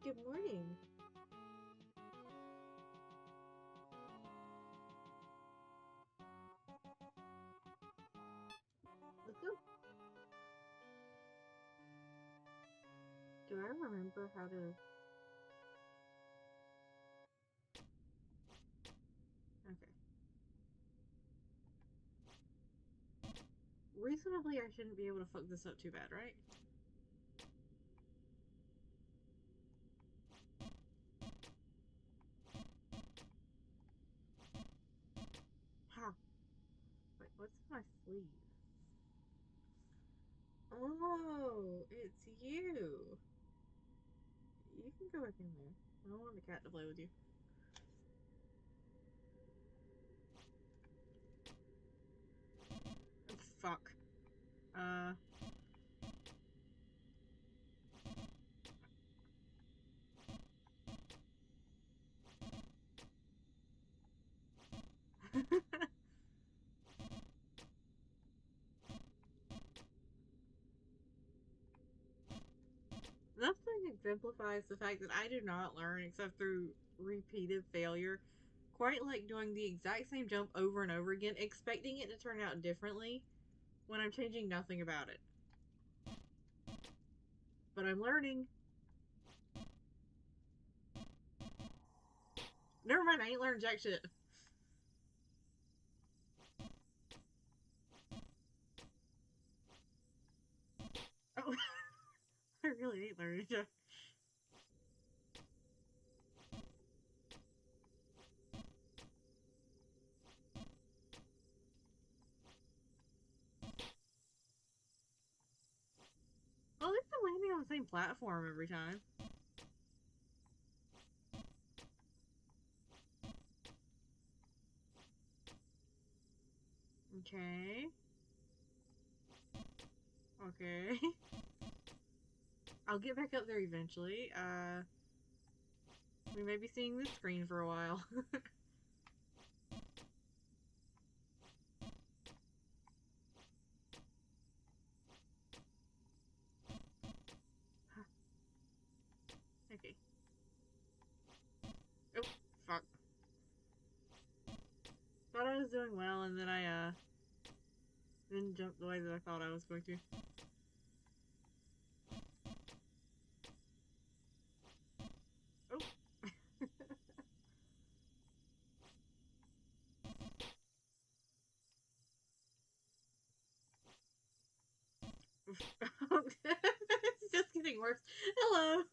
Good morning. Let's go. Do I remember how to... Okay. Reasonably, I shouldn't be able to fuck this up too bad, right? Huh. Wait, what's in my sleeve? Oh, it's you. You can go back in there. I don't want the cat to play with you. Oh, fuck. Nothing exemplifies the fact that I do not learn except through repeated failure. Quite like doing the exact same jump over and over again, expecting it to turn out differently when I'm changing nothing about it. But I'm learning. Never mind, I ain't learned jack shit. Oh, I really ain't learning jack. Well, at least I'm landing on the same platform every time. Okay. Okay. I'll get back up there eventually. We may be seeing this screen for a while. Okay. Oh, fuck. Thought I was doing well, and then I, didn't jump the way that I thought I was going to. Oh. It's just getting worse. Hello.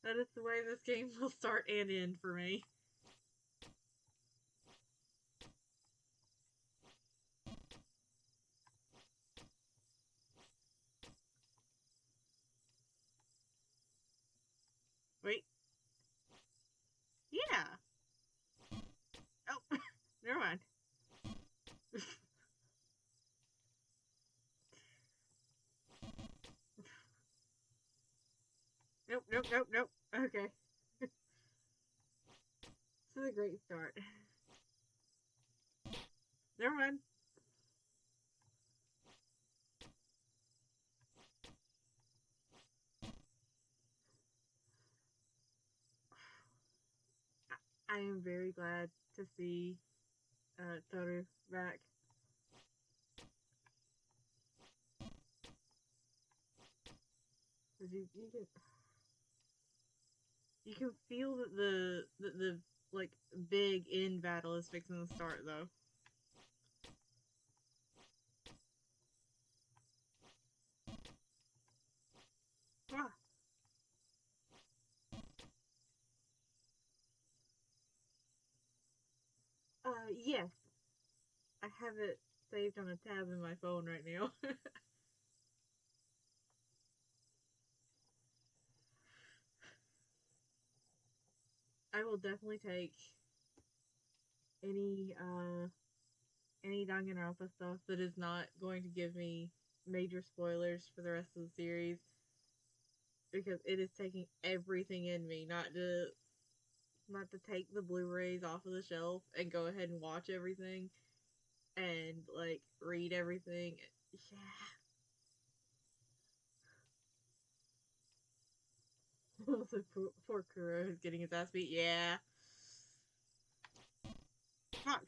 That is the way this game will start and end for me. Wait. Yeah. Oh, never mind. Nope, nope, nope, nope. Okay. This is a great start. Never mind. I am very glad to see Toru back. Cause you can feel that the like big end battle is fixing to start though. Ah. Yes. I have it saved on a tab in my phone right now. I will definitely take any Danganronpa stuff that is not going to give me major spoilers for the rest of the series, because it is taking everything in me not to Not to take the Blu-rays off of the shelf and go ahead and watch everything and like read everything. Yeah. So poor Kuro is getting his ass beat. Yeah. Fuck.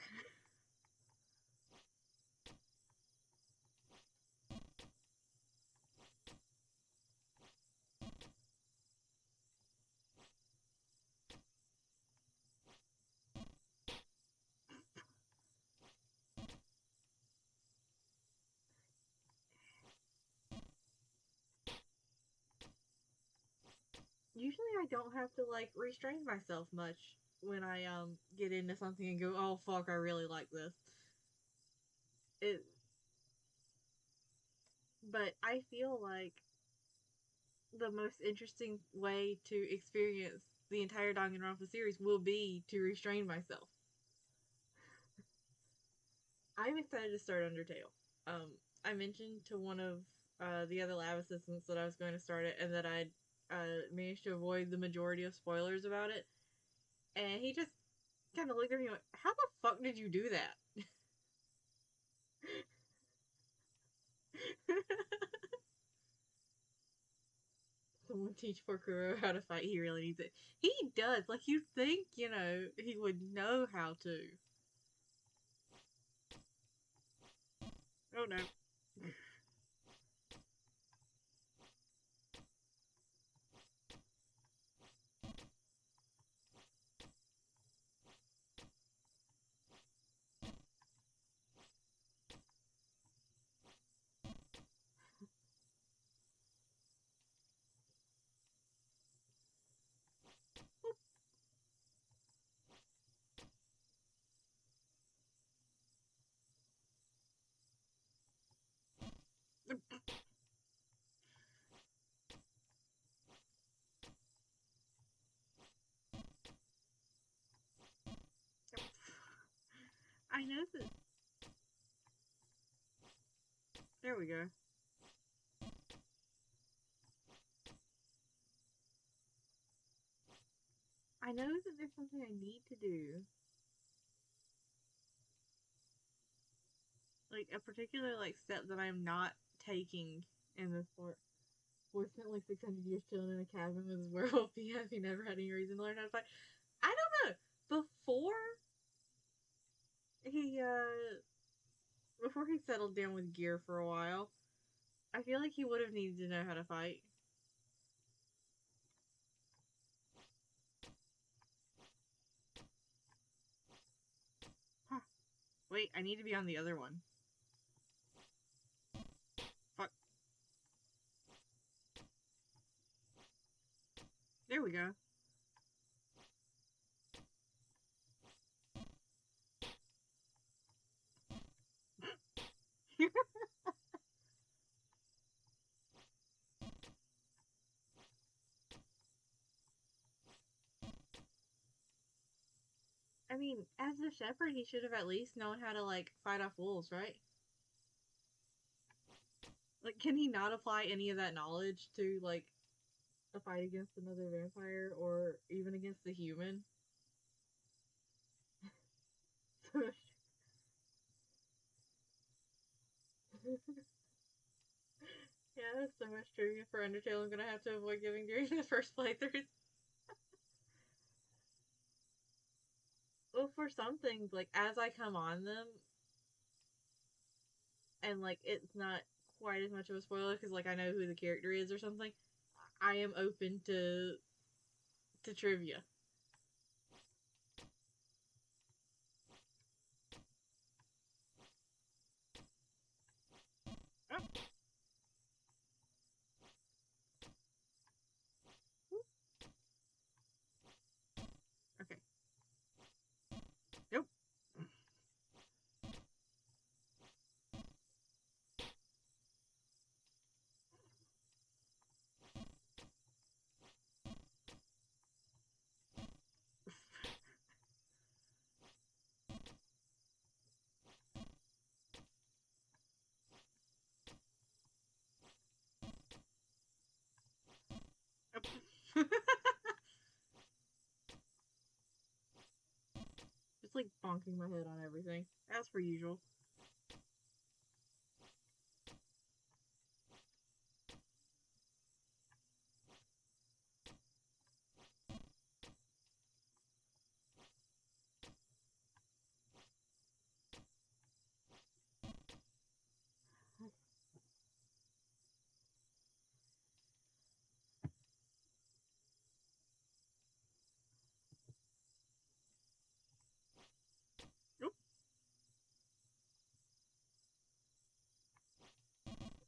Usually I don't have to like restrain myself much when I get into something and go, oh fuck, I really like this. It, but I feel like the most interesting way to experience the entire Danganronpa series will be to restrain myself. I'm excited to start Undertale. I mentioned to one of the other lab assistants that I was going to start it and that I'd managed to avoid the majority of spoilers about it. And he just kind of looked at me and went, how the fuck did you do that? Someone teach Porkuro how to fight. He really needs it. He does. Like, you think, he would know how to. Oh no. I know that. There we go. I know that there's something I need to do. Like, a particular, like, step that I'm not taking in this part. Boy spent like 600 years chilling in a cabin with his werewolf BF. He never had any reason to learn how to fight. I don't know. He, uh, before he settled down with gear for a while, I feel like he would have needed to know how to fight. Huh. Wait, I need to be on the other one. Fuck. There we go. I mean, as a shepherd, he should have at least known how to, like, fight off wolves, right? Like, can he not apply any of that knowledge to, like, a fight against another vampire or even against the human? Yeah, that's so much trivia for Undertale I'm gonna have to avoid giving during the first playthroughs. Well, for some things, like, as I come on them, and, like, it's not quite as much of a spoiler because, like, I know who the character is or something, I am open to trivia. Oh, okay. Nope. just like bonking my head on everything, as per usual.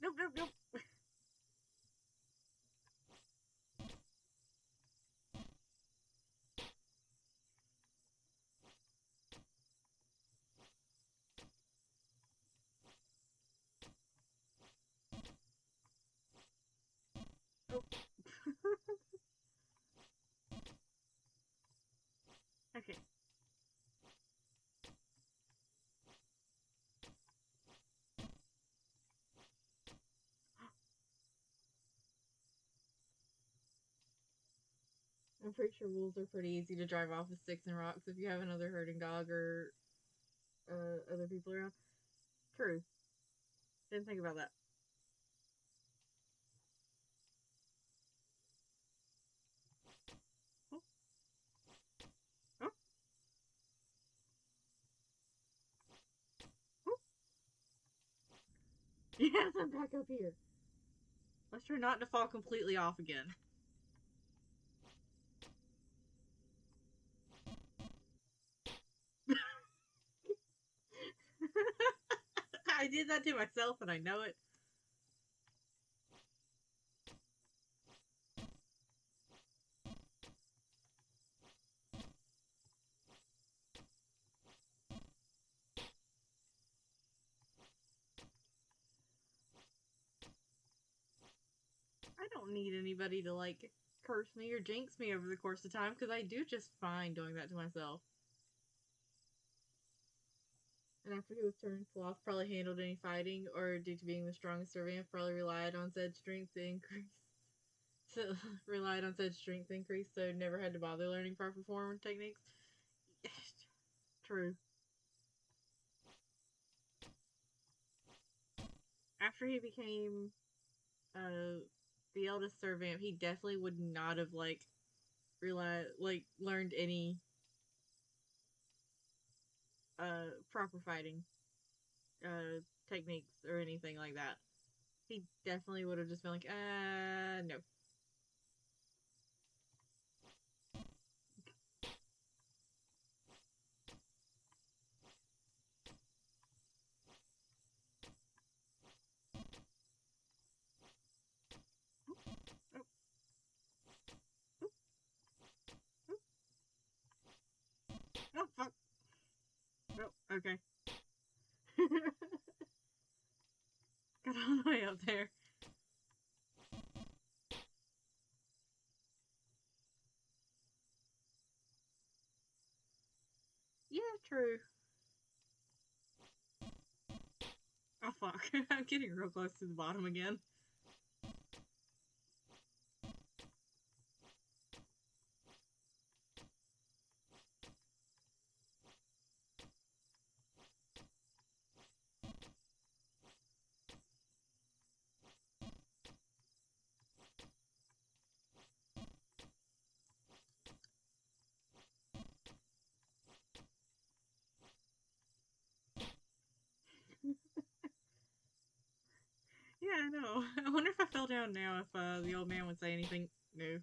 Nope, nope, nope, nope. Nope. Okay. I'm pretty sure wolves are pretty easy to drive off with sticks and rocks if you have another herding dog or other people around. True. Didn't think about that. Oh, oh, oh. Yes, I'm back up here. Let's try not to fall completely off again. I did that to myself and I know it. I don't need anybody to like curse me or jinx me over the course of time because I do just fine doing that to myself. And after he was turned, Sloth probably handled any fighting, or due to being the strongest servant, probably relied on said strength to increase. So relied on said strength increase, so never had to bother learning proper form techniques. True. After he became the eldest servant, he definitely would not have learned any proper fighting techniques or anything like that. He definitely would have just been like, no. Oh, oh, oh, oh, fuck. Oh, okay. Got all the way up there. Yeah, true. Oh, fuck. I'm getting real close to the bottom again. Yeah, I know. I wonder if I fell down now if the old man would say anything. No.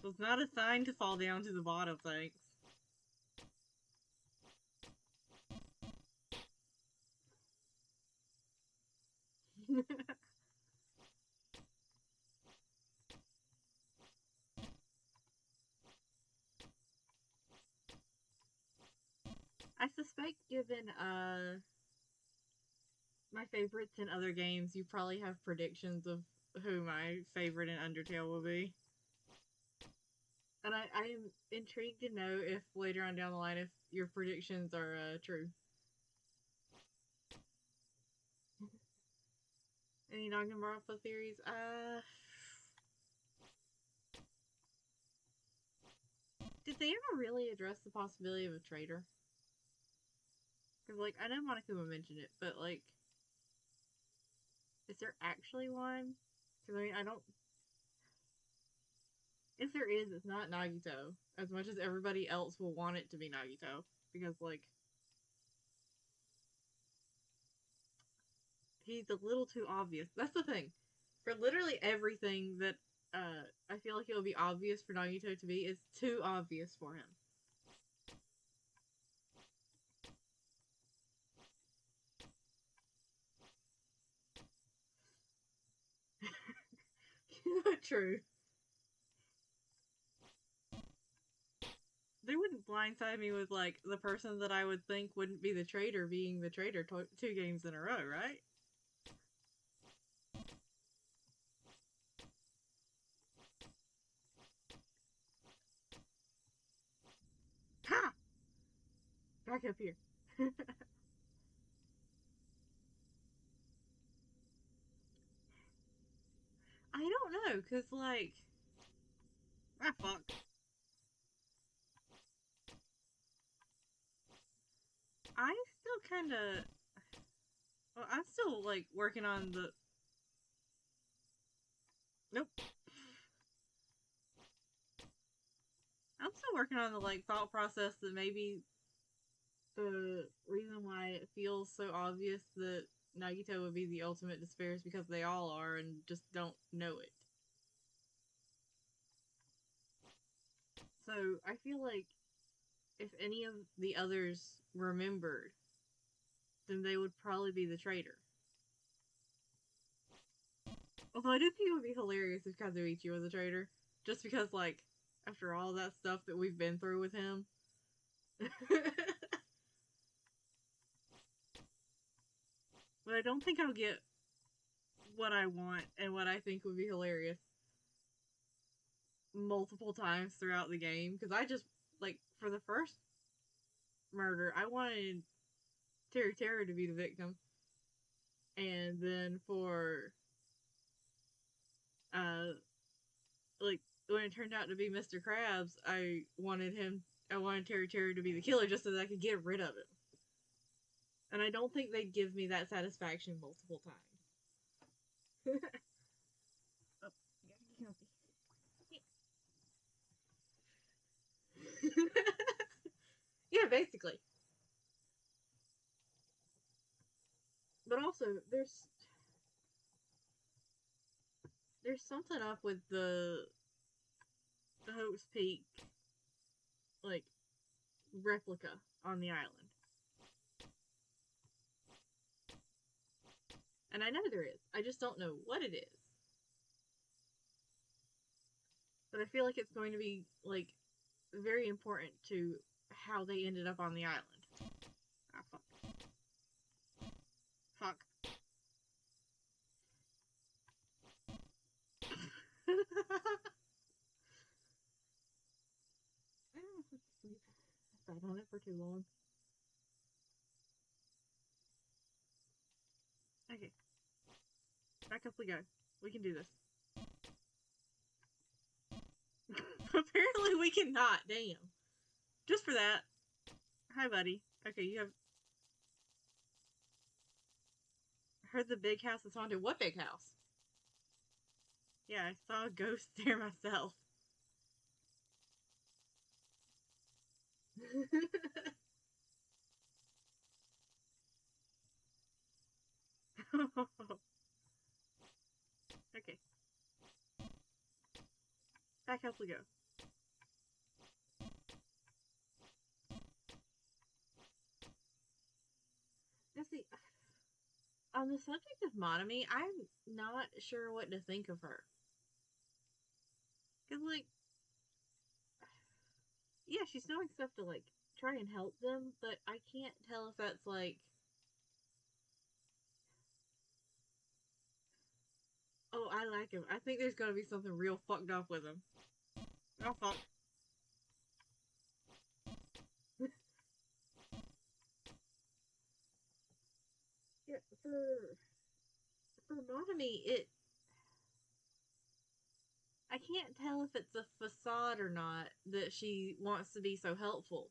So it's not a sign to fall down to the bottom, thanks. I suspect, given my favorites in other games, you probably have predictions of who my favorite in Undertale will be. And I am intrigued to know if later on down the line if your predictions are true. Any Nagamorpha theories? Did they ever really address the possibility of a traitor? Because, like, I know Monokuma mentioned it, but, like, is there actually one? Because, I mean, I don't. If there is, it's not Nagito. As much as everybody else will want it to be Nagito. Because, like, he's a little too obvious. That's the thing. For literally everything that I feel like it will be obvious for Nagito to be is too obvious for him. True. They wouldn't blindside me with, like, the person that I would think wouldn't be the traitor being the traitor 2 games in a row, right? Ha! Back up here. I don't know, because, like. Ah, fuck. I still kind of. Well, I'm still, like, working on the. Nope. I'm still working on the, like, thought process that maybe the reason why it feels so obvious that Nagito would be the ultimate despair is because they all are and just don't know it. So I feel like if any of the others remembered, then they would probably be the traitor. Although I do think it would be hilarious if Kazuichi was a traitor. Just because, like, after all that stuff that we've been through with him. But I don't think I'll get what I want and what I think would be hilarious multiple times throughout the game. Because I just, like, for the first murder, I wanted Terry to be the victim. And then for, like, when it turned out to be Mr. Krabs, I wanted Terry to be the killer just so that I could get rid of him. And I don't think they'd give me that satisfaction multiple times. Oh, yeah, basically. But also, there's something up with the Hope's Peak, like, replica on the island. And I know there is. I just don't know what it is. But I feel like it's going to be, like, very important to how they ended up on the island. Ah, fuck. Fuck. I don't know if it's sleep. I sat on it for too long. Okay. Back up we go. We can do this. Apparently we cannot. Damn. Just for that. Hi, buddy. Okay, you have heard the big house is haunted. What big house? Yeah, I saw a ghost there myself. Okay. Back up we go. Now see, on the subject of Monami, I'm not sure what to think of her. Cause, like, yeah, she's doing stuff to, like, try and help them, but I can't tell if that's, like, oh, I like him. I think there's gonna be something real fucked up with him. Oh, fuck. Yeah, for Monami, I can't tell if it's a facade or not that she wants to be so helpful.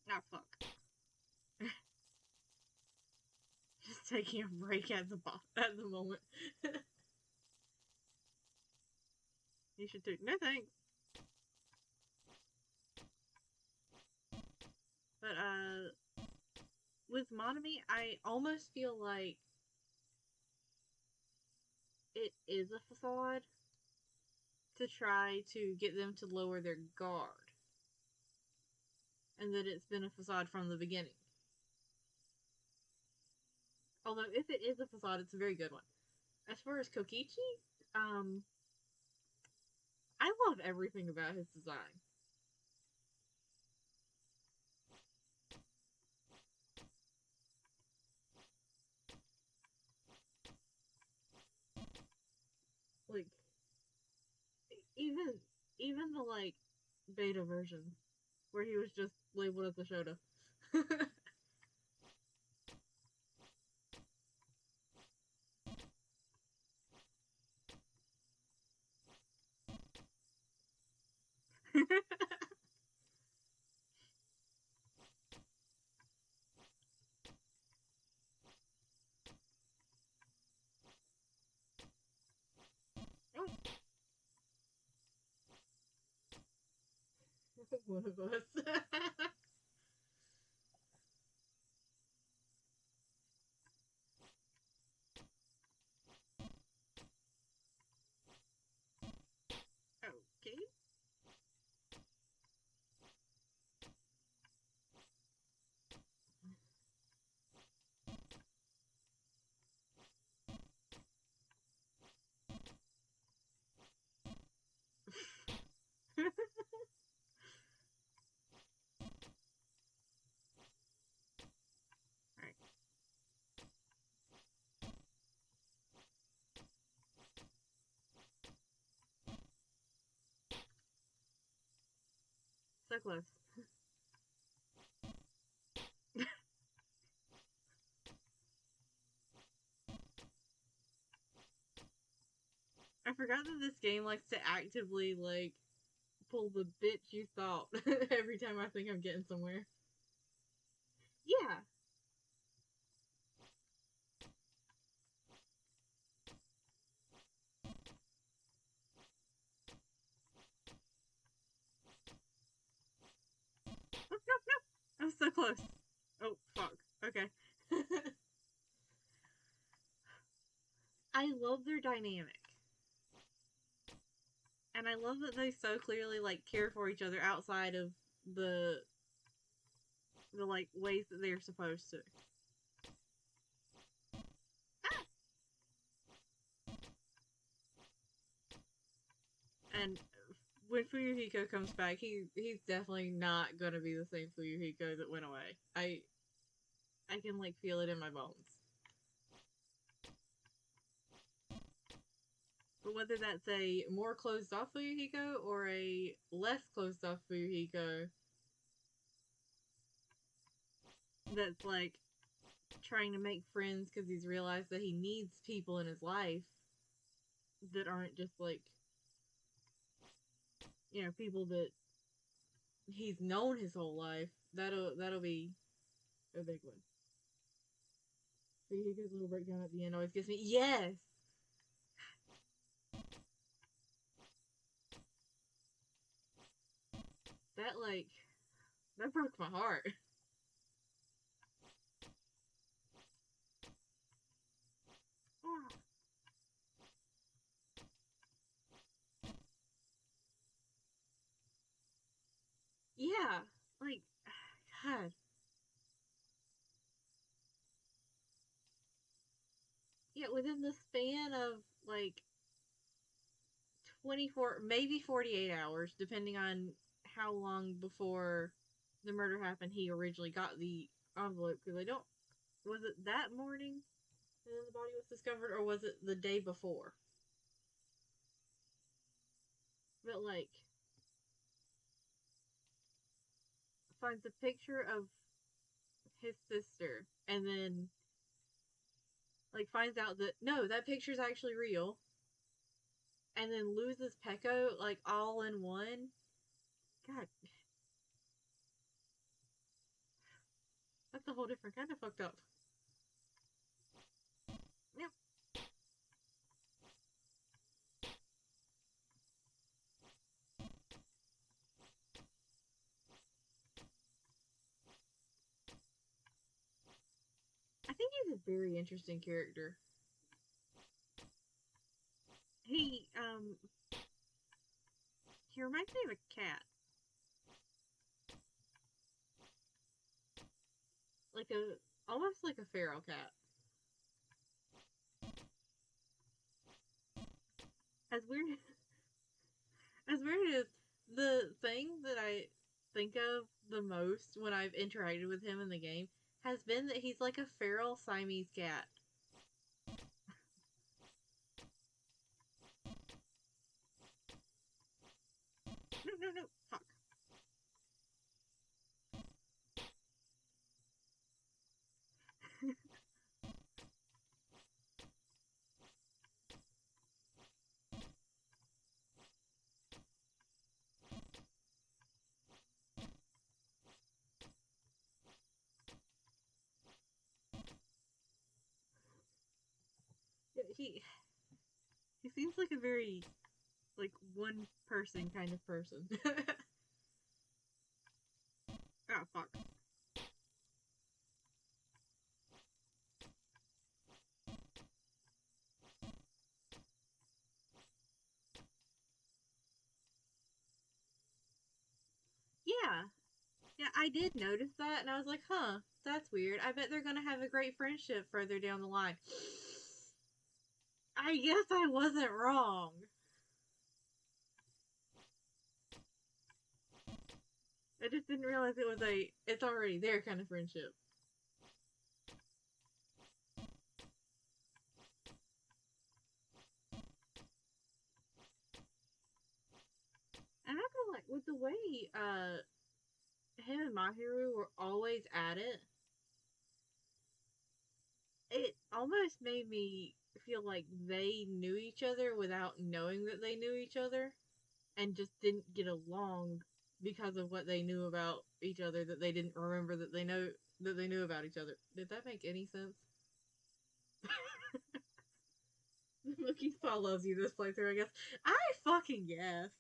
Ah, fuck. Just taking a break at the moment. You should too. No thanks. But with Monami, I almost feel like it is a facade to try to get them to lower their guard, and that it's been a facade from the beginning. Although, if it is a facade, it's a very good one. As far as Kokichi, um, I love everything about his design. Like, even even the like beta version where he was just labeled as a Shota. Oh, one of us. Okay. Alright. So close. I forgot that this game likes to actively like pull the bitch you thought every time I think I'm getting somewhere. Yeah. No, no, no. I'm so close. Oh, fuck. Okay. I love their dynamic. And I love that they so clearly like care for each other outside of the like ways that they're supposed to. Ah! And when Fuyuhiko comes back, he's definitely not gonna be the same Fuyuhiko that went away. I can like feel it in my bones. But whether that's a more closed off Fuyuhiko or a less closed off Fuyuhiko that's like trying to make friends because he's realized that he needs people in his life that aren't just like, you know, people that he's known his whole life. That'll be a big one. Fuyuhiko's little breakdown at the end always gets me. Yes, that like that broke my heart. Yeah, like God. Yeah, within the span of like 24, maybe 48 hours, depending on how long before the murder happened he originally got the envelope. Because I don't. Was it that morning and then the body was discovered, or was it the day before? But like, finds a picture of his sister, and then like finds out that no, that picture's actually real, and then loses Pecco like all in one. God, that's a whole different kind of fucked up. Yep. I think he's a very interesting character. He he reminds me of a cat, like a almost like a feral cat. As weird as weird as the thing that I think of the most when I've interacted with him in the game has been that he's like a feral Siamese cat. No, no, no, fuck. He he seems like a very like one person kind of person. Oh fuck. Yeah, yeah, I did notice that, and I was like, huh, that's weird. I bet they're gonna have a great friendship further down the line. I guess I wasn't wrong. I just didn't realize it was a it's already there kind of friendship. And I feel like with the way him and Mahiru were always at it almost made me feel like they knew each other without knowing that they knew each other and just didn't get along because of what they knew about each other that they didn't remember that they knew about each other. Did that make any sense? Monkey's Paw loves you this playthrough, I guess. I fucking guess.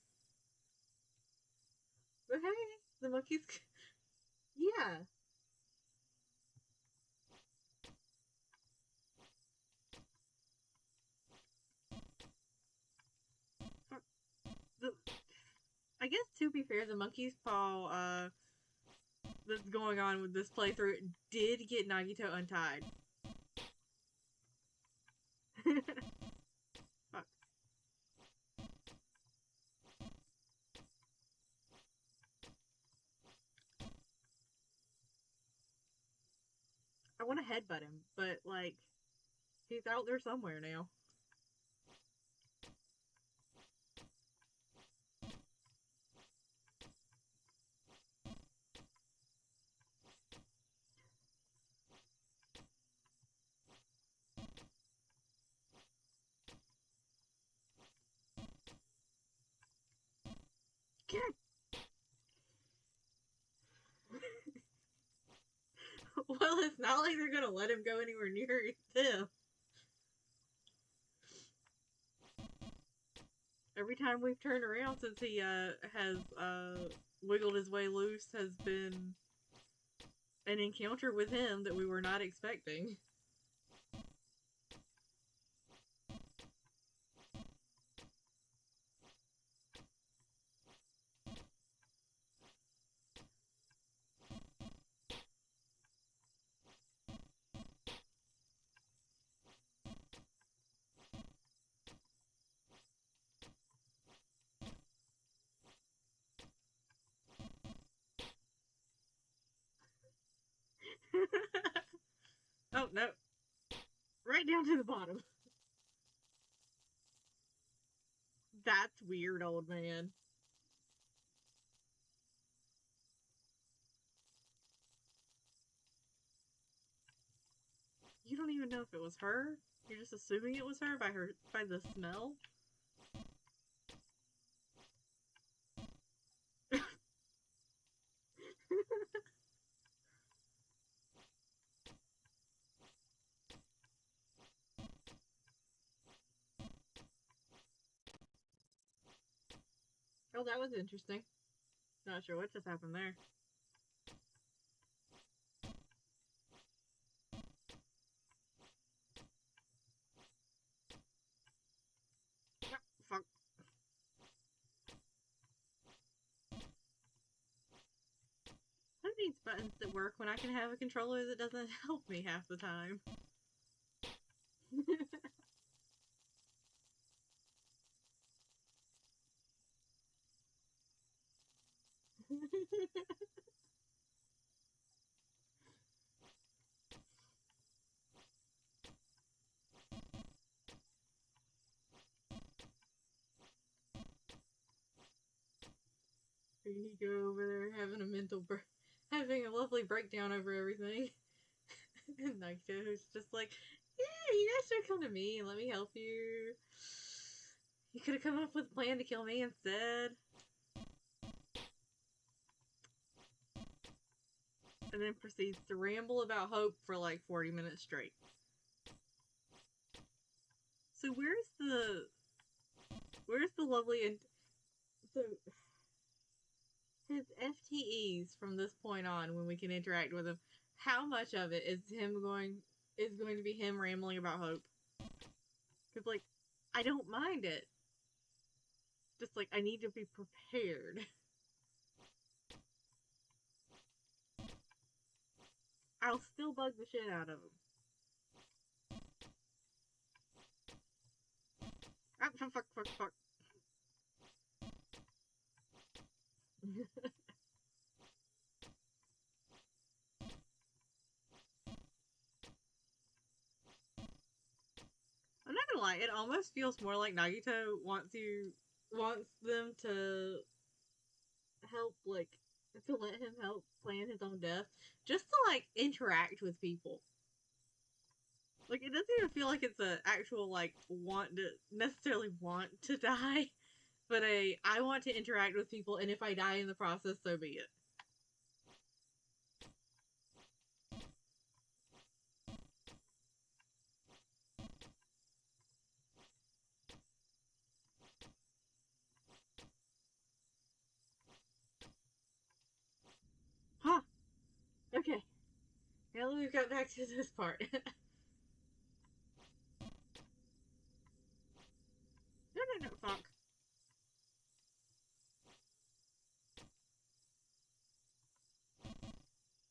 But hey, the monkey's yeah. The, I guess to be fair, the monkey's paw that's going on with this playthrough did get Nagito untied. Fuck. I want to headbutt him, but like he's out there somewhere now. Well, it's not like they're gonna let him go anywhere near them. Every time we've turned around since he has wiggled his way loose has been an encounter with him that we were not expecting. Oh no, right down to the bottom. That's weird, old man. You don't even know if it was her. You're just assuming it was her by the smell. Oh, that was interesting. Not sure what just happened there. Oh, fuck. Who needs buttons that work when I can have a controller that doesn't help me half the time? Here you go over there having a having a lovely breakdown over everything. And Naito's just like, yeah, you guys should come to me and let me help you. You could have come up with a plan to kill me instead. And then proceeds to ramble about hope for like 40 minutes straight. So where's the lovely and so his FTEs from this point on when we can interact with him, how much of it is going to be him rambling about hope? Because like I don't mind it. Just like I need to be prepared. I'll still bug the shit out of him. Ah, fuck. I'm not gonna lie, it almost feels more like Nagito wants them to help, like, to let him help plan his own death, just to like interact with people. Like it doesn't even feel like it's a actual like necessarily want to die, but I want to interact with people, and if I die in the process, so be it. Huh. Okay. Now that we've got back to this part. No, fuck.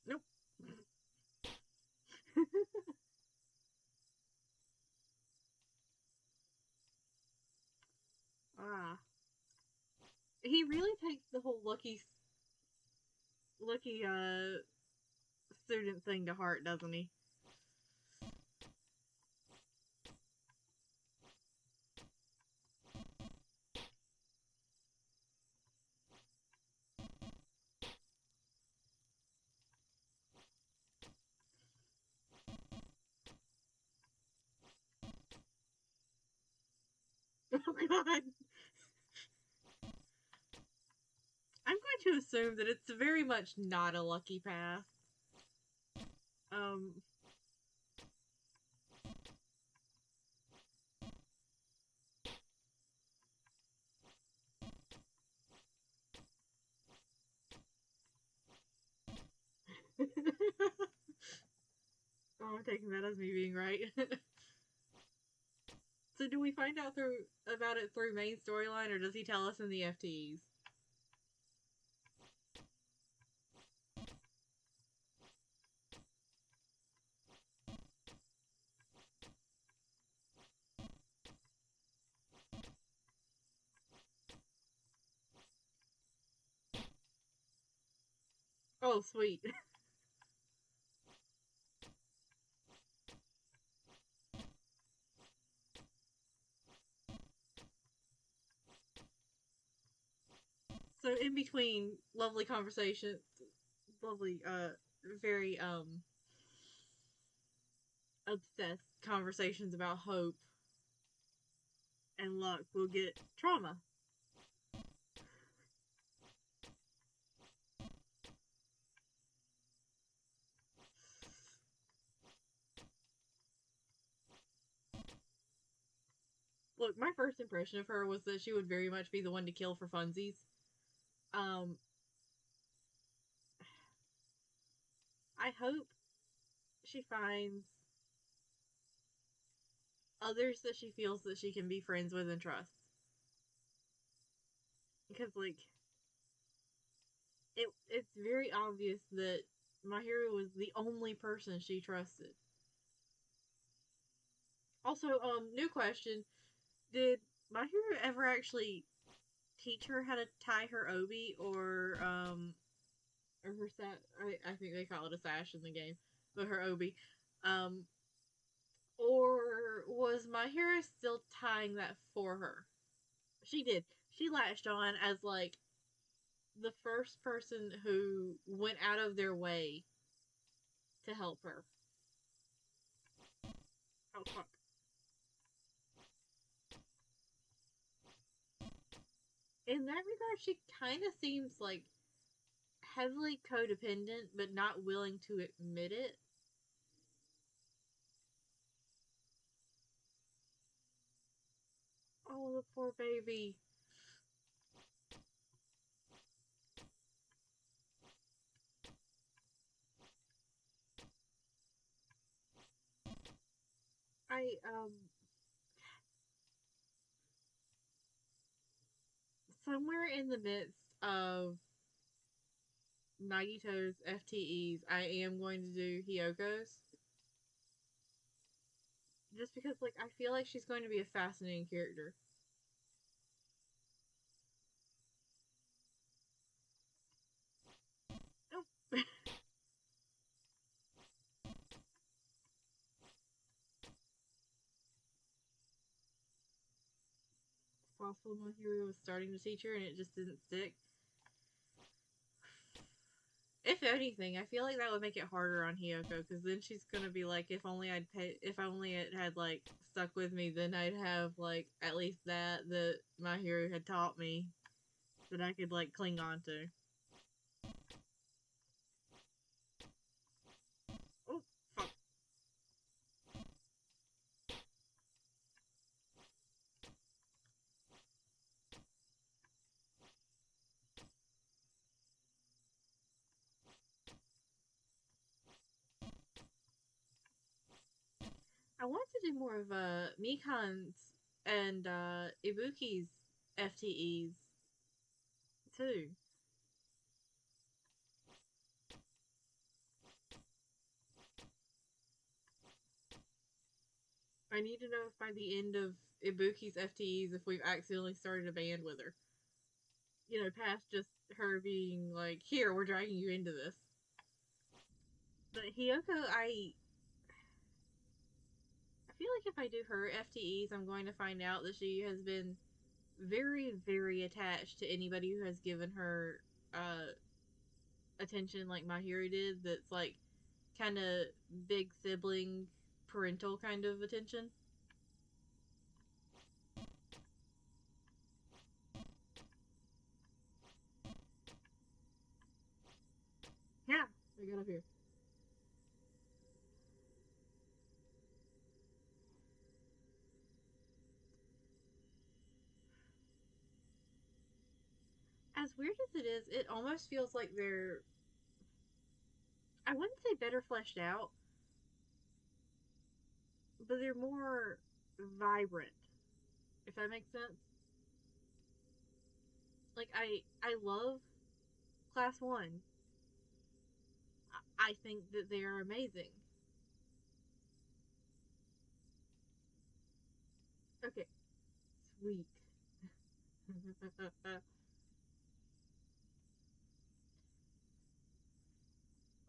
Nope. Ah. He really takes the whole lucky student thing to heart, doesn't he? Oh god. I'm going to assume that it's very much not a lucky path. Um Oh, I'm taking that as me being right. So do we find out about it through main storyline, or does he tell us in the FTs? Oh, sweet. So in between lovely conversation, lovely, very obsessed conversations about hope and luck will get trauma. Look, my first impression of her was that she would very much be the one to kill for funsies. Um, I hope she finds others that she feels that she can be friends with and trust. Because, like, it's very obvious that my hero was the only person she trusted. Also, new question: did my hero ever actually teach her how to tie her obi or her I think they call it a sash in the game, but her obi, um, or was my hero still tying that for her? She did. She latched on as like the first person who went out of their way to help her. Oh fuck. In that regard, she kind of seems like heavily codependent, but not willing to admit it. Oh, the poor baby. I somewhere in the midst of Nagito's FTEs, I am going to do Hyoko's. Just because, like, I feel like she's going to be a fascinating character. Oh. It's possible my hero was starting to teach her and it just didn't stick. If anything, I feel like that would make it harder on Hiyoko because then she's gonna be like, if only it had like stuck with me, then I'd have like at least that my hero had taught me that I could like cling on to. Oh fuck! I want to do more of Mikan's and Ibuki's FTEs too. I need to know if by the end of Ibuki's FTEs if we've accidentally started a band with her. You know, past just her being like, "Here, we're dragging you into this." But Hiyoko, I feel like if I do her FTEs, I'm going to find out that she has been very, very attached to anybody who has given her uh, attention, like my hero did. That's like kind of big sibling, parental kind of attention. Yeah, I got up here. As weird as it is, it almost feels like they're, I wouldn't say better fleshed out, but they're more vibrant, if that makes sense. Like I love Class 1. I think that they are amazing. Okay, sweet.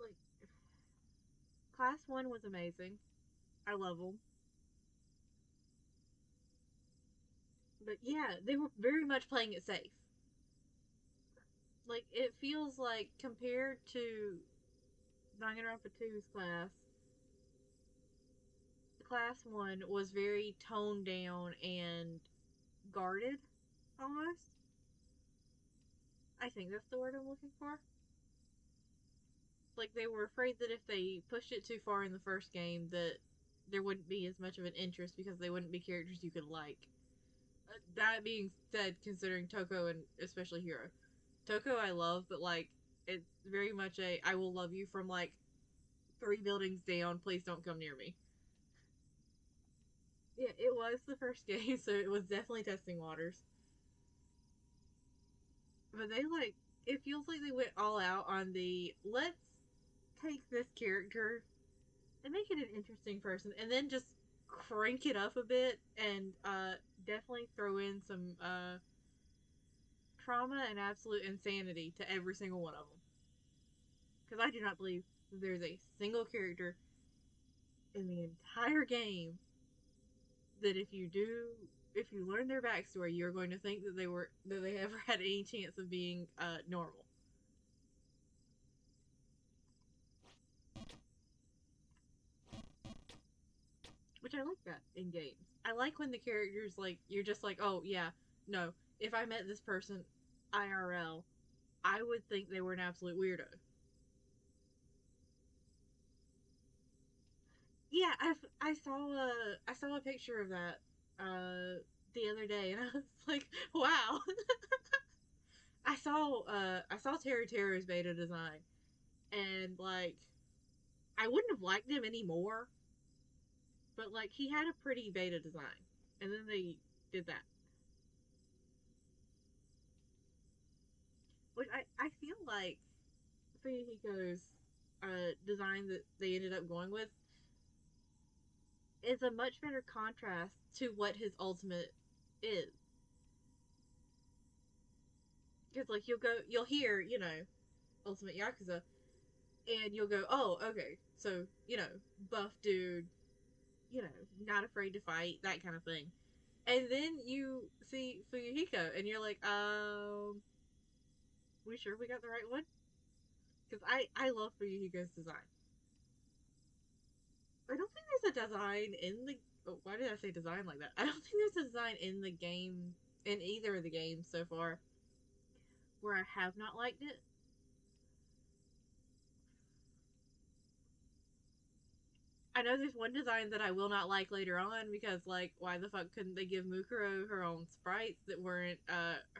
Like Class 1 was amazing. I love them. But yeah, they were very much playing it safe. Like it feels like compared to Danganronpa 2's class, class one was very toned down and guarded, almost. I think that's the word I'm looking for. Like they were afraid that if they pushed it too far in the first game, that there wouldn't be as much of an interest because they wouldn't be characters you could like. That being said, considering Toko and especially Hiro, Toko I love, but like it's very much a I will love you from like three buildings down. Please don't come near me. Yeah, it was the first game, so it was definitely testing waters. But they like it feels like they went all out on the let's take this character and make it an interesting person, and then just crank it up a bit, and definitely throw in some trauma and absolute insanity to every single one of them. Because I do not believe that there's a single character in the entire game that if you learn their backstory, you're going to think that they ever had any chance of being normal. Which I like that in games. I like when the characters like you're just like, oh yeah, no. If I met this person IRL, I would think they were an absolute weirdo. Yeah, I saw a picture of that the other day, and I was like, wow. I saw Terry Terror's beta design, and like I wouldn't have liked him anymore, but like he had a pretty beta design, and then they did that, which I feel like Fuyuhiko's design that they ended up going with is a much better contrast to what his ultimate is. Because like you'll hear Ultimate Yakuza, and you'll go, oh, okay, so buff dude, not afraid to fight, that kind of thing. And then you see Fuyuhiko, and you're like, we sure we got the right one? Because I love Fuyuhiko's design. I don't think there's a design in the. Oh, why did I say design like that? I don't think there's a design in the game, in either of the games so far, where I have not liked it. I know there's one design that I will not like later on because, like, why the fuck couldn't they give Mukuro her own sprites that weren't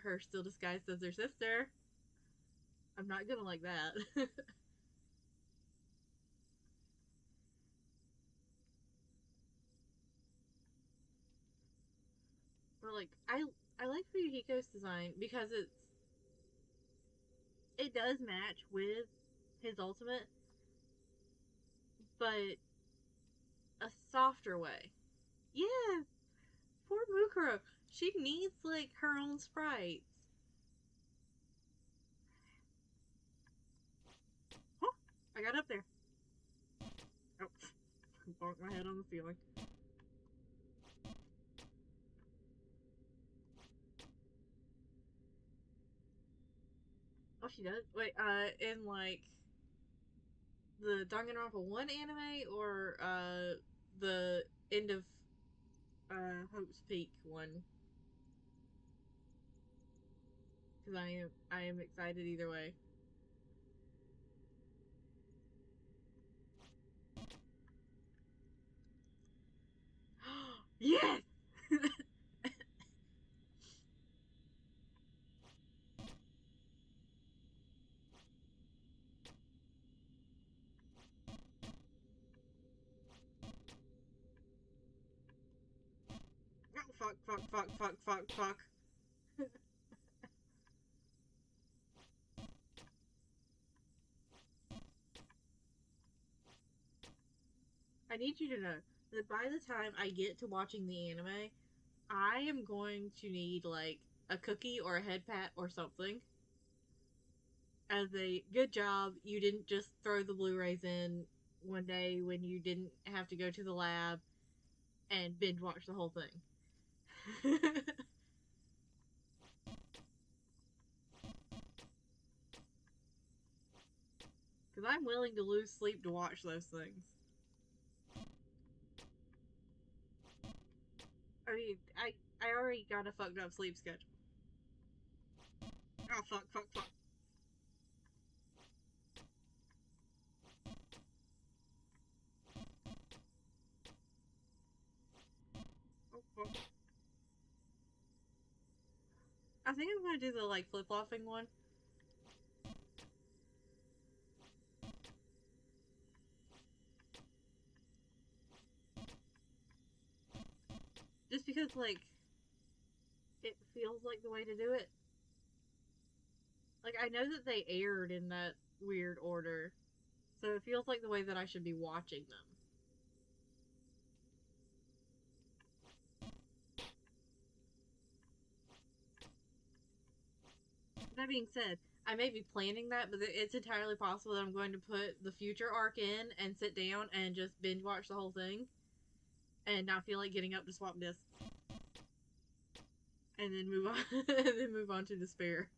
her still disguised as her sister? I'm not gonna like that. But like, I like Fuyuhiko's design because it does match with his ultimate, but a softer way. Yeah, poor Mukuro. She needs like her own sprites. Huh, I got up there. Oh, bonked my head on the ceiling. Oh, she does. Wait, in like the Danganronpa 1 anime or the end of Hope's Peak one? Because I am excited either way. Yes. Oh, fuck, fuck, fuck, fuck, fuck, fuck. I need you to know that by the time I get to watching the anime, I am going to need like a cookie or a head pat or something as a good job. You didn't just throw the Blu-rays in one day when you didn't have to go to the lab and binge watch the whole thing. Because I'm willing to lose sleep to watch those things. I mean, I already got a fucked up sleep schedule. Oh fuck, fuck, fuck. Oh fuck. I think I'm gonna do the like flip flopping one. Just because like it feels like the way to do it. Like I know that they aired in that weird order, so it feels like the way that I should be watching them. That being said, I may be planning that, but it's entirely possible that I'm going to put the future arc in and sit down and just binge watch the whole thing and not feel like getting up to swap discs and then move on and then move on to despair.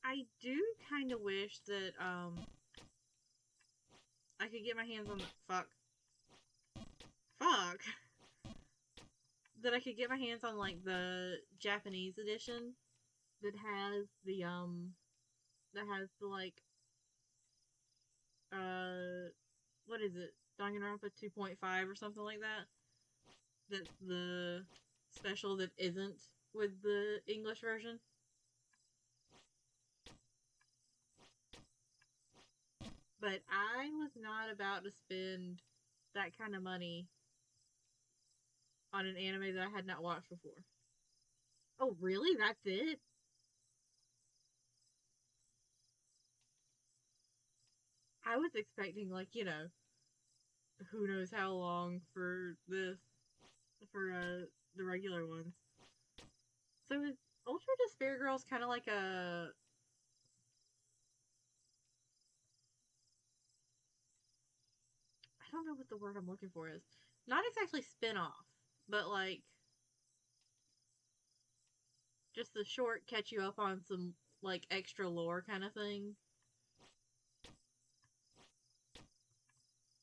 I do kind of wish that I could get my hands on the fuck that I could get my hands on like the Japanese edition that has the like what is it, Danganronpa 2.5 or something like that. That's the special that isn't with the English version. But I was not about to spend that kind of money on an anime that I had not watched before. Oh, really? That's it? I was expecting, like, who knows how long for the regular ones. So is Ultra Despair Girls kind of like a. I don't know what the word I'm looking for is. Not exactly spin off, but like just the short catch you up on some like extra lore kind of thing.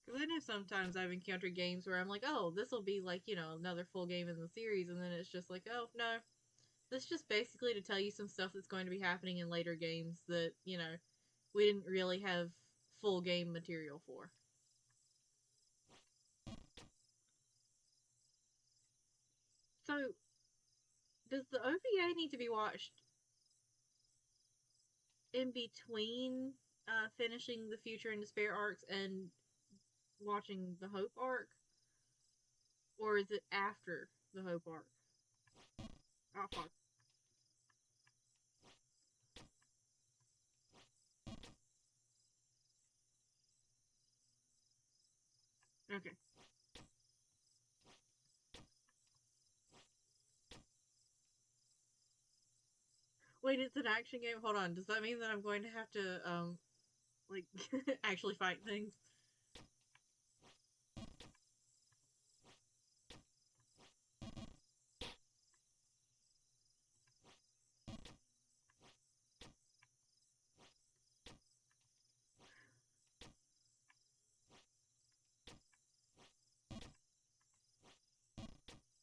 Because I know sometimes I've encountered games where I'm like, oh, this will be like, another full game in the series, and then it's just like, oh, no. This is just basically to tell you some stuff that's going to be happening in later games that, we didn't really have full game material for. So, does the OVA need to be watched in between finishing the Future and Despair arcs and watching the Hope arc? Or is it after the Hope arc? Oh, fuck. Okay. Wait, it's an action game? Hold on. Does that mean that I'm going to have to, like, actually fight things?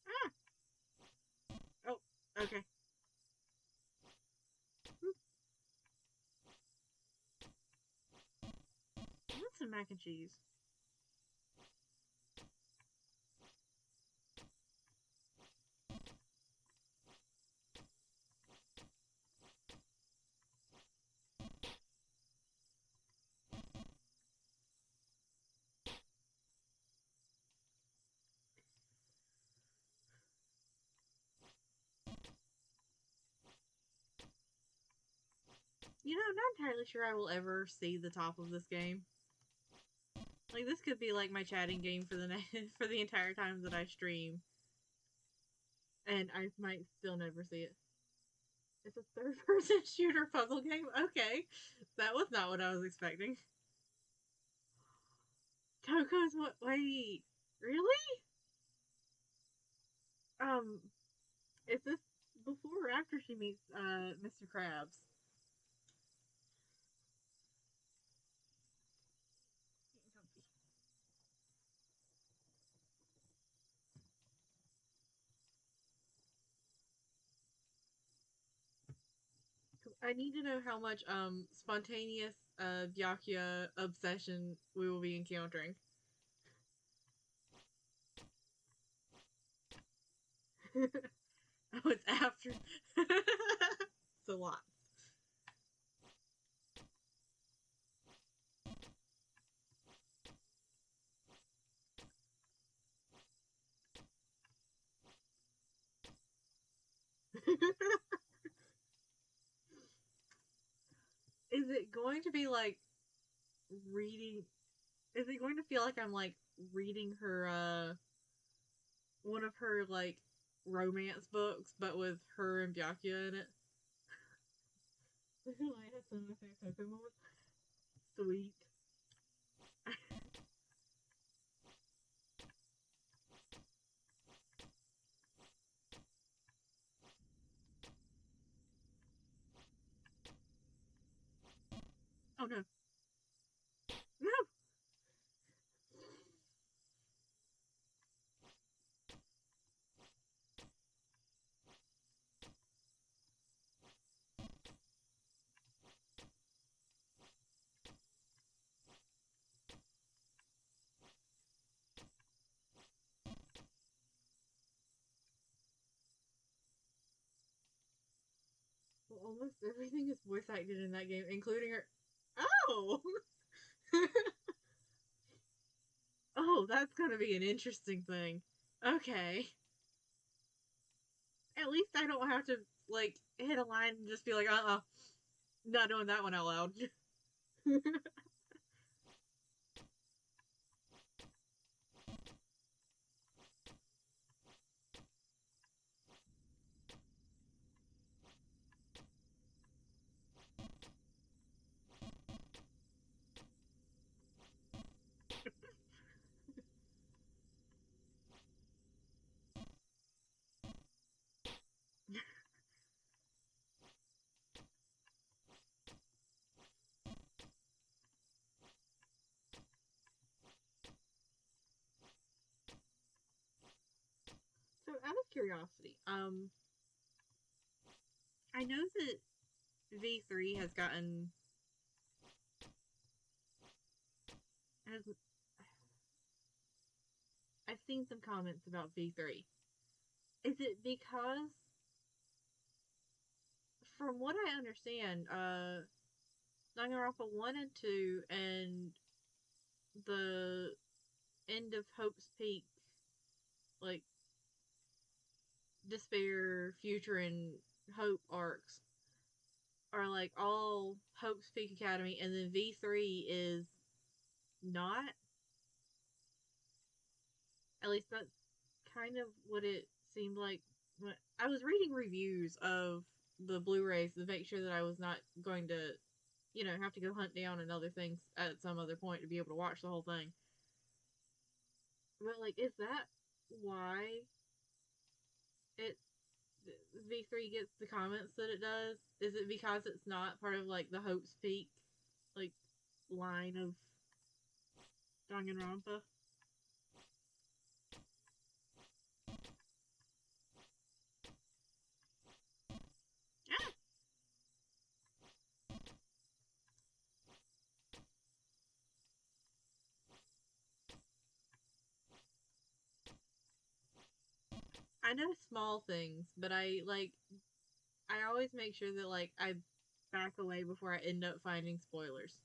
Ah! Oh, okay. I want some mac and cheese. I'm not entirely sure I will ever see the top of this game. Like, this could be like my chatting game for the for the entire time that I stream, and I might still never see it. It's a third person shooter puzzle game? Okay. That was not what I was expecting. Coco's what? Wait. Really? Um, is this before or after she meets Mr. Krabs? I need to know how much spontaneous Byakuya obsession we will be encountering. Oh, it's after. It's a lot. Is it going to be like reading? Is it going to feel like I'm like reading her one of her like romance books, but with her and Byakuya in it? Literally, I have some of my favorite Pokemon. Sweet. Oh no, no! Well, almost everything is voice acted in that game, including her. Oh, oh, that's gonna be an interesting thing. Okay, at least I don't have to like hit a line and just be like, not doing that one out loud. So, out of curiosity, I know that V3 has gotten has I've seen some comments about V3. Is it because, from what I understand, Danganronpa 1 and 2 and the end of Hope's Peak, like Despair, Future, and Hope arcs are like all Hope's Peak Academy, and then V3 is not? At least that's kind of what it seemed like. When I was reading reviews of the Blu-rays to make sure that I was not going to, have to go hunt down and other things at some other point to be able to watch the whole thing. But like, is that why it V3 gets the comments that it does? Is it because it's not part of like the Hope's Peak like line of Danganronpa? Ah, I know small things, but I always make sure that like I back away before I end up finding spoilers.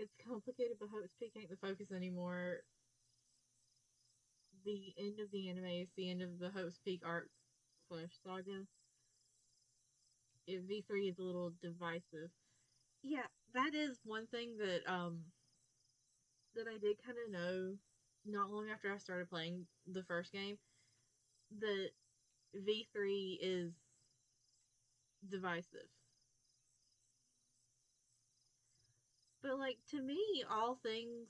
It's complicated, but Hope's Peak ain't the focus anymore. The end of the anime is the end of the Hope's Peak arc slash saga. V3 is a little divisive. Yeah, that is one thing that I did kind of know not long after I started playing the first game that V3 is divisive. But like to me, all things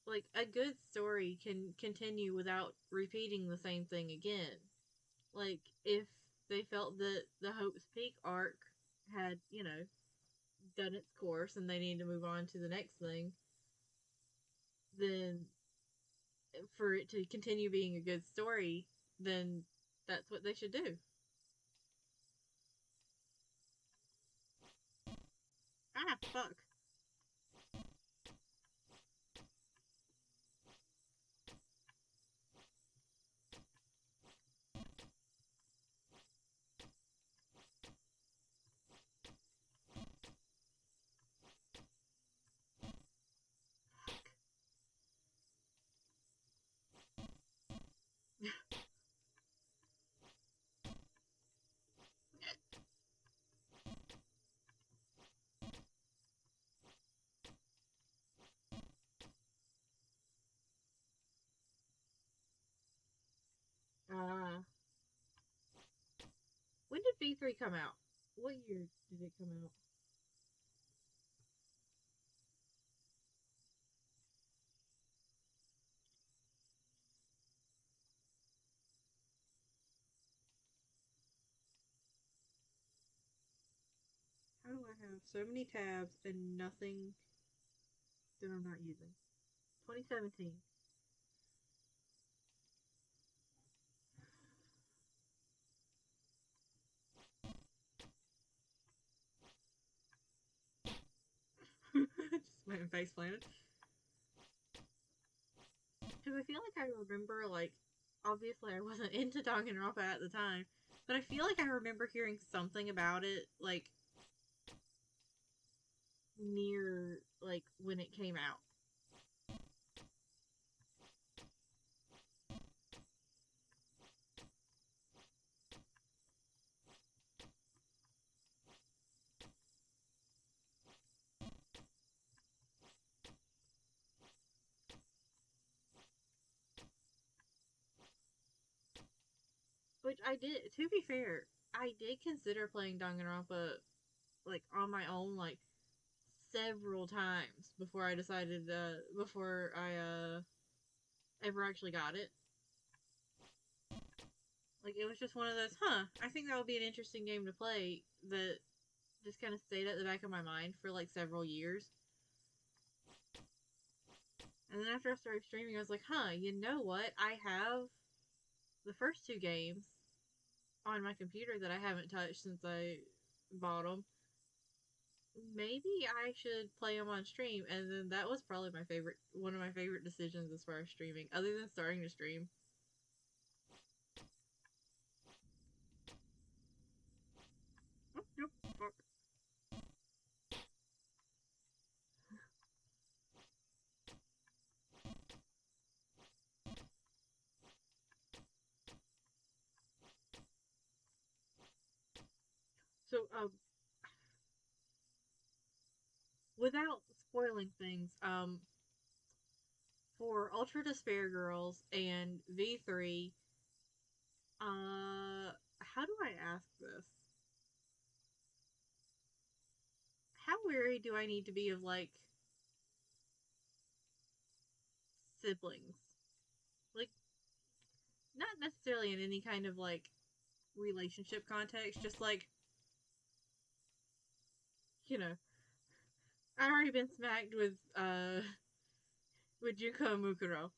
like a good story can continue without repeating the same thing again. Like if they felt that the Hope's Peak arc had, done its course and they need to move on to the next thing, then for it to continue being a good story, then that's what they should do. Ah, fuck. Uh, when did V3 come out? What year did it come out? How do I have so many tabs and nothing that I'm not using? 2017. Just went and face planted. Because I feel like I remember, like, obviously I wasn't into Danganronpa at the time, but I feel like I remember hearing something about it, like, near, like, when it came out. Which I did, to be fair, I did consider playing Danganronpa, like, on my own, like, several times before I ever actually got it. Like, it was just one of those, I think that would be an interesting game to play that just kind of stayed at the back of my mind for, like, several years. And then after I started streaming, I was like, you know what? I have the first two games on my computer that I haven't touched since I bought them. Maybe I should play them on stream. And then that was probably one of my favorite decisions as far as streaming, other than starting to stream. Oh, nope, fuck. So, without spoiling things, for Ultra Despair Girls and V3, how do I ask this? How wary do I need to be of, like, siblings? Like, not necessarily in any kind of, like, relationship context, just like, you know, I've already been smacked with Junko and Mukuro.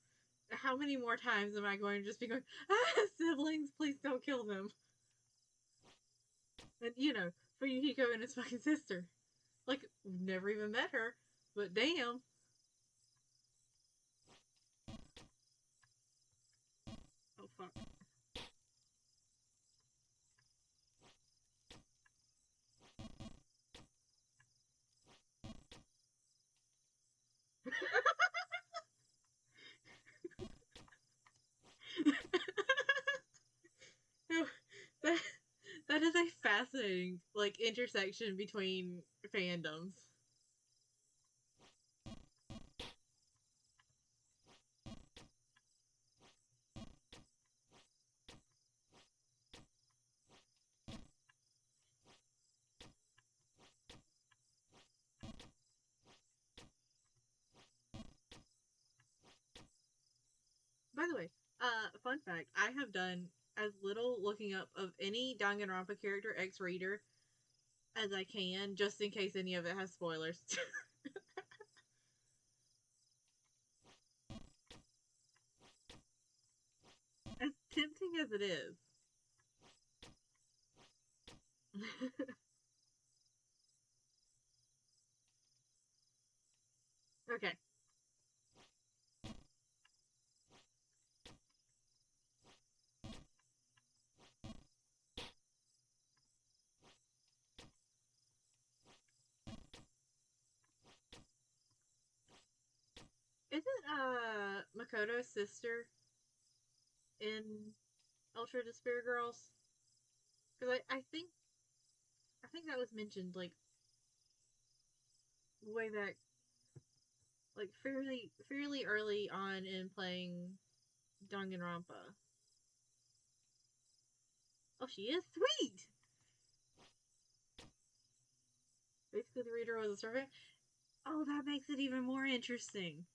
How many more times am I going to just be going, siblings, please don't kill them? And, for Yukiko and his fucking sister. Like, we've never even met her, but damn. Oh, fuck. No, that, that is a fascinating, like, intersection between fandoms. fun fact, I have done as little looking up of any Danganronpa character X reader as I can, just in case any of it has spoilers. As tempting as it is. Okay. Isn't Makoto's sister in Ultra Despair Girls? Because I think that was mentioned like way back, like fairly early on in playing Danganronpa. Oh, she is sweet. Basically, the reader was a servant. Oh, that makes it even more interesting.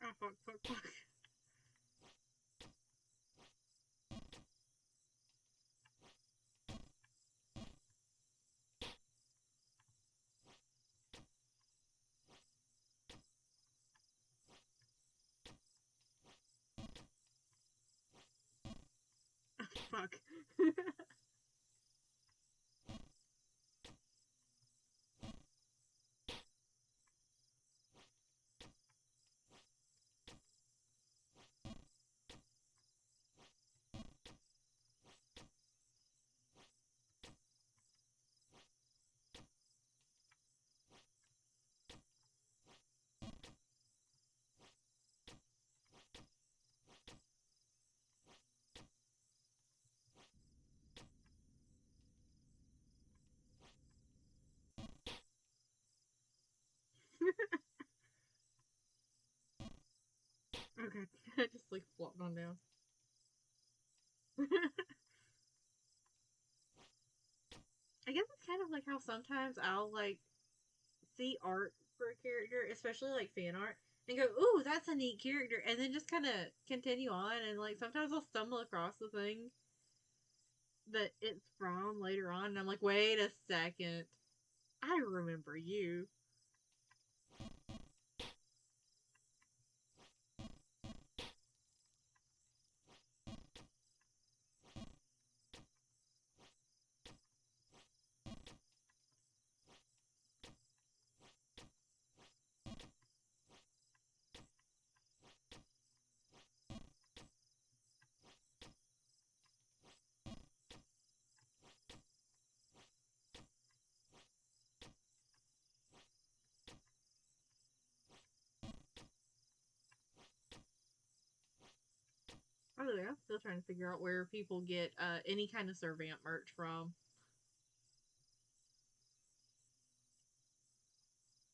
Oh, fuck. Oh, fuck. Okay, I just like flopped on down. I guess it's kind of like how sometimes I'll like see art for a character, especially like fan art, and go, "Ooh, that's a neat character," and then just kind of continue on. And like sometimes I'll stumble across the thing that it's from later on, and I'm like, "Wait a second, I remember you." By the way, I'm still trying to figure out where people get any kind of Servant merch from.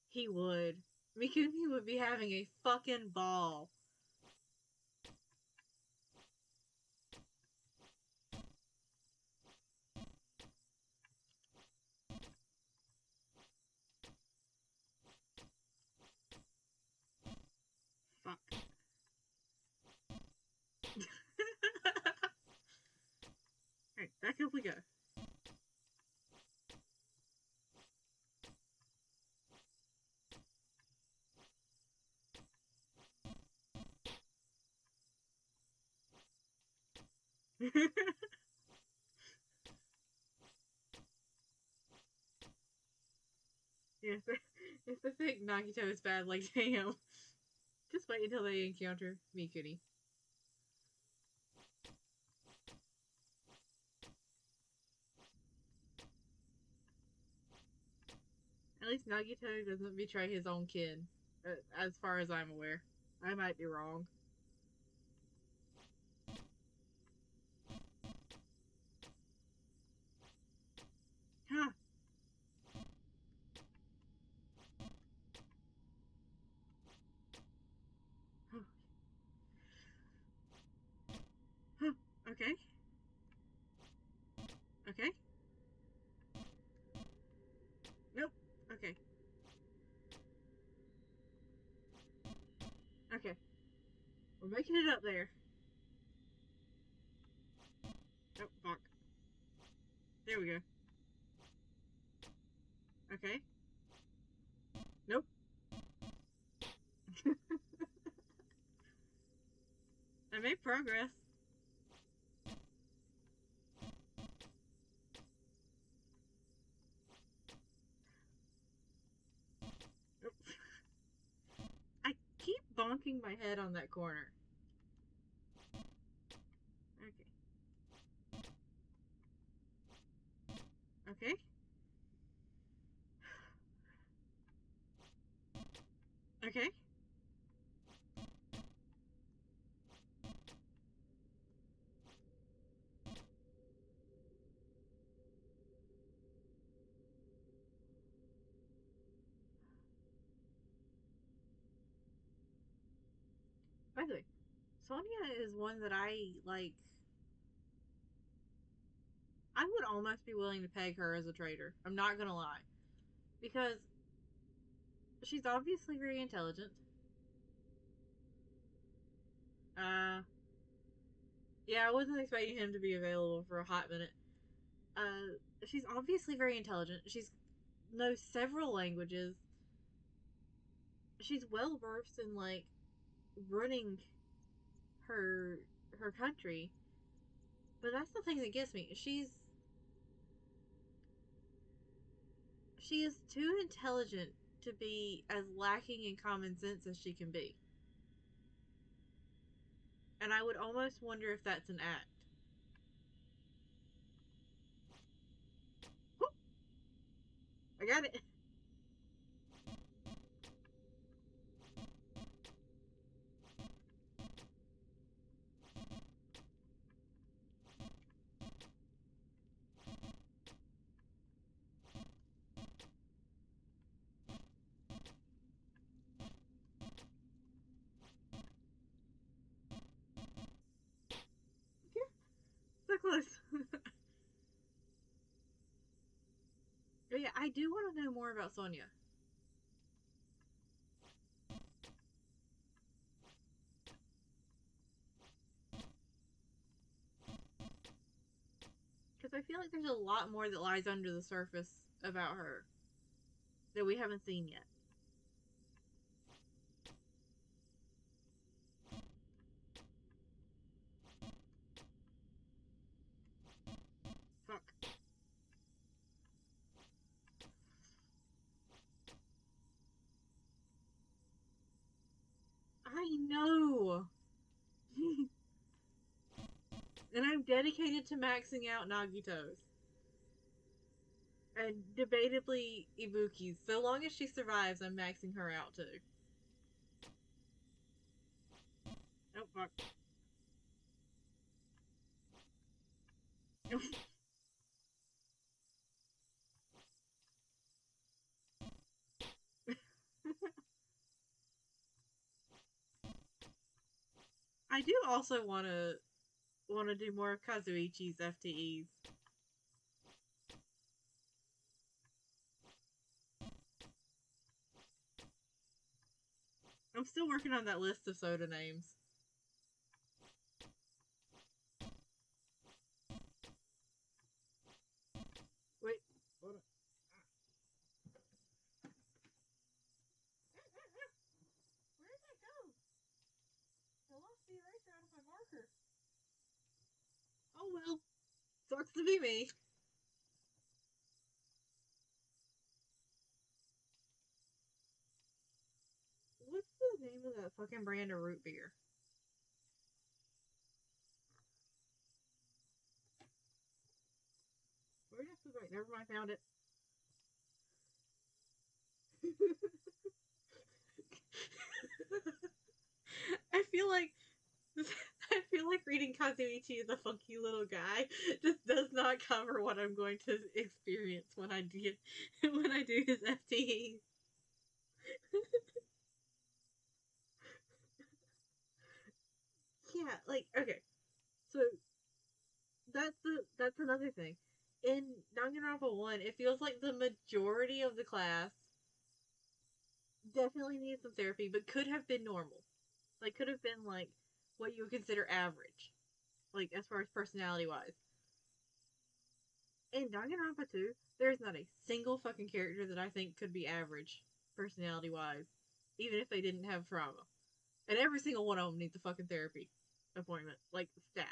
He would. Mikumi would be having a fucking ball. Fuck. Alright, back up we go. Yeah, if they think Nagito is bad, like, damn. Just wait until they encounter Mikuni. At least Nagito doesn't betray his own kid, as far as I'm aware. I might be wrong. Huh. Huh. Okay. Okay. Nope. Okay. We're making it up there. Oh, fuck. There we go. Okay. Nope. I made progress. Nope. I keep bonking my head on that corner. Okay. Okay. Okay. By the way, Sonia is one that I like. I would almost be willing to peg her as a traitor. I'm not gonna lie. Because she's obviously very intelligent. Uh, yeah, I wasn't expecting him to be available for a hot minute. She's obviously very intelligent. She's knows several languages. She's well versed in like running her her country. But that's the thing that gets me. She is too intelligent to be as lacking in common sense as she can be. And I would almost wonder if that's an act. Whoop, I got it. So close. But yeah, I do want to know more about Sonia. Because I feel like there's a lot more that lies under the surface about her that we haven't seen yet. Fuck. I know. And I'm dedicated to maxing out Nagito's. And debatably Ibuki's. So long as she survives, I'm maxing her out too. Oh fuck. I do also wanna do more of Kazuichi's FTEs. I'm still working on that list of soda names. Wait, hold on. Where did that go? I lost the eraser out of my marker. Oh well. Sucks to be me. What's the name of that fucking brand of root beer? Where did I put it? Never mind, found it. I feel like I feel like reading Kazuichi is a funky little guy just does not cover what I'm going to experience when I do when I do his FTE. Yeah, like okay, so that's another thing. In Danganronpa 1, it feels like the majority of the class definitely needs some therapy, but could have been normal. Like could have been like what you would consider average, like as far as personality wise. In Danganronpa 2, there's not a single fucking character that I think could be average personality wise, even if they didn't have trauma. And every single one of them needs a fucking therapy appointment, like stat.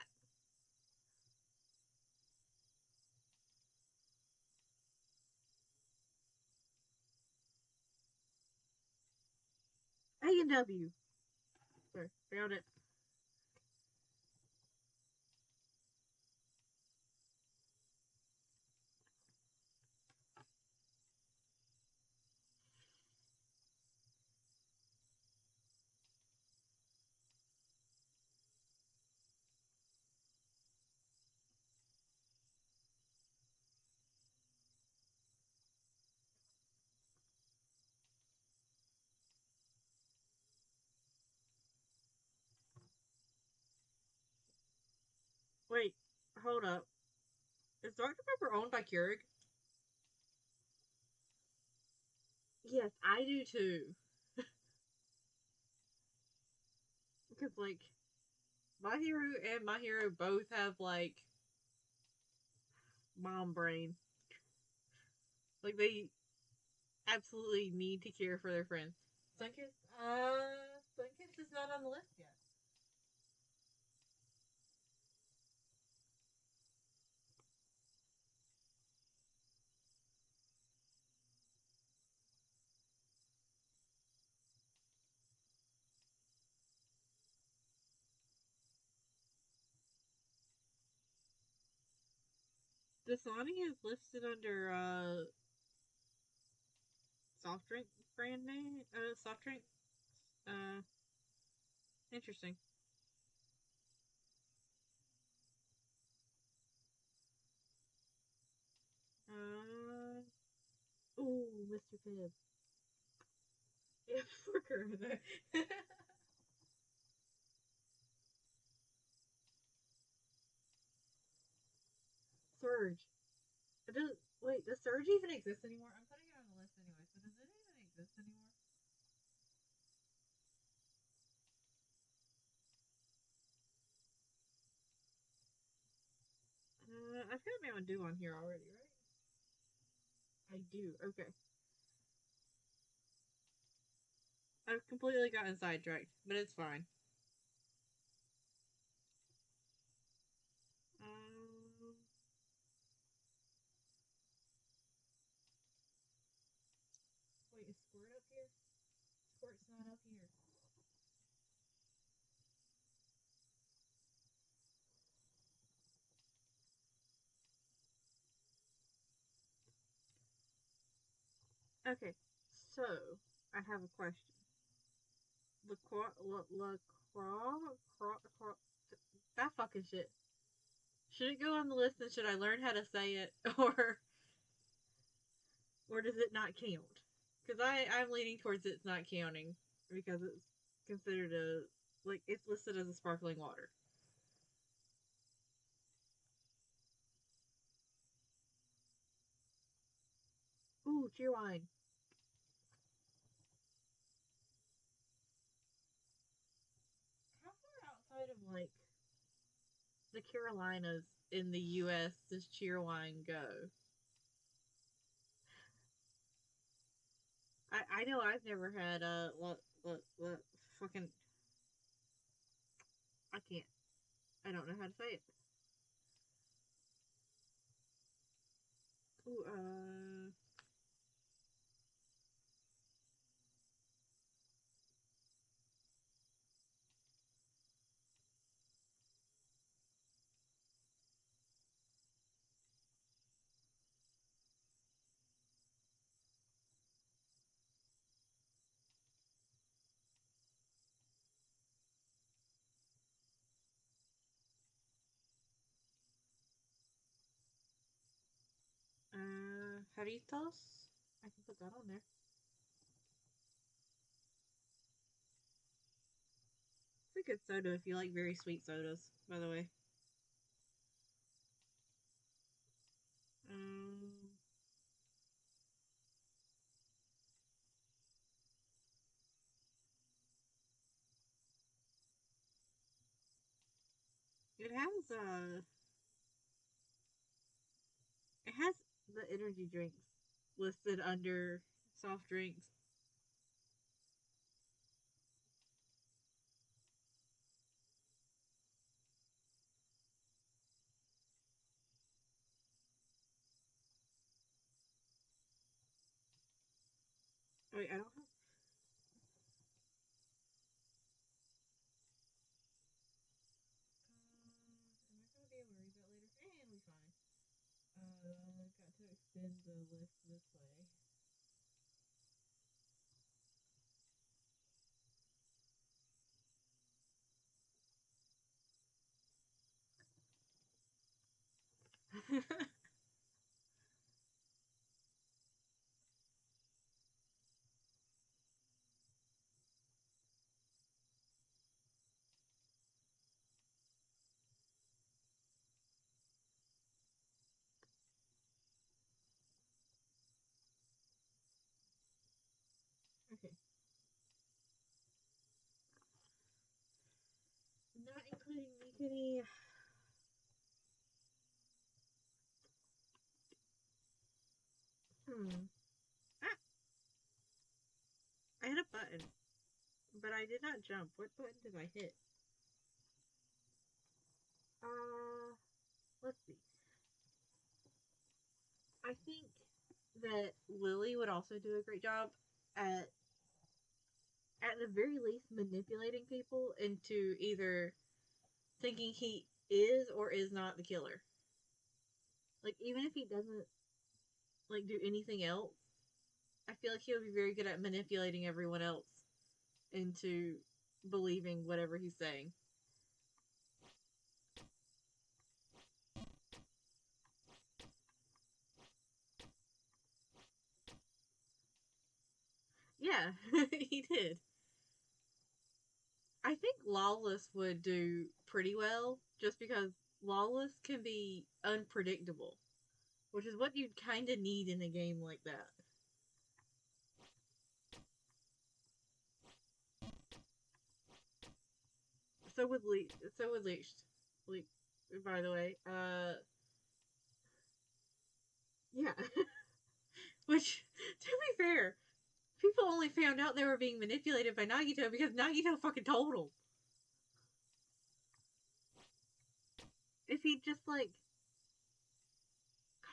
A and W. Sorry, found it. Wait, hold up. Is Dr. Pepper owned by Keurig? Yes, I do too. Because, like, My Hero and My Hero both have, like, mom brain. Like, they absolutely need to care for their friends. Sunkist is not on the list yet. Dasani is listed under, soft drink brand name, soft drink, uh, interesting. Uh, ooh, Mr. Pibb. Yeah, for Corona. Surge. It does, wait, does Surge even exist anymore? I'm putting it on the list anyway, so does it even exist anymore? I've got Mountain Dew on here already, right? I do. Okay. I've completely gotten sidetracked, but it's fine. Um, wait, is Squirt up here? Squirt's not up here. Okay, so I have a question. La Croix, La Croix, that fucking shit. Should it go on the list and should I learn how to say it, or does it not count? Because I'm leaning towards it's not counting because it's considered a, like, it's listed as a sparkling water. Ooh, cheer wine. How far outside of, like, the Carolinas in the U.S. does cheerwine go? I know I've never had fucking, I can't, I don't know how to say it. Ooh, Jaritos. I can put that on there. It's a good soda if you like very sweet sodas. By the way. Um, It has the energy drinks listed under soft drinks. Wait, I don't have. Am I gonna be able to read that later? It'll be fine. Got to extend the list this way. Okay. Not including me, Kitty. Hmm. Ah, I hit a button, but I did not jump. What button did I hit? Uh, let's see. I think that Lily would also do a great job at at the very least manipulating people into either thinking he is or is not the killer. Like even if he doesn't like do anything else, I feel like he would be very good at manipulating everyone else into believing whatever he's saying. Yeah, he did. I think Lawless would do pretty well just because Lawless can be unpredictable, which is what you'd kind of need in a game like that. So would So would Leech. Leech, by the way. Yeah. Which, to be fair, people only found out they were being manipulated by Nagito because Nagito fucking told them. If he just like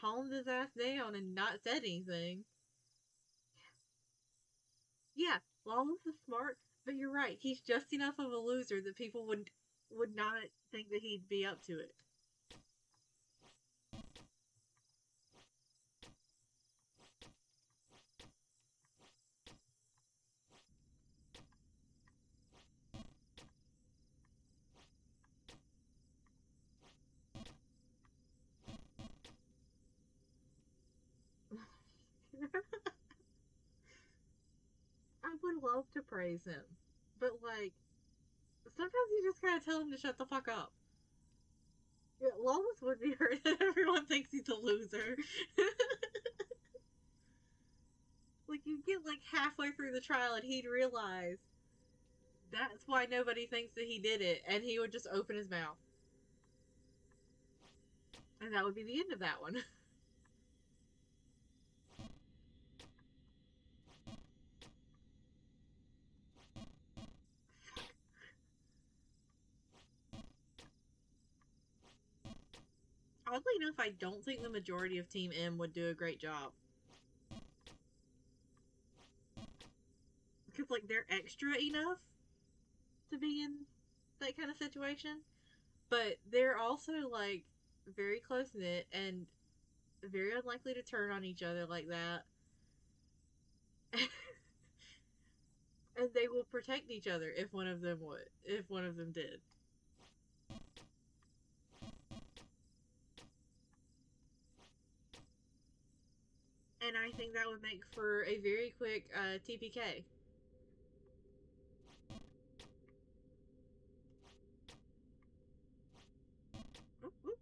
calmed his ass down and not said anything, yeah, Lawless is smart, but you're right. He's just enough of a loser that people would not think that he'd be up to it. I would love to praise him, but like sometimes you just gotta tell him to shut the fuck up. Yeah, Lawless would be hurt that everyone thinks he's a loser. Like you get like halfway through the trial and he'd realize that's why nobody thinks that he did it, and he would just open his mouth, and that would be the end of that one. Oddly enough, I don't think the majority of Team M would do a great job because like they're extra enough to be in that kind of situation, but they're also like very close knit and very unlikely to turn on each other like that. And they will protect each other if one of them did. And I think that would make for a very quick TPK. Oop, oop.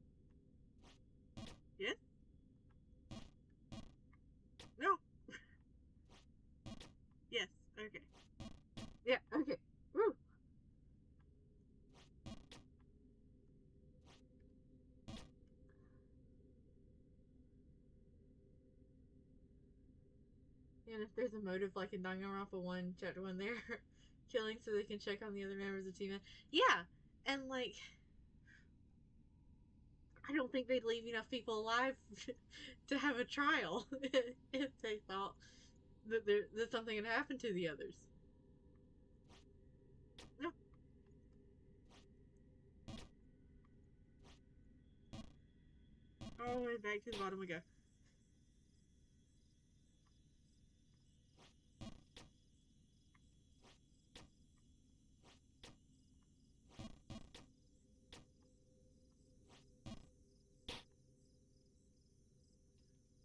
Yes? No. Yes. Okay. Yeah. Okay. Woo. And if there's a motive, like in Danganronpa 1, Chapter 1, they're killing so they can check on the other members of the team. Yeah, and like, I don't think they'd leave enough people alive to have a trial if they thought that something had happened to the others. No. Oh, and back to the bottom we go.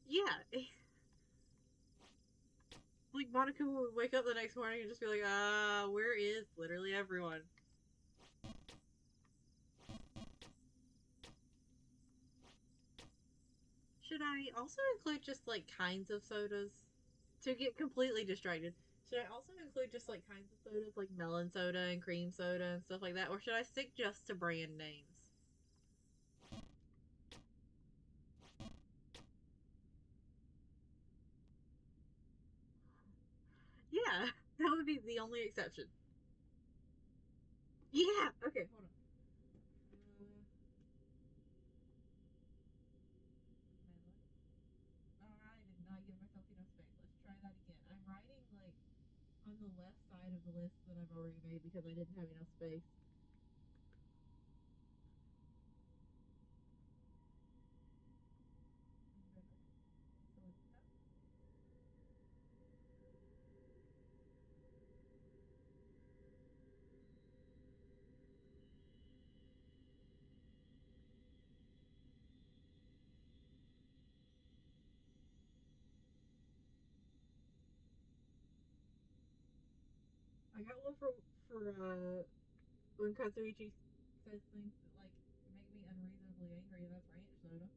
Yeah, like Monica would wake up the next morning and just be like, where is literally everyone? Should I also include just like kinds of sodas to get completely distracted? Should I also include just like kinds of sodas like melon soda and cream soda and stuff like that? Or should I stick just to brand names? Yeah, that would be the only exception. Yeah. Okay, hold on. I did not give myself enough space. Let's try that again. I'm writing like on the left side of the list that I've already made because I didn't have enough space. I got one for when Katsuichi says things that like make me unreasonably angry. That's ranch soda.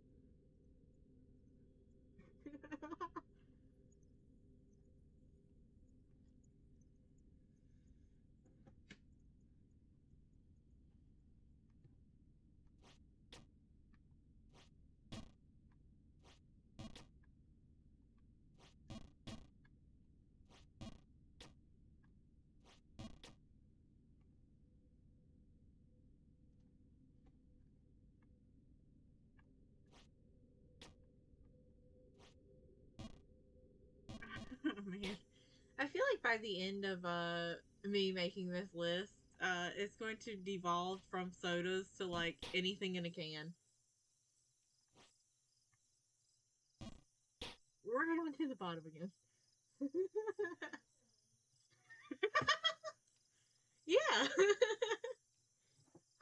Oh, man, I feel like by the end of me making this list, it's going to devolve from sodas to like anything in a can. Right on to the bottom again. Yeah.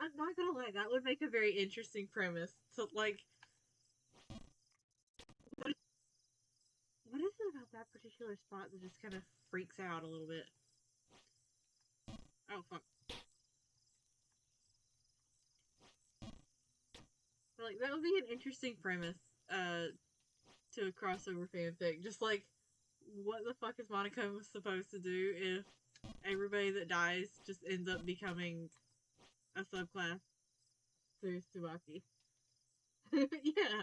I'm not gonna lie, that would make a very interesting premise. So, like, what is it about that particular spot that just kind of freaks out a little bit? Oh, fuck. Like, that would be an interesting premise to a crossover fanfic. Just like, what the fuck is Monica supposed to do if everybody that dies just ends up becoming a subclass to Tsubaki? Yeah.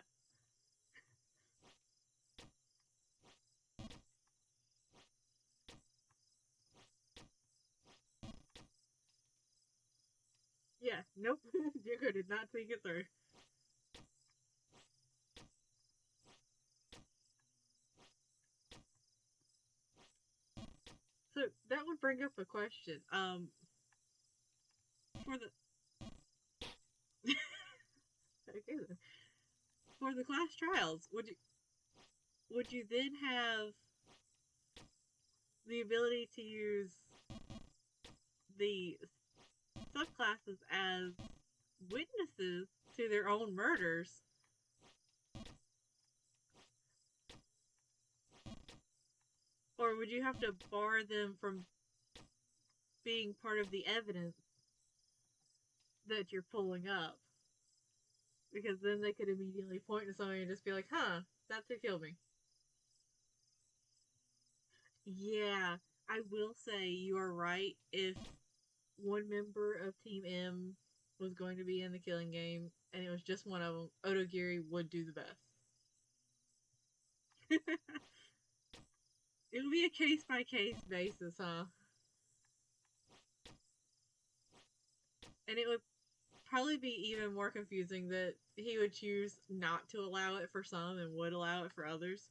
Yeah. Nope. Yuko did not think it through. So that would bring up a question. For the okay then. For the class trials, would you then have the ability to use the subclasses as witnesses to their own murders, or would you have to bar them from being part of the evidence that you're pulling up? Because then they could immediately point to somebody and just be like, "Huh, that's who killed me." Yeah, I will say you are right. If one member of Team M was going to be in the killing game and it was just one of them, Odogiri would do the best. It would be a case by case basis, huh? And it would probably be even more confusing that he would choose not to allow it for some and would allow it for others.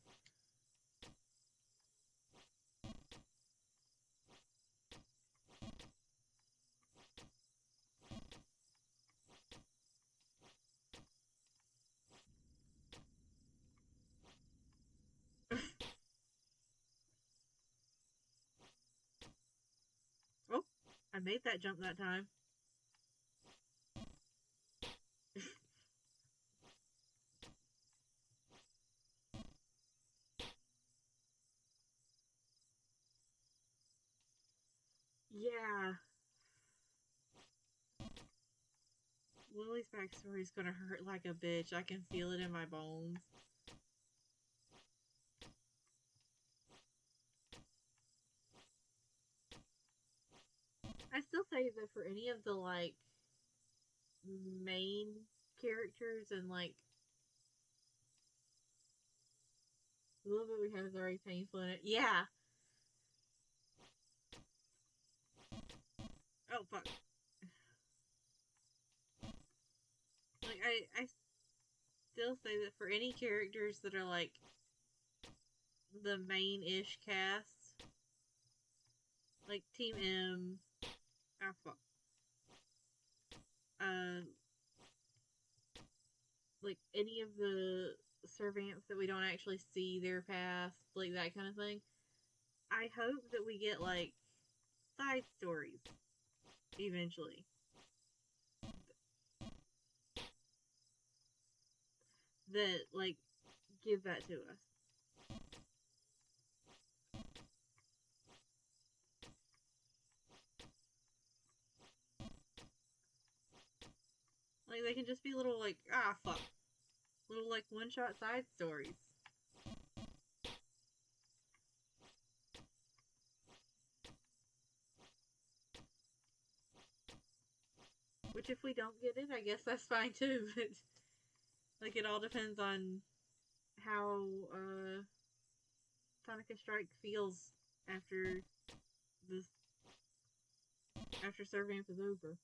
Oh, I made that jump that time. Yeah, Lily's backstory is gonna hurt like a bitch. I can feel it in my bones. I still say that for any of the like main characters and like a little bit we have is already painful in it. Yeah. Oh fuck. Like I still say that for any characters that are like the main ish cast, like Team M, ah fuck, uh, like any of the servants that we don't actually see their past, like that kind of thing. I hope that we get like side stories eventually that like give that to us. Like they can just be little like ah fuck, little like one shot side stories. Which if we don't get it, I guess that's fine too. But like it all depends on how Tonica Strike feels after this after Sir Vamp is over.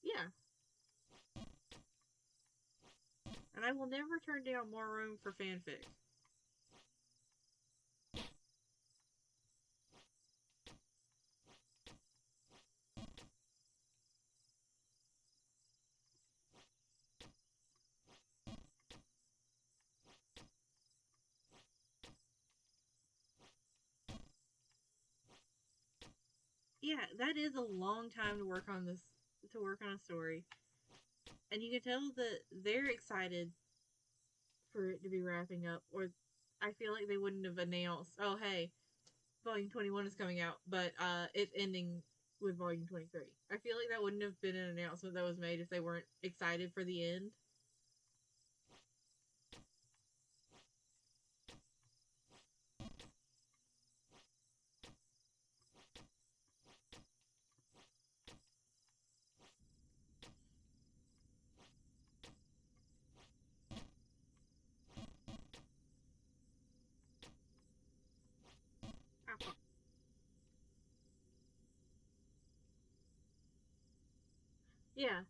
Yeah, and I will never turn down more room for fanfic. Yeah, that is a long time to work on this to work on a story. And you can tell that they're excited for it to be wrapping up, or I feel like they wouldn't have announced, oh hey, Volume 21 is coming out, but it's ending with Volume 23. I feel like that wouldn't have been an announcement that was made if they weren't excited for the end. Ah, yeah,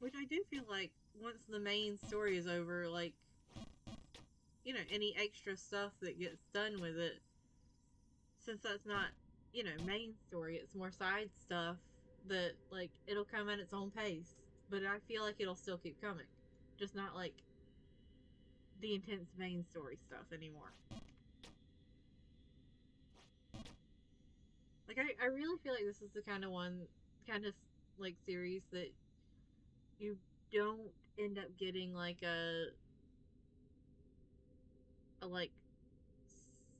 which I do feel like once the main story is over, like, you know, any extra stuff that gets done with it, since that's not, you know, main story, it's more side stuff that, like, it'll come at its own pace. But I feel like it'll still keep coming. Just not, like, the intense main story stuff anymore. Like, I really feel like this is the kind of, like, series that you don't end up getting, like, like,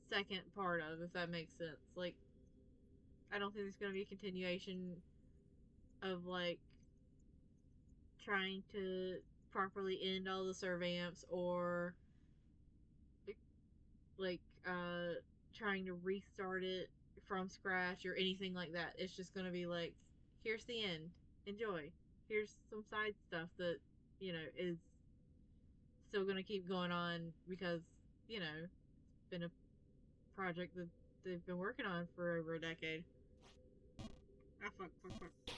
second part of, if that makes sense. Like, I don't think there's going to be a continuation of, like, trying to properly end all the servamps or like trying to restart it from scratch or anything like that. It's just going to be like, here's the end. Enjoy. Here's some side stuff that, is still going to keep going on because, it's been a project that they've been working on for over a decade. Ah, fuck, fuck, fuck.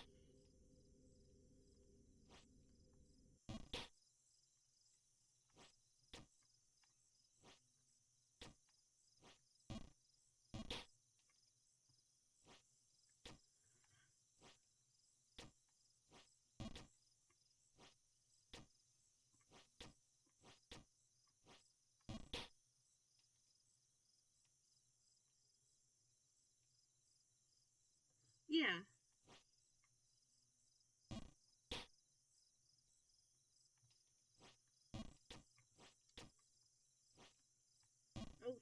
Yeah. Oh.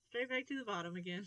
Straight back to the bottom again.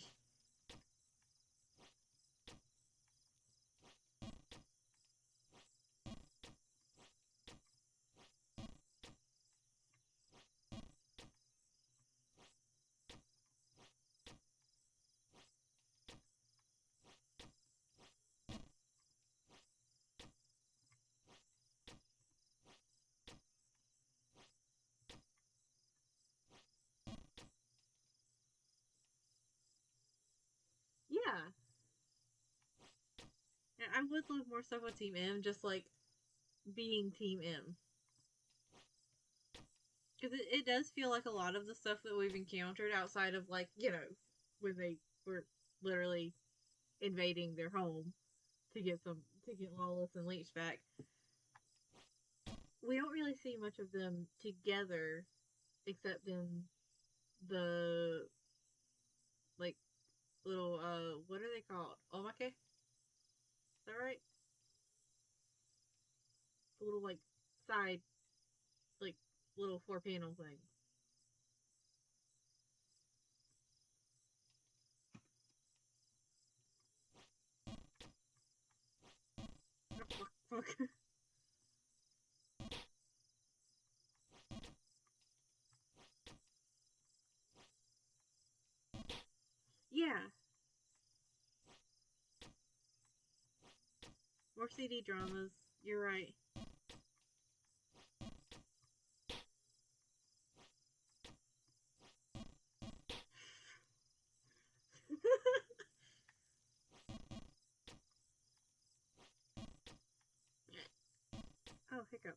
Yeah. And I would love more stuff with Team M, just like being Team M. Because it does feel like a lot of the stuff that we've encountered outside of, like, when they were literally invading their home to get Lawless and Leech back, we don't really see much of them together except in the, like, little, what are they called? Omake? Is that right? The little, like, side, like, little floor panel thing. Oh, fuck, fuck. Yeah. More CD dramas. You're right. Oh, hiccup.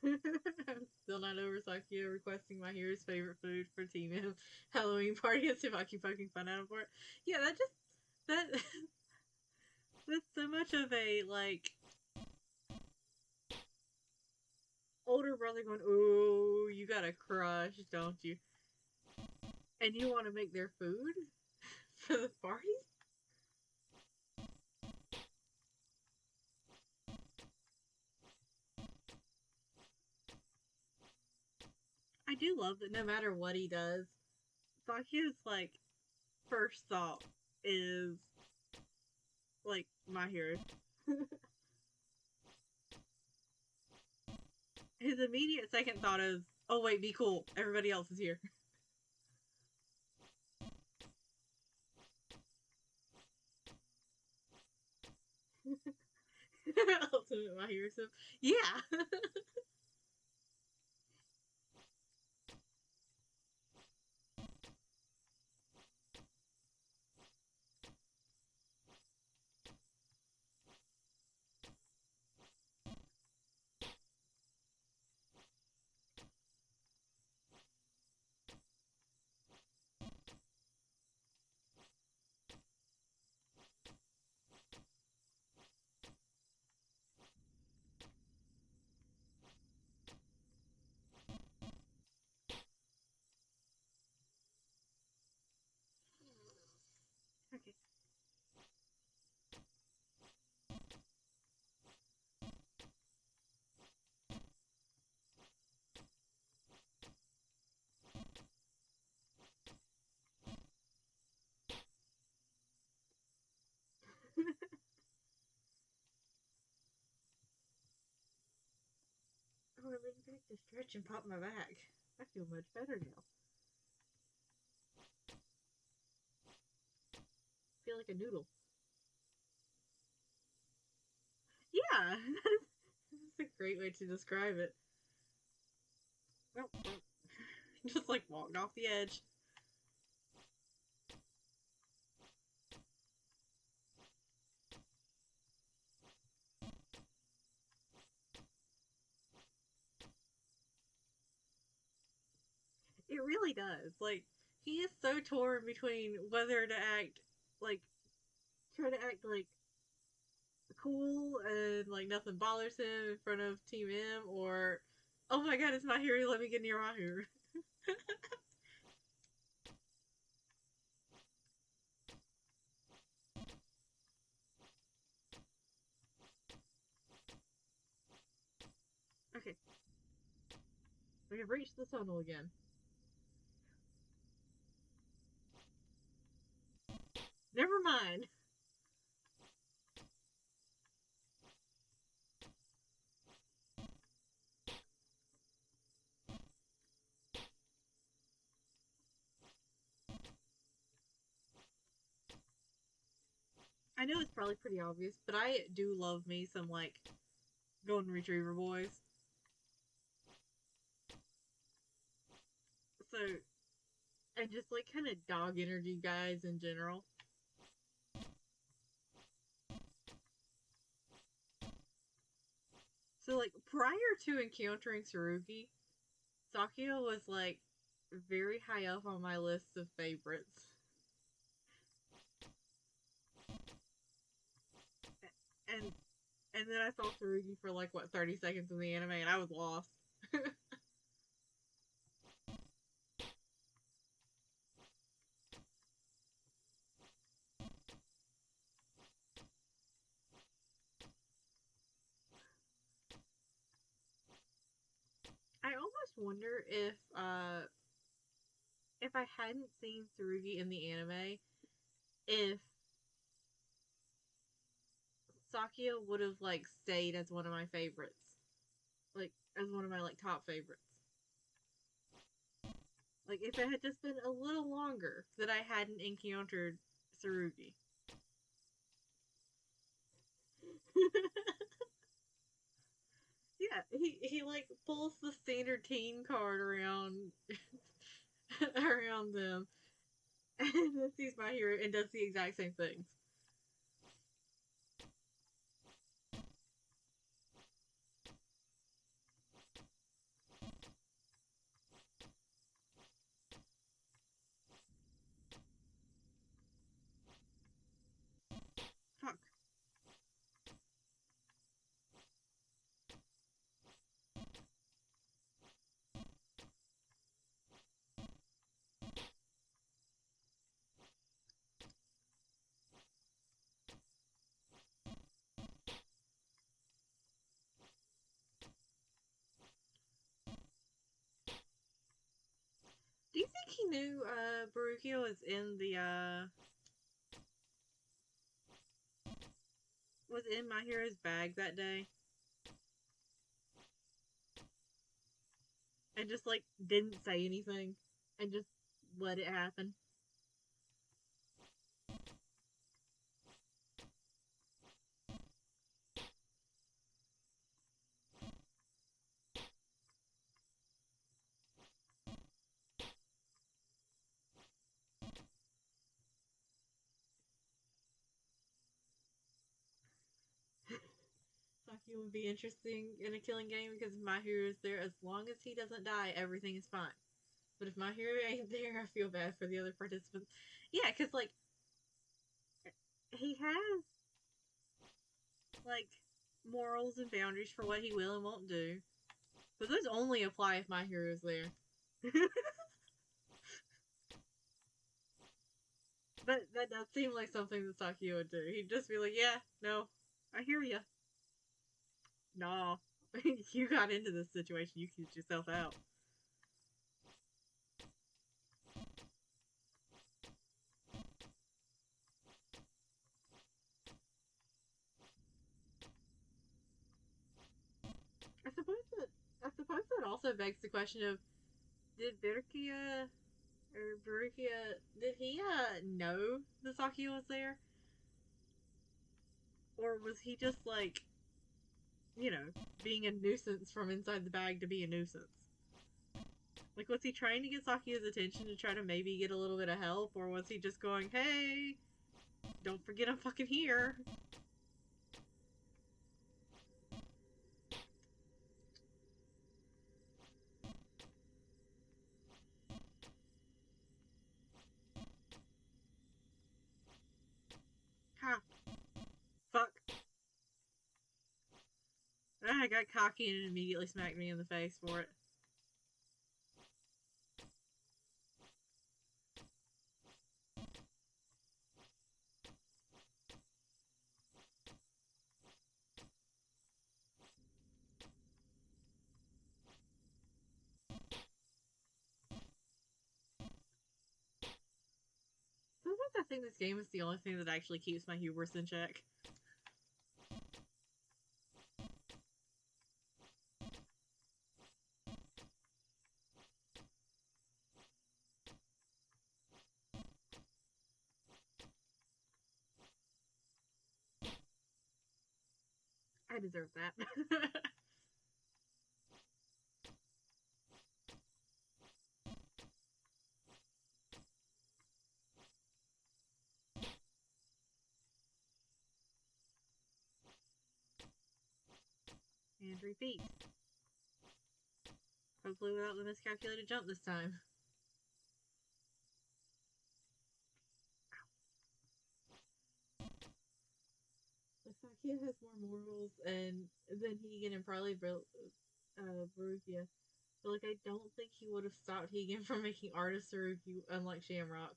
I'm still not over Sakia requesting my hero's favorite food for Team M Halloween party and see if I can fucking find out for it. Yeah, that that's so much of a like older brother going, "Oh, you got a crush, don't you?" And you want to make their food for the party? I do love that no matter what he does, Sakia's like first thought is like my hero. His immediate second thought is, "Oh wait, be cool. Everybody else is here." Ultimate my hero. So yeah. To stretch and pop my back. I feel much better now. I feel like a noodle. Yeah, that's a great way to describe it. Well, just like walked off the edge. It really does. Like, he is so torn between whether to act like try to act like cool and like nothing bothers him in front of Team M, or oh my god, it's my hero, let me get near my hero. Okay, we have reached the tunnel again. Never mind. I know it's probably pretty obvious, but I do love me some like golden retriever boys. So and just like kind of dog energy guys in general. So like prior to encountering Sarugi, Sakio was like very high up on my list of favorites. And and then I saw Sarugi for like what 30 seconds in the anime and I was lost. I almost wonder if I hadn't seen Sarugi in the anime, if Sakio would have like stayed as one of my favorites. Like as one of my like top favorites. Like if it had just been a little longer that I hadn't encountered Sarugi. Yeah, he like pulls the standard teen card around around them and then sees my hero and does the exact same things. Fuck. Do you think he knew Barukio was in my hero's bag that day? And just like didn't say anything and just let it happen? Saki would be interesting in a killing game because my hero is there. As long as he doesn't die, everything is fine. But if my hero ain't there, I feel bad for the other participants. Yeah, because like he has like morals and boundaries for what he will and won't do. But those only apply if my hero is there. That does seem like something that Saki would do. He'd just be like, "Yeah, no, I hear you. Nah, you got into this situation. You keep yourself out." I suppose that also begs the question of, did Barukia, did he know the Sakia was there, or was he just like, you know, being a nuisance from inside the bag to be a nuisance? Like, was he trying to get Sakia's attention to try to maybe get a little bit of help, or was he just going, "Hey, don't forget I'm fucking here"? Ha! Fuck! I got cocky and it immediately smacked me in the face for it. Sometimes I think this game is the only thing that actually keeps my hubris in check. I deserve that. And repeat. Hopefully without the miscalculated jump this time. Sakia has more morals and than Hegan and probably Barukia. But like, I don't think he would have stopped Hegan from making art of Saruki, unlike Shamrock.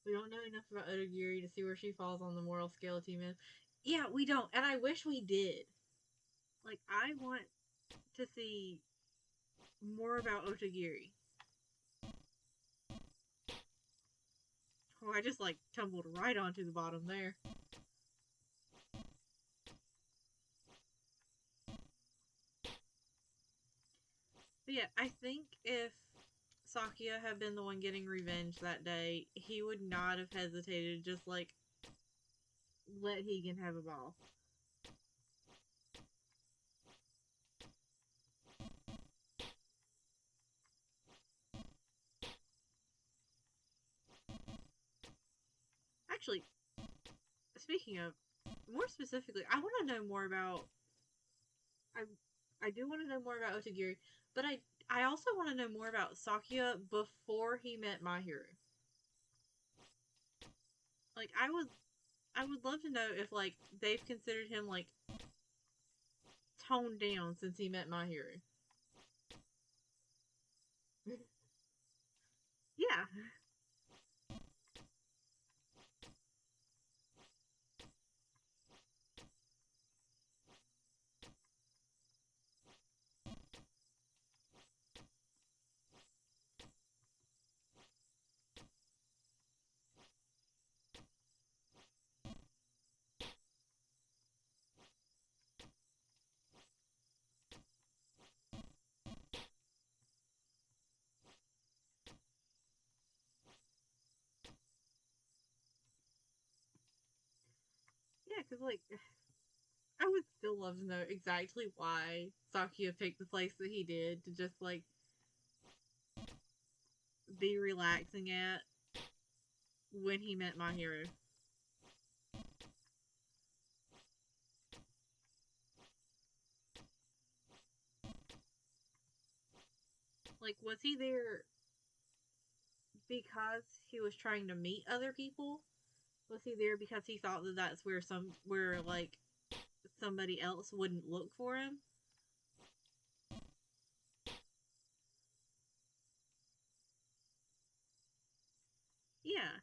We don't know enough about Otogiri to see where she falls on the moral scale of Team M. Yeah, we don't, and I wish we did. Like, I want to see more about Otogiri. Oh, I just like tumbled right onto the bottom there. But yeah, I think if Sakia had been the one getting revenge that day, he would not have hesitated. Just like let Hegan have a ball. Actually, speaking of, more specifically, I want to know more about. I I do want to know more about Otogiri, but I also want to know more about Sakia before he met Mahiru. Like, I would love to know if like they've considered him like toned down since he met Mahiru. Yeah. Yeah, because like I would still love to know exactly why Sakia picked the place that he did to just like be relaxing at when he met Mahiru. Like, was he there because he was trying to meet other people? Was he there because he thought that that's where like somebody else wouldn't look for him? Yeah.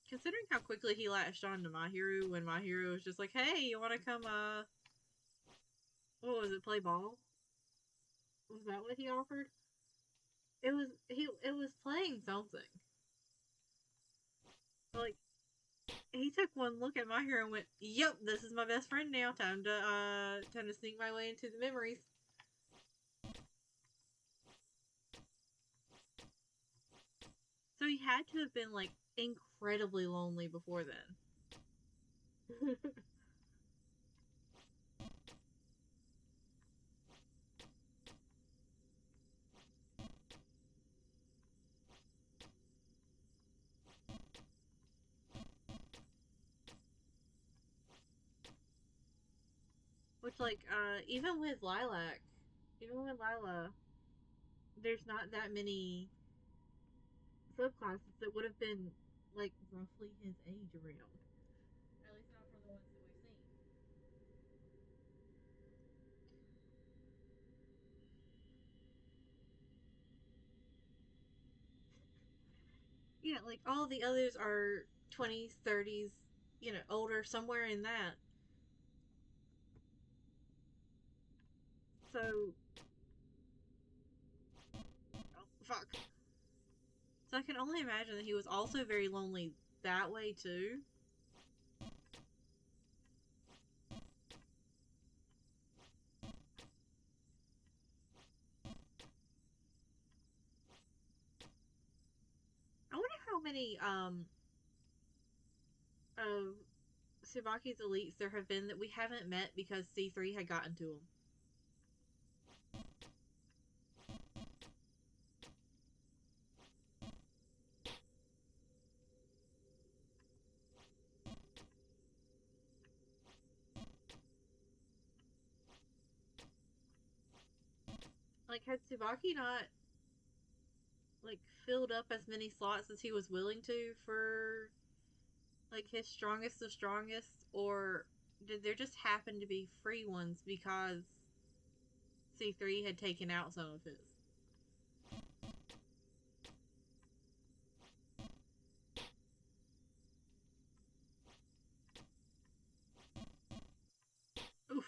Considering how quickly he latched on to Mahiru when Mahiru was just like, "Hey, you want to come? What was it? Play ball? Was that what he offered? It was he. It was playing something. Like He took one look at my hair and went, "Yep, this is my best friend now. Time to sneak my way into the memories." So he had to have been like incredibly lonely before then. Which, like, even with Lila, there's not that many subclasses that would have been like roughly his age around. At least not for the ones that we've seen. Yeah, like all the others are 20s, 30s, older, somewhere in that. So, oh, fuck. So I can only imagine that he was also very lonely that way too. I wonder how many of Subaki's elites there have been that we haven't met because C3 had gotten to him. Like, had Subaki not like filled up as many slots as he was willing to for like his strongest of strongest, or did there just happen to be free ones because C3 had taken out some of his? Oof.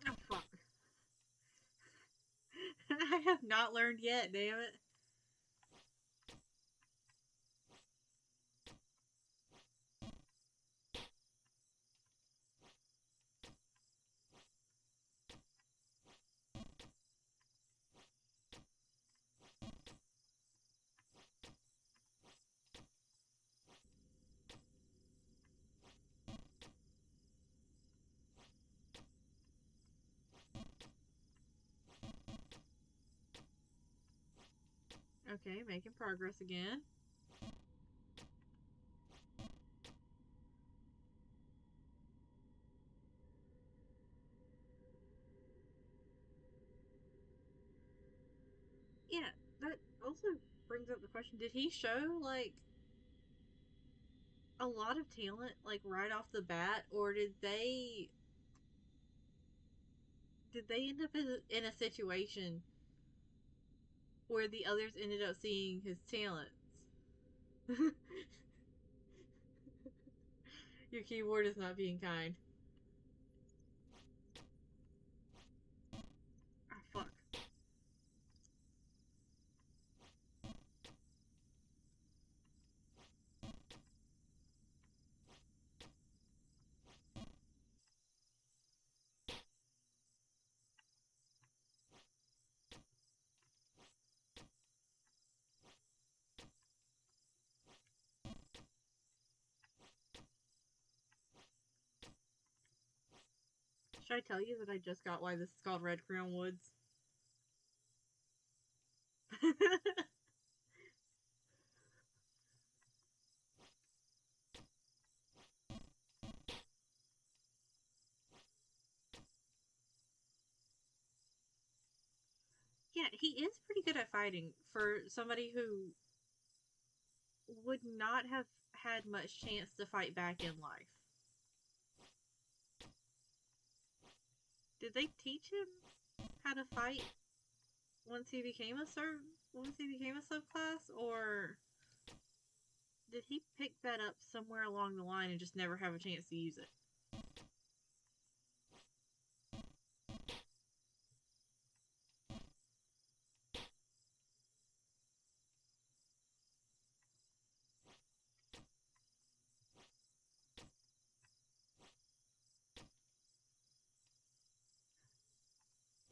Oh fuck. I have not learned yet, damn it. Okay, making progress again. Yeah, that also brings up the question, did he show like a lot of talent like right off the bat, or did they end up in a situation where the others ended up seeing his talents? Your keyboard is not being kind. Ah, fuck. Should I tell you that I just got why this is called Red Crown Woods? Yeah, he is pretty good at fighting for somebody who would not have had much chance to fight back in life. Did they teach him how to fight once he became a subclass, or did he pick that up somewhere along the line and just never have a chance to use it?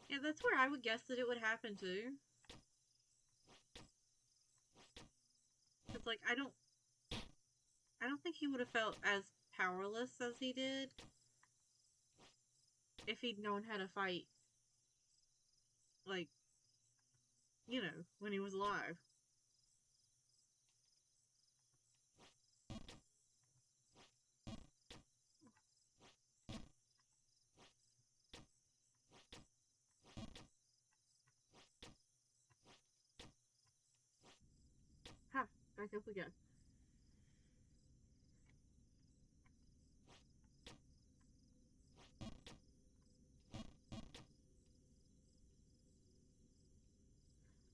Yeah, that's where I would guess that it would happen too. It's like I don't think he would have felt as powerless as he did if he'd known how to fight, like, when he was alive. Ha! Back up again.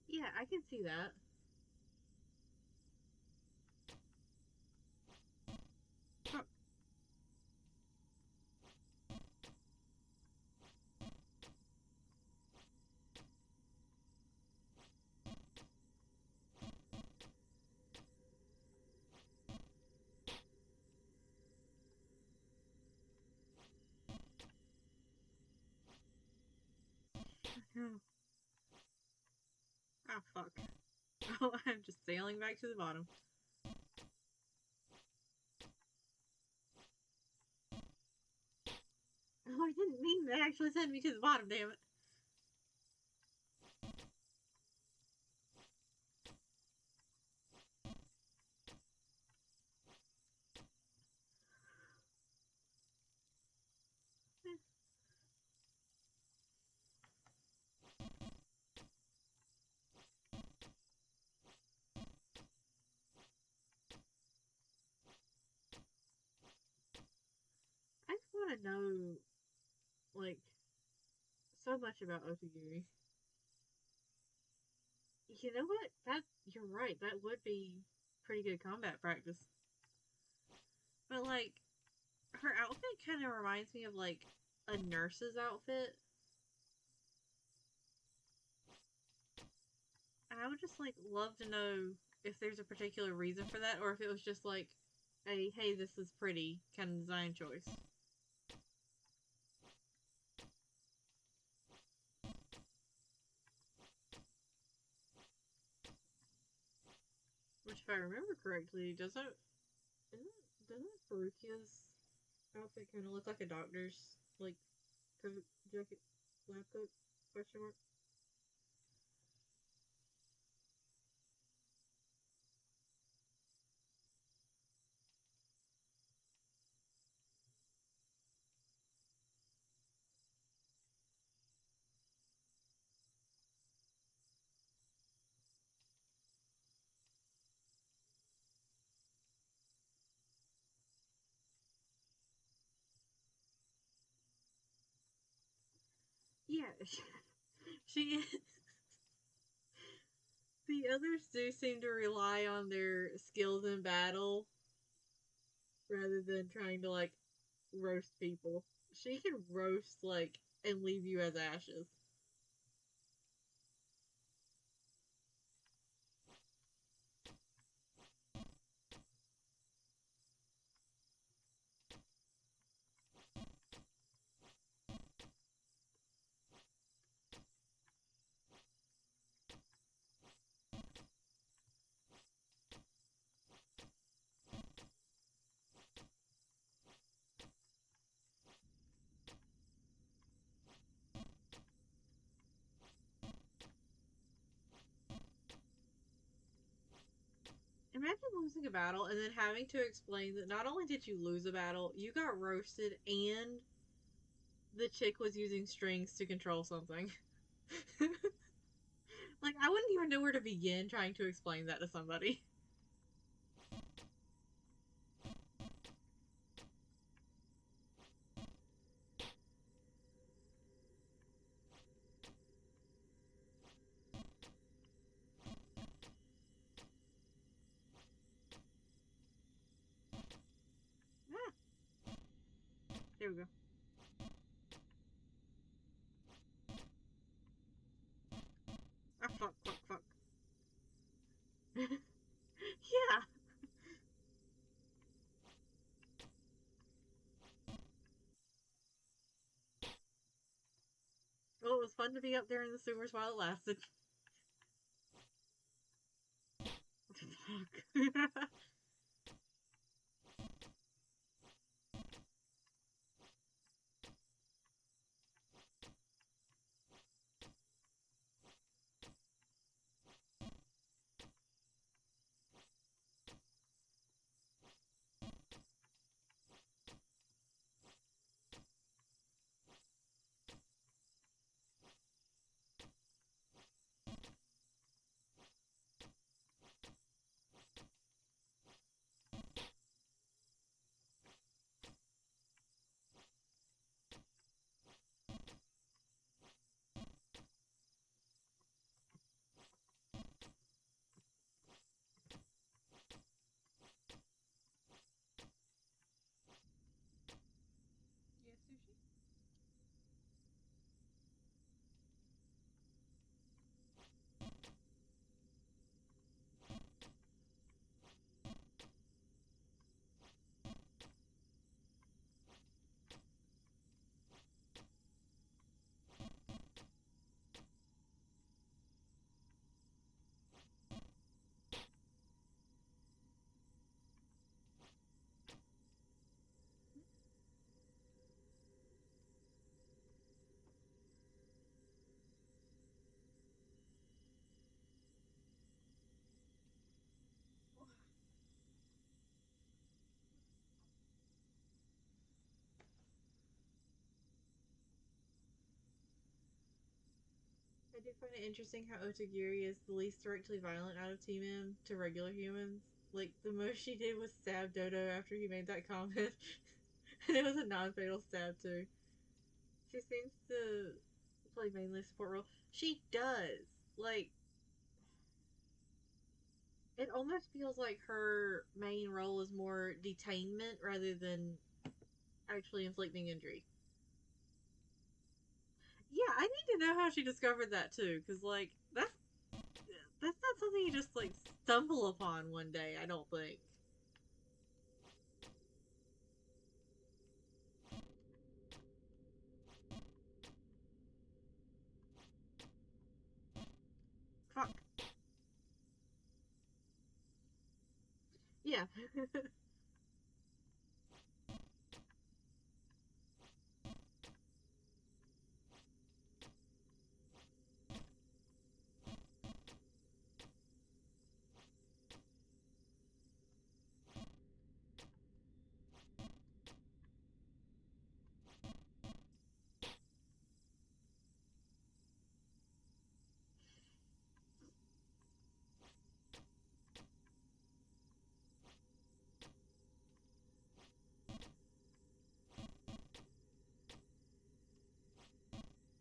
Yeah, I can see that. Huh. Oh, fuck. Oh, I'm just sailing back to the bottom. Oh, I didn't mean to actually send me to the bottom, damn it. I just want to know, like, so much about Otagiri. You know what? You're right. That would be pretty good combat practice. But like, her outfit kind of reminds me of like a nurse's outfit, and I would just like love to know if there's a particular reason for that, or if it was just like a hey, this is pretty kind of design choice. Which, if I remember correctly, doesn't Barukia's outfit kind of look like a doctor's like coat, jacket, lab coat? Question mark. Yeah, she is. The others do seem to rely on their skills in battle rather than trying to like roast people. She can roast like and leave you as ashes. Imagine losing a battle and then having to explain that not only did you lose a battle, you got roasted and the chick was using strings to control something. Like, I wouldn't even know where to begin trying to explain that to somebody. Ah, there we go. Ah, fuck, fuck, fuck. Yeah. Well, it was fun to be up there in the sewers while it lasted. Fuck. Yes, sushi? I do find it interesting how Otagiri is the least directly violent out of Team M to regular humans. Like, the most she did was stab Dodo after he made that comment. And it was a non fatal stab, too. She seems to play mainly a support role. She does. Like, it almost feels like her main role is more detainment rather than actually inflicting injury. Yeah, I need to know how she discovered that too, because like that's not something you just like stumble upon one day. I don't think. Fuck. Yeah.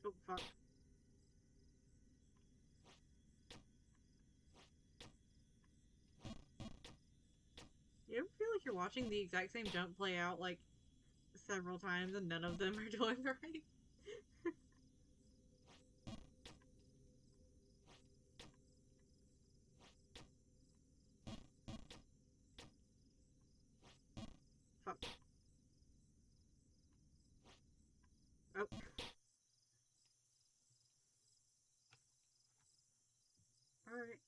Oh fuck. You ever feel like you're watching the exact same jump play out like several times and none of them are doing right? Fuck. Oh. All right.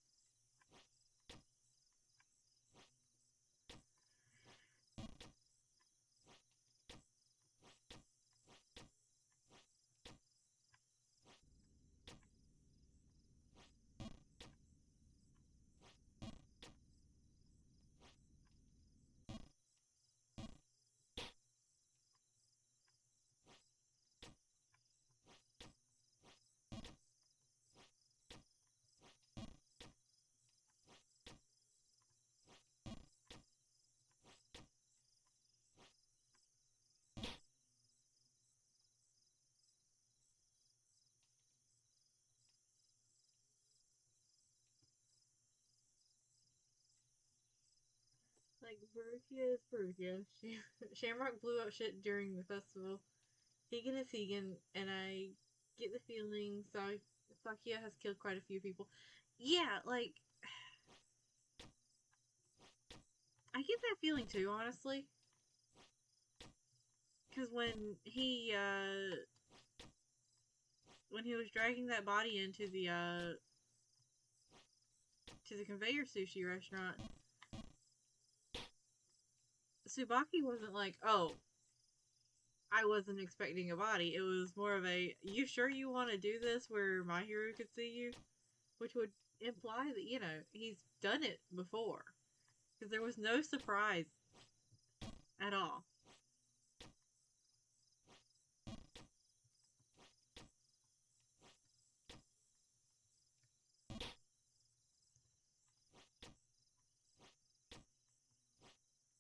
Like, Baruchia is Baruchia. Shamrock blew up shit during the festival. Higan is Higan, and I get the feeling Sakia has killed quite a few people. Yeah, like, I get that feeling too, honestly. Because when he was dragging that body into the conveyor sushi restaurant, Tsubaki wasn't like, oh, I wasn't expecting a body. It was more of a, you sure you want to do this where my hero could see you? Which would imply that, he's done it before. Because there was no surprise at all.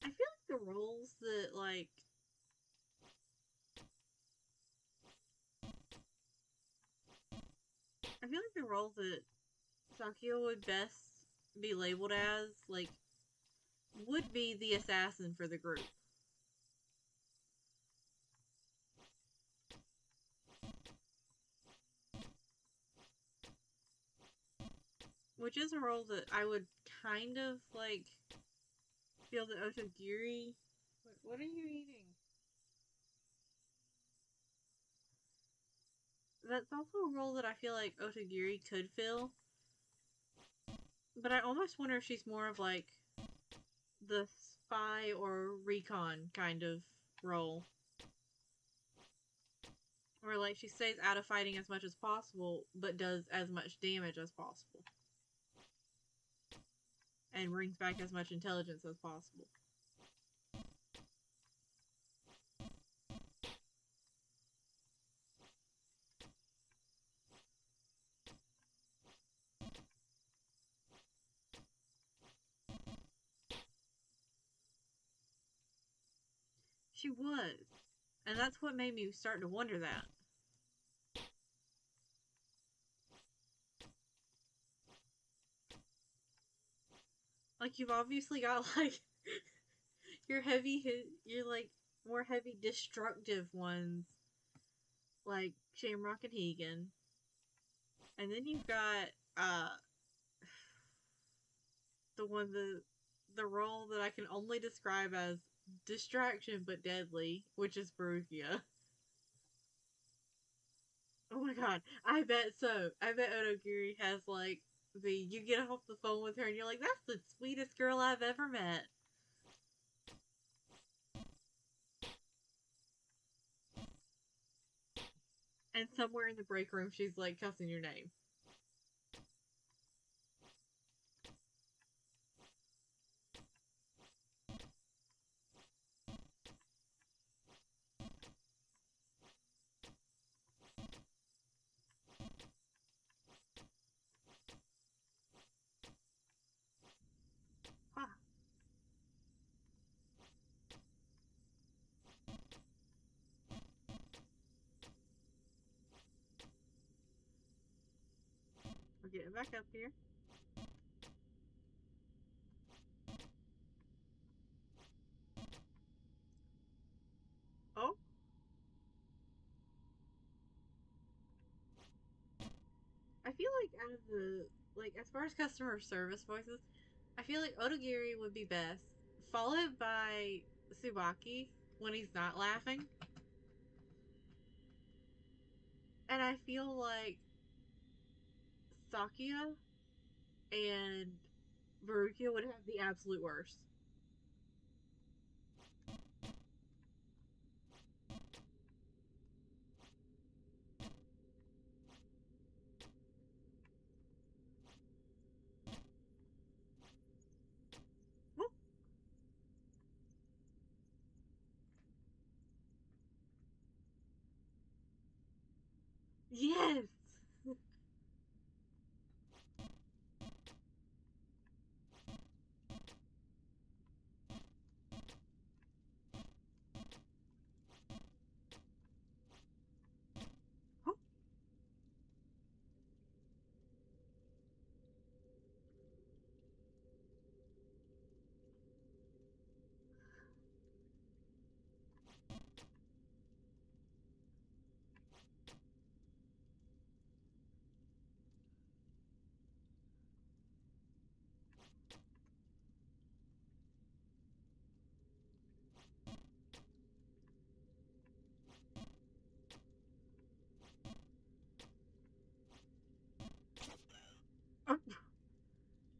I feel like the roles that, like, I feel like the roles that Sakio would best be labeled as, like, would be the assassin for the group. Which is a role that I would kind of, like, feel that Otogiri... What are you eating? That's also a role that I feel like Otogiri could fill. But I almost wonder if she's more of, like, the spy or recon kind of role. Where, like, she stays out of fighting as much as possible, but does as much damage as possible. And brings back as much intelligence as possible. She was. And that's what made me start to wonder that. Like, you've obviously got, like, your like, more heavy destructive ones, like Shamrock and Hegan. And then you've got, the role that I can only describe as distraction but deadly, which is Baruchia. Oh my god, I bet so. I bet Odogiri has, like, you get off the phone with her and you're like, that's the sweetest girl I've ever met. And somewhere in the break room, she's, like, cussing your name. Huh. We're getting back up here. Oh, I feel like out of as far as customer service voices, I feel like Odogiri would be best, followed by Tsubaki when he's not laughing. And I feel like Sakia and Baruchia would have the absolute worst. Well, yes! Oh,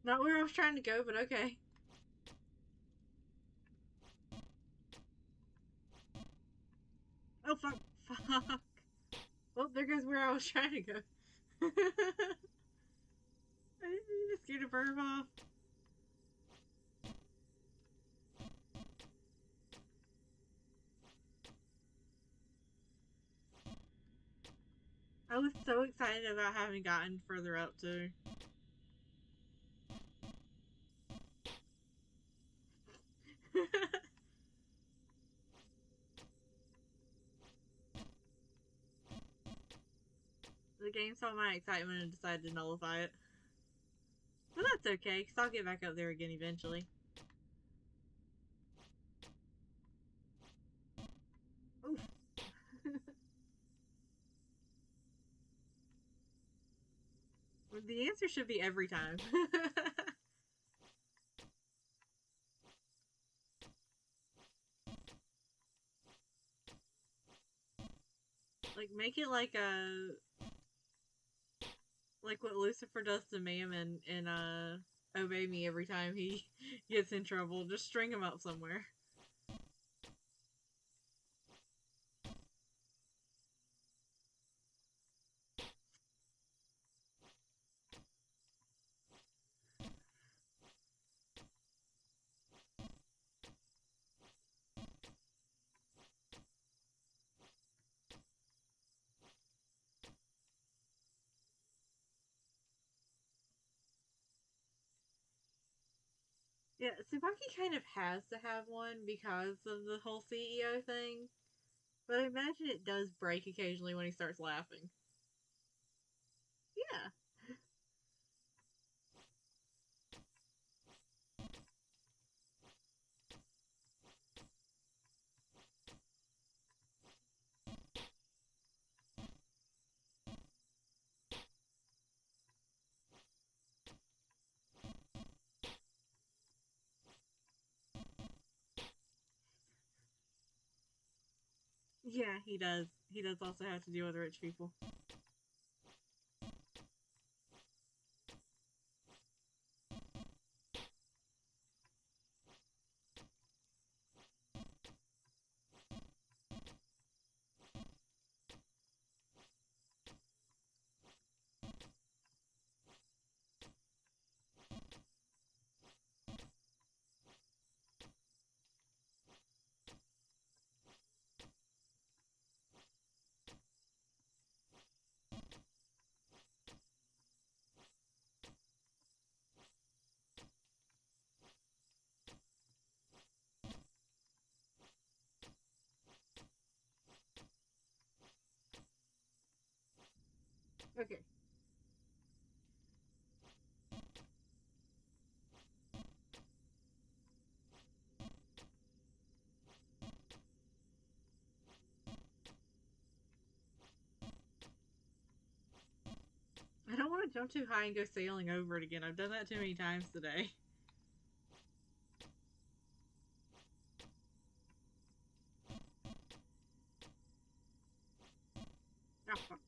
Not where I was trying to go, but okay. Oh, fuck. Fuck. Well, there goes where I was trying to go. I didn't mean to scare the bird off. I was so excited about having gotten further up, too. The game saw my excitement and decided to nullify it. But that's okay, because I'll get back up there again eventually. Oof. The answer should be every time. Like, make it like a... Like what Lucifer does to Mammon and, Obey Me every time he gets in trouble. Just string him up somewhere. Yeah, Tsubaki kind of has to have one because of the whole CEO thing. But I imagine it does break occasionally when he starts laughing. Yeah. Yeah, he does. He does also have to deal with rich people. Okay. I don't want to jump too high and go sailing over it again. I've done that too many times today. Oh, fuck.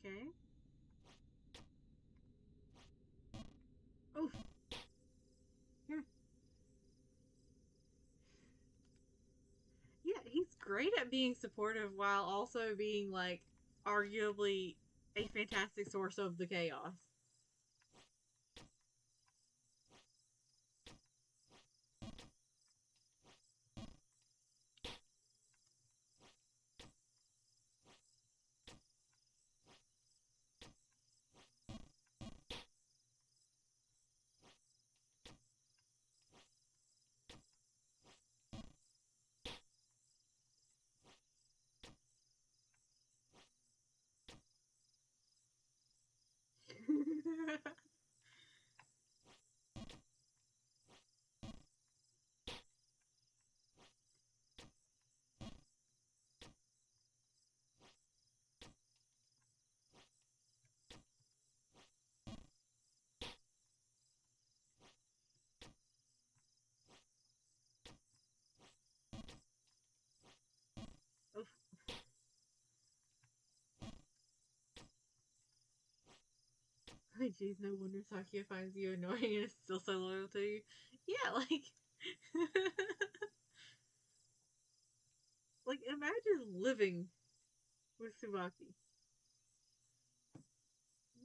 Okay. Oof. Yeah. Yeah, he's great at being supportive while also being, like, arguably a fantastic source of the chaos. Like, geez, no wonder Sakia finds you annoying and is still so loyal to you. Yeah, like, like imagine living with Subaki.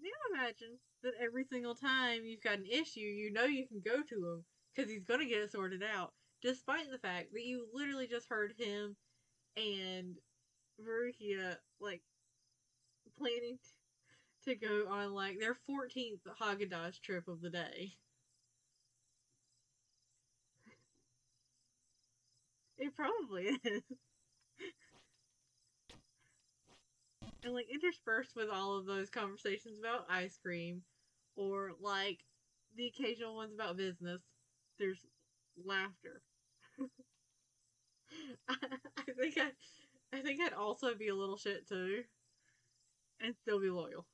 Now imagine that every single time you've got an issue, you know you can go to him because he's gonna get it sorted out, despite the fact that you literally just heard him and Verukia like planning to go on like their 14th Haagen-Dazs trip of the day. It probably is. And like interspersed with all of those conversations about ice cream or like the occasional ones about business, there's laughter. I, I think I think I'd also be a little shit too and still be loyal.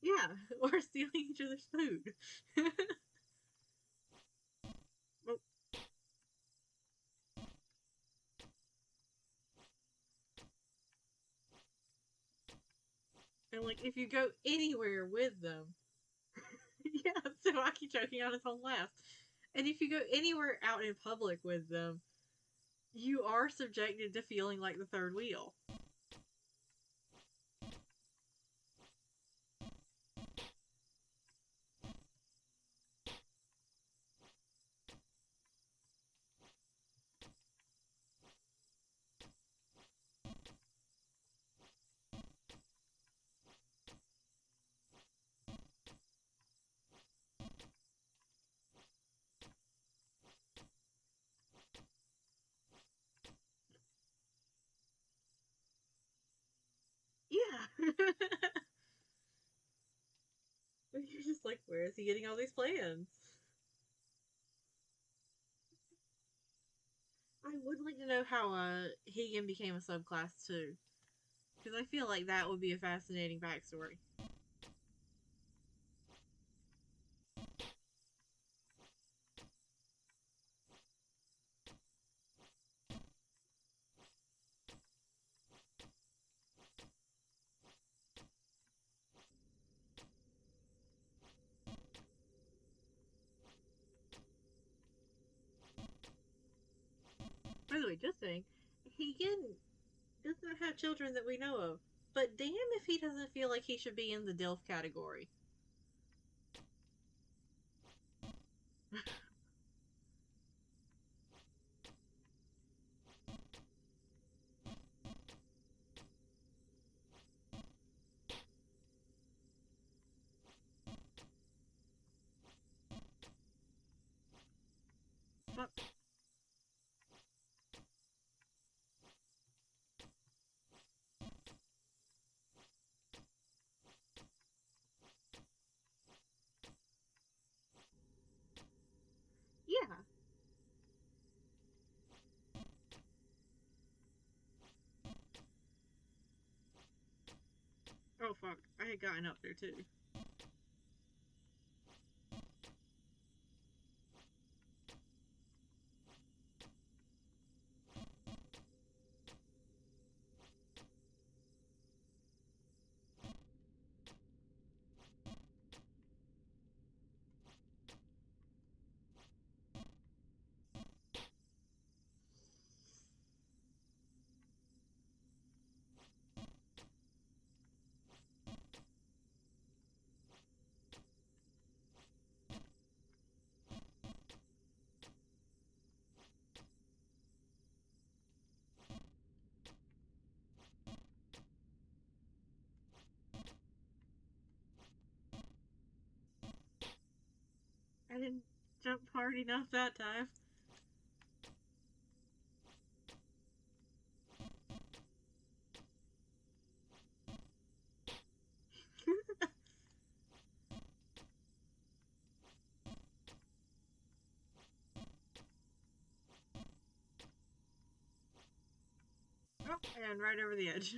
Yeah, or stealing each other's food. And like if you go anywhere with them, yeah, so I keep choking on his own laugh. And if you go anywhere out in public with them, you are subjected to feeling like the third wheel. Yeah. You're just like, where is he getting all these plans? I would like to know how Higan became a subclass too, because I feel like that would be a fascinating backstory. By the way, just saying, Higan does not have children that we know of, but damn if he doesn't feel like he should be in the DILF category. But, yeah. Oh fuck, I had gotten up there too. I didn't jump hard enough that time. Oh, and right over the edge.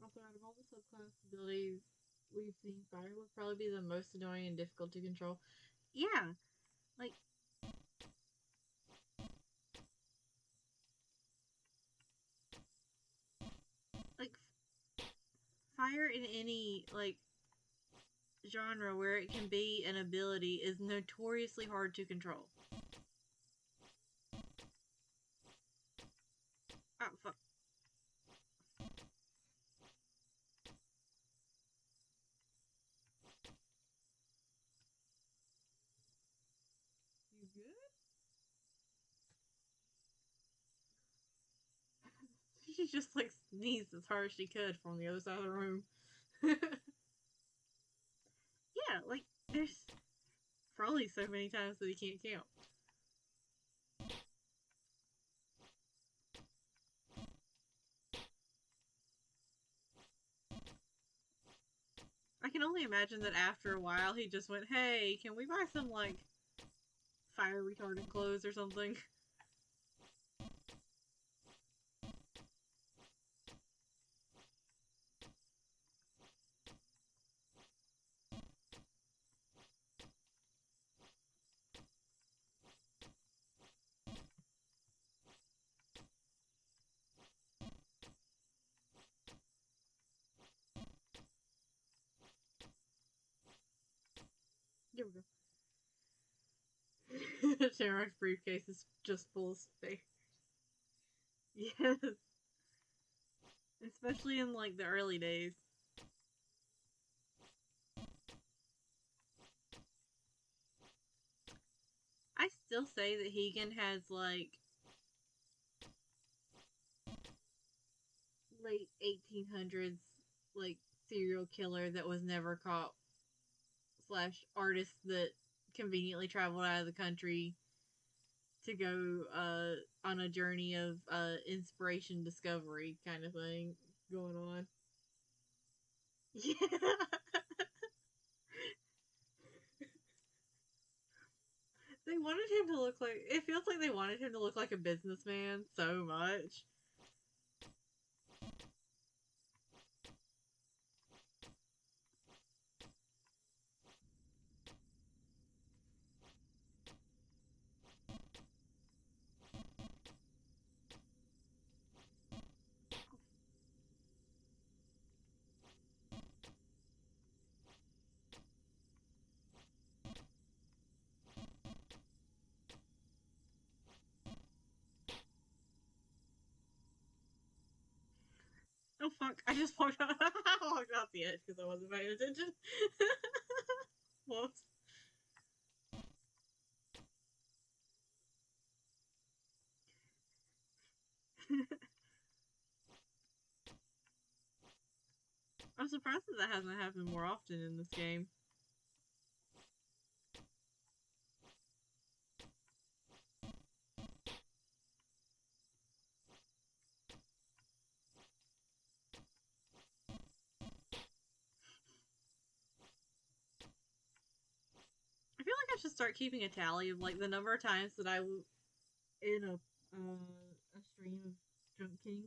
Also, out of all the subclass abilities, we've seen, fire would probably be the most annoying and difficult to control. Yeah, like like fire in any like genre where it can be an ability is notoriously hard to control. Oh fuck. You good? She just like sneezed as hard as she could from the other side of the room. Yeah, like there's probably so many times that he can't count. I can only imagine that after a while he just went, "Hey, can we buy some like fire retardant clothes or something?" Here we go. Shamrock's briefcase is just full of space. Yes, especially in like the early days. I still say that Hegan has like late 1800s like serial killer that was never caught slash artist that conveniently traveled out of the country to go on a journey of inspiration discovery kind of thing going on. Yeah. They wanted him to look like, it feels like they wanted him to look like a businessman so much. Oh fuck, I just walked out, I walked off the edge because I wasn't paying attention. Whoops. I'm surprised that that hasn't happened more often in this game. I feel like I should start keeping a tally of like the number of times that in a stream of Jump King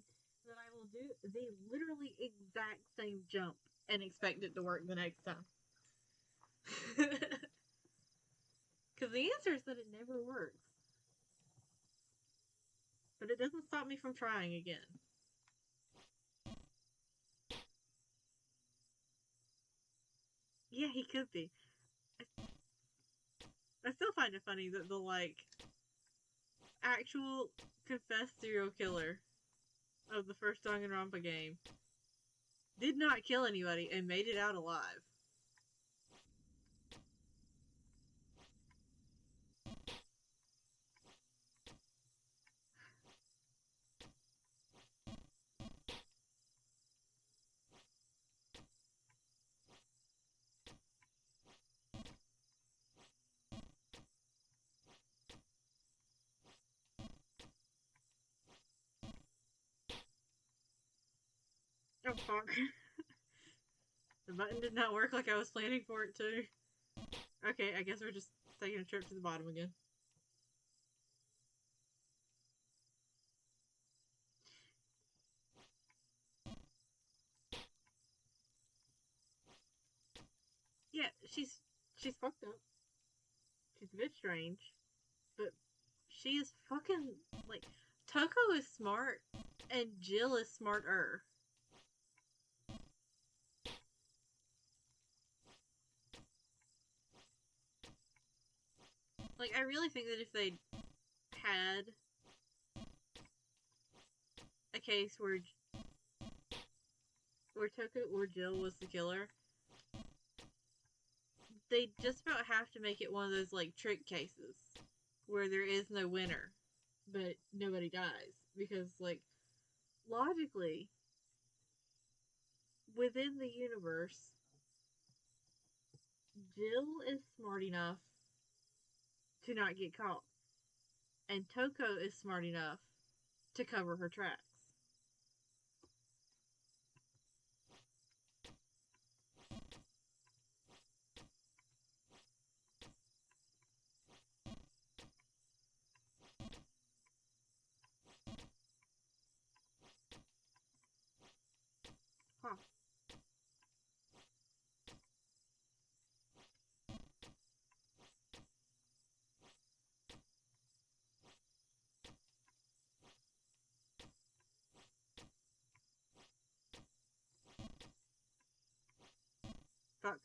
that I will do the literally exact same jump and expect it to work the next time. Because the answer is that it never works. But it doesn't stop me from trying again. Yeah, he could be. I still find it funny that the like actual confessed serial killer of the first Danganronpa game did not kill anybody and made it out alive. Oh fuck. The button did not work like I was planning for it to. Okay, I guess we're just taking a trip to the bottom again. Yeah, she's fucked up. She's a bit strange, but she is fucking like Toko is smart and Jill is smarter. Like I really think that if they had a case where Toko or Jill was the killer, they just about have to make it one of those like trick cases where there is no winner, but nobody dies because like logically within the universe, Jill is smart enough to not get caught, and Toko is smart enough to cover her tracks. Huh. Fuck.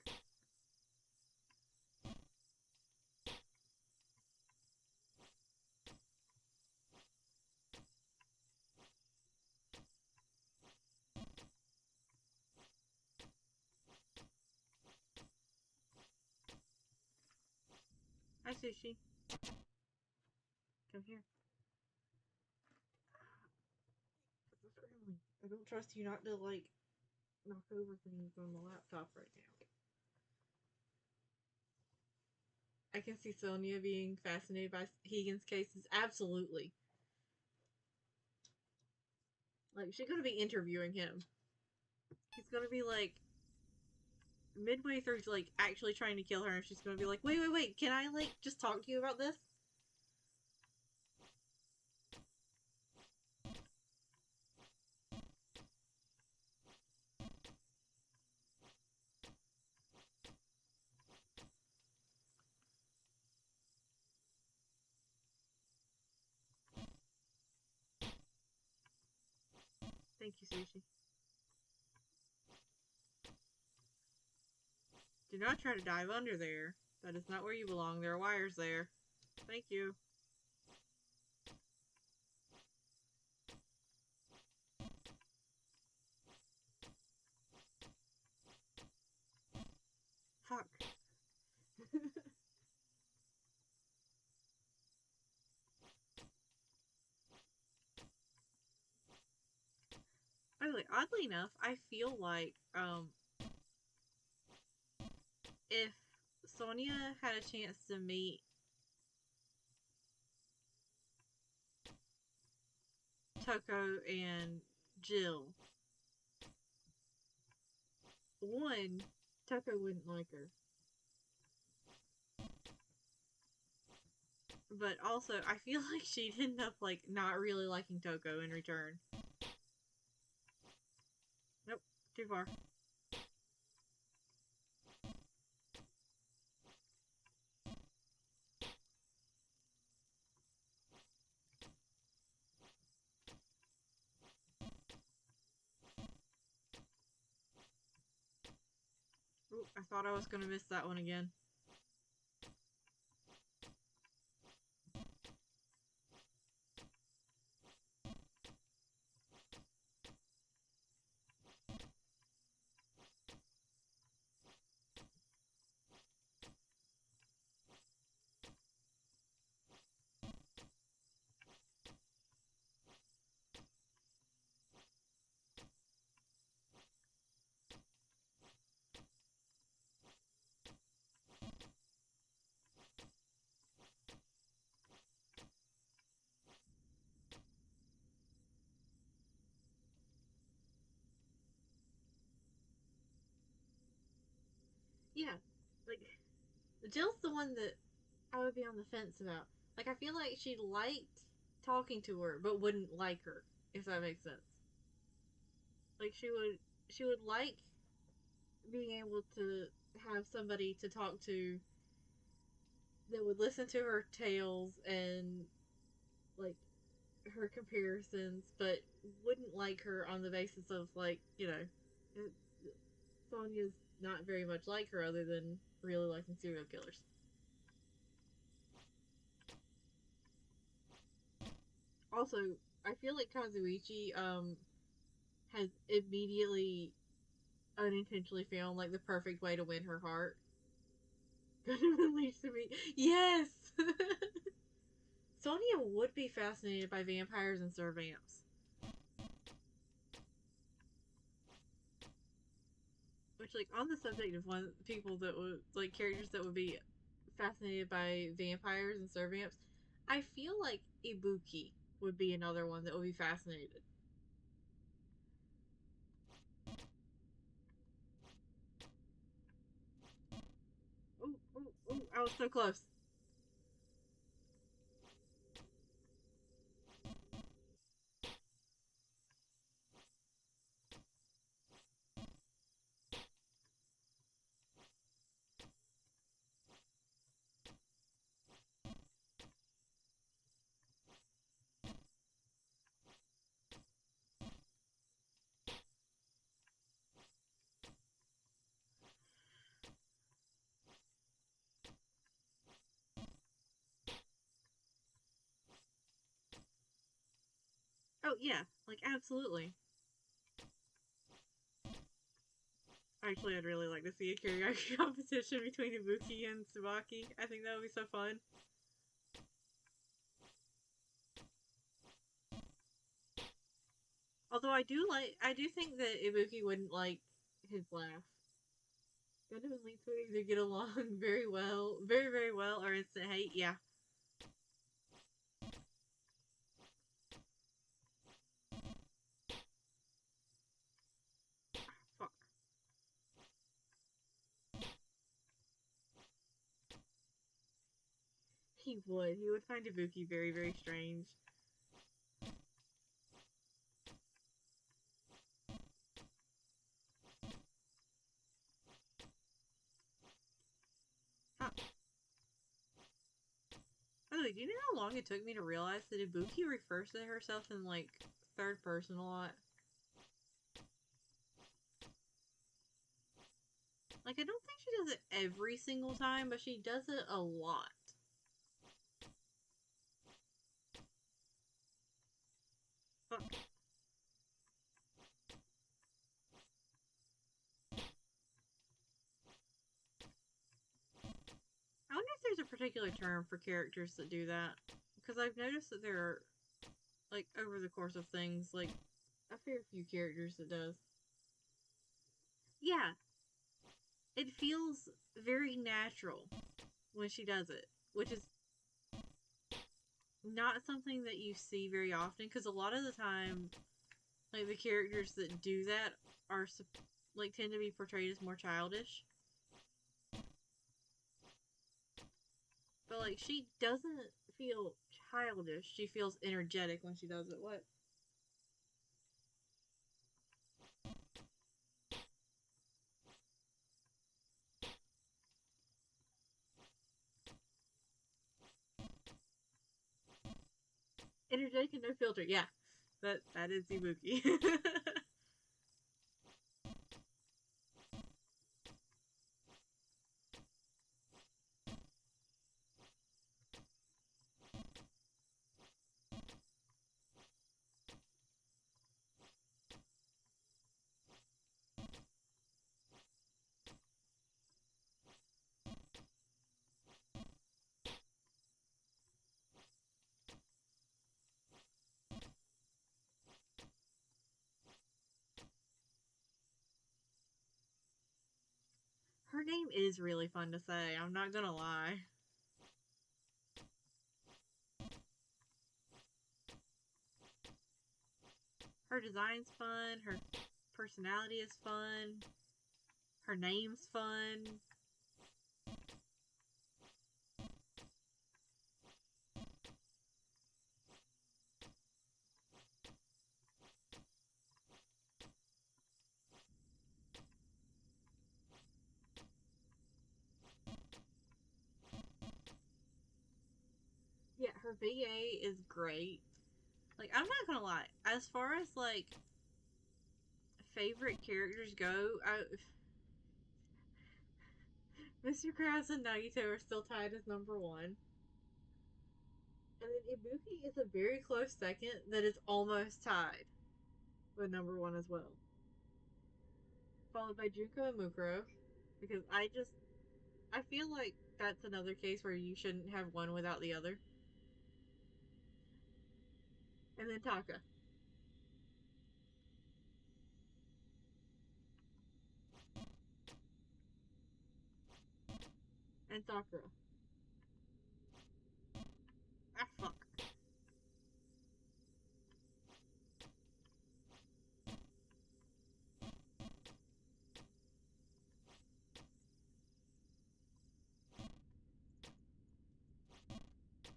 Hi, Sushi. Come here. I don't trust you not to, like, knock over things on the laptop right now. I can see Sonia being fascinated by Higgins' cases. Absolutely. Like, she's gonna be interviewing him. He's gonna be, like, midway through, like, actually trying to kill her, and she's gonna be like, wait, can I, like, just talk to you about this? Thank you, Sushi. Do not try to dive under there. That is not where you belong. There are wires there. Thank you. Fuck. By the way, oddly enough, I feel like if Sonia had a chance to meet Toko and Jill, one, Toko wouldn't like her. But also, I feel like she'd end up like not really liking Toko in return. Nope, too far. Ooh, I thought I was gonna miss that one again. Yeah, like Jill's the one that I would be on the fence about. Like I feel like she liked talking to her, but wouldn't like her. If that makes sense. Like she would like being able to have somebody to talk to that would listen to her tales and like her comparisons, but wouldn't like her on the basis of like Sonya's not very much like her other than really liking serial killers. Also, I feel like Kazuichi has immediately unintentionally found like the perfect way to win her heart. Gonna leads to me. Yes. Sonia would be fascinated by vampires and servants. Which, like, on the subject of one people that would like characters that would be fascinated by vampires and servants, I feel like Ibuki would be another one that would be fascinated. Ooh, ooh, ooh! I was so close. Oh yeah, like absolutely. Actually, I'd really like to see a karaoke competition between Ibuki and Tsubaki. I think that would be so fun. Although I do think that Ibuki wouldn't like his laugh. Gundam and Link would either get along very well, very very well, or instant hate. Yeah, fuck. He would. He would find Ibuki very very strange. Huh. By the way, do you know how long it took me to realize that Ibuki refers to herself in like third person a lot? Like I don't think she does it every single time, but she does it a lot. Fuck. I wonder if there's a particular term for characters that do that. Because I've noticed that there are, like, over the course of things, like, a fair few characters that does. Yeah, it feels very natural when she does it, which is not something that you see very often. Because a lot of the time, like, the characters that do that are, like, tend to be portrayed as more childish. But, like, she doesn't feel childish. She feels energetic when she does it. What? Energetic and no filter. Yeah, that is Ibuki. Her name is really fun to say. I'm not gonna lie. Her design's fun. Her personality is fun. Her name's fun. the VA is great. Like, I'm not gonna lie. As far as like favorite characters go, Mr. Krabs and Nagito are still tied as number one. And then Ibuki is a very close second that is almost tied with number one as well. Followed by Junko and Mukuro. Because I feel like that's another case where you shouldn't have one without the other. And then Taka. And Sakura. Ah, fuck.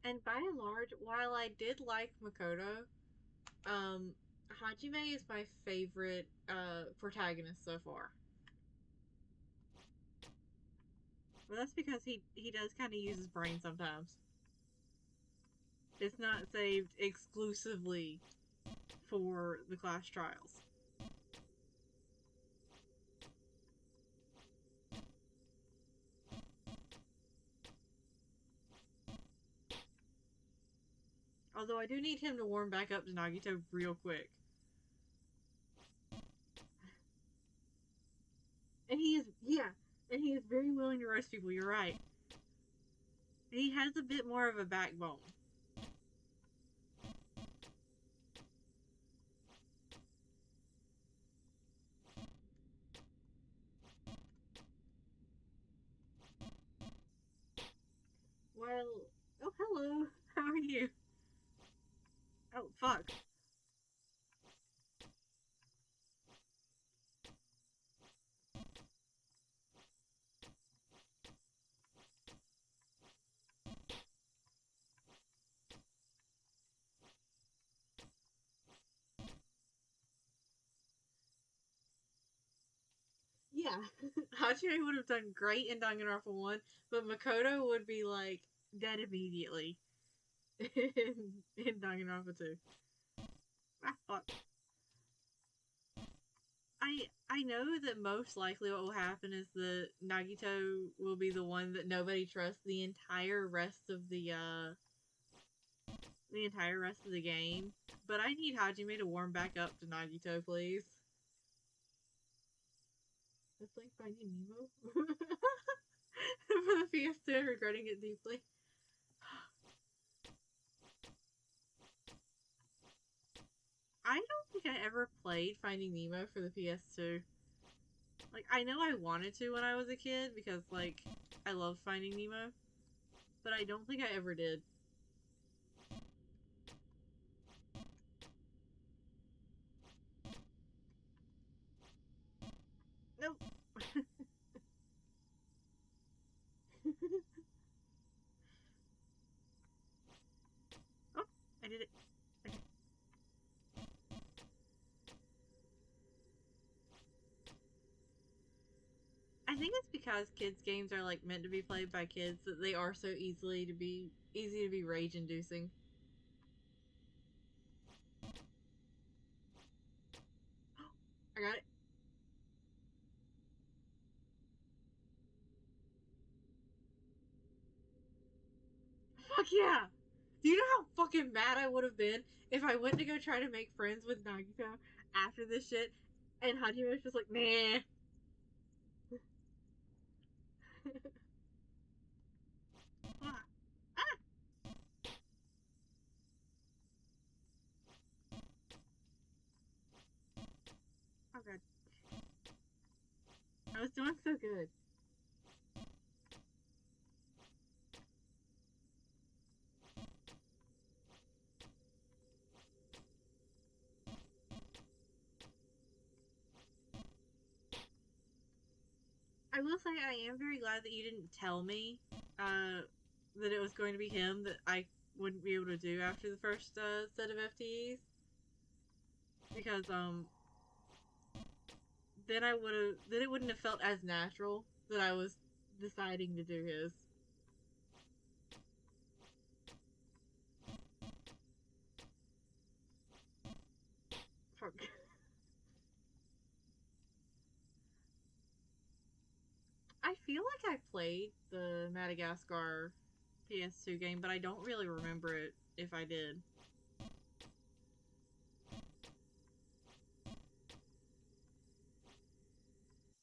And by and large, while I did like Makoto, um, Hajime is my favorite protagonist so far. But that's because he does kind of use his brain sometimes. It's not saved exclusively for the class trials. Although I do need him to warm back up to Nagito real quick. And he is, yeah, and he is very willing to roast people, you're right. He has a bit more of a backbone. Well, oh, hello. How are you? Oh, fuck. Yeah. Hachime would have done great in Danganronpa 1, but Makoto would be, like, dead immediately in Danganronpa 2. Ah, fuck. I know that most likely what will happen is that Nagito will be the one that nobody trusts the entire rest of the game. But I need Hajime to warm back up to Nagito, please. It's like Finding Nemo. For the Fiesta, regretting it deeply. I don't think I ever played Finding Nemo for the PS2. Like, I know I wanted to when I was a kid because, like, I love Finding Nemo, but I don't think I ever did. Nope. Oh, I did it. Okay. I think it's because kids' games are like meant to be played by kids that they are so easy to be rage inducing. I got it. Fuck yeah! Do you know how fucking mad I would have been if I went to go try to make friends with Nagito after this shit and Hajime was just like, nah. Ah, ah. Oh god. I was doing so good. I will say I am very glad that you didn't tell me that it was going to be him that I wouldn't be able to do after the first set of FTEs. Because then it wouldn't have felt as natural that I was deciding to do his. feel like I played the Madagascar PS2 game, but I don't really remember it if I did.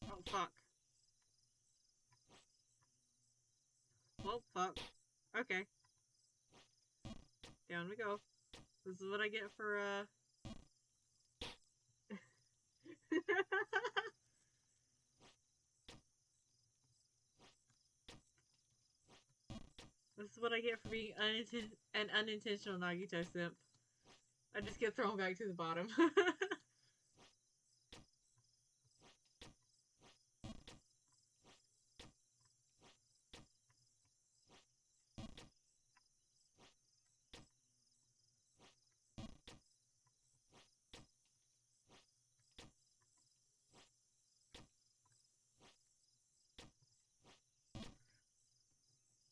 Oh, fuck. Well, fuck. Okay, down we go. This is what I get for, this is what I get for being an unintentional Nagito simp. I just get thrown back to the bottom.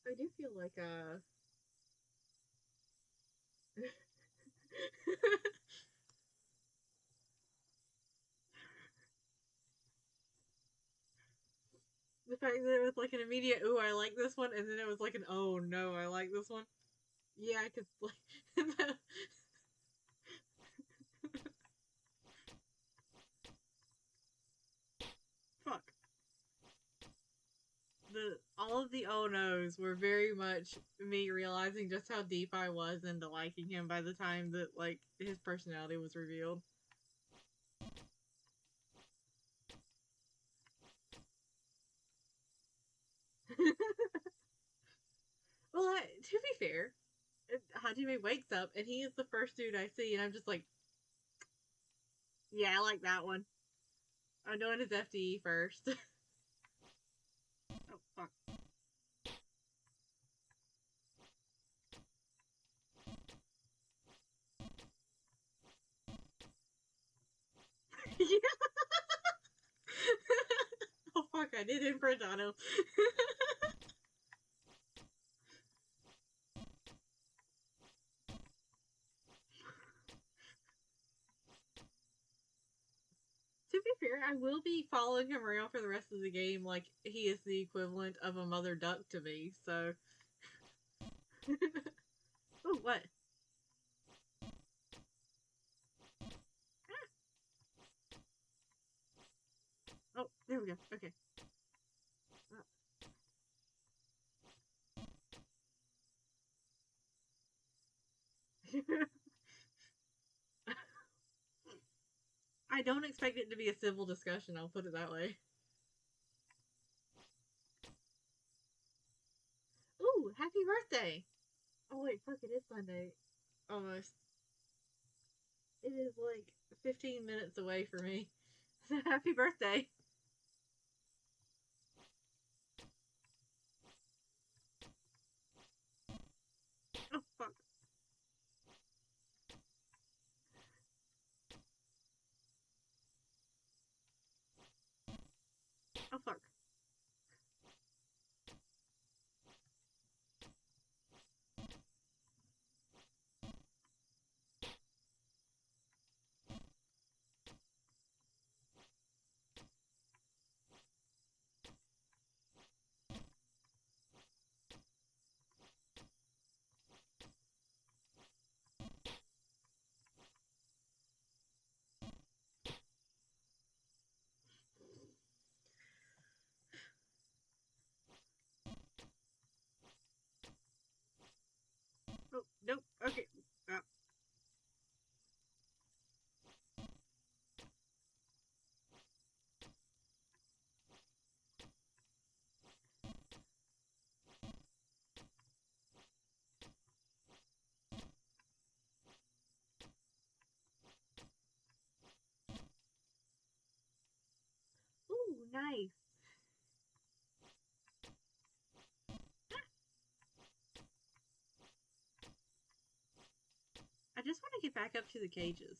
I do feel like, the fact that it was like an immediate, ooh, I like this one, and then it was like an, oh no, I like this one. Yeah, because, like, fuck. All of the oh no's were very much me realizing just how deep I was into liking him by the time that, like, his personality was revealed. Well, to be fair, Hajime wakes up and he is the first dude I see, and I'm just like, yeah, I like that one. I'm doing his FDE first. Oh, fuck. Yeah. Oh, fuck, I did imprint on him. To be fair, I will be following him around for the rest of the game like he is the equivalent of a mother duck to me, so. Oh, what? Oh, there we go. Okay. I don't expect it to be a civil discussion, I'll put it that way. Ooh, happy birthday! Oh, wait, fuck, it is Sunday. Almost. It is like 15 minutes away for me. So happy birthday! Oh, fuck. Oh, fuck. Oh, nope. Okay. Uh, ooh, nice. I just want to get back up to the cages.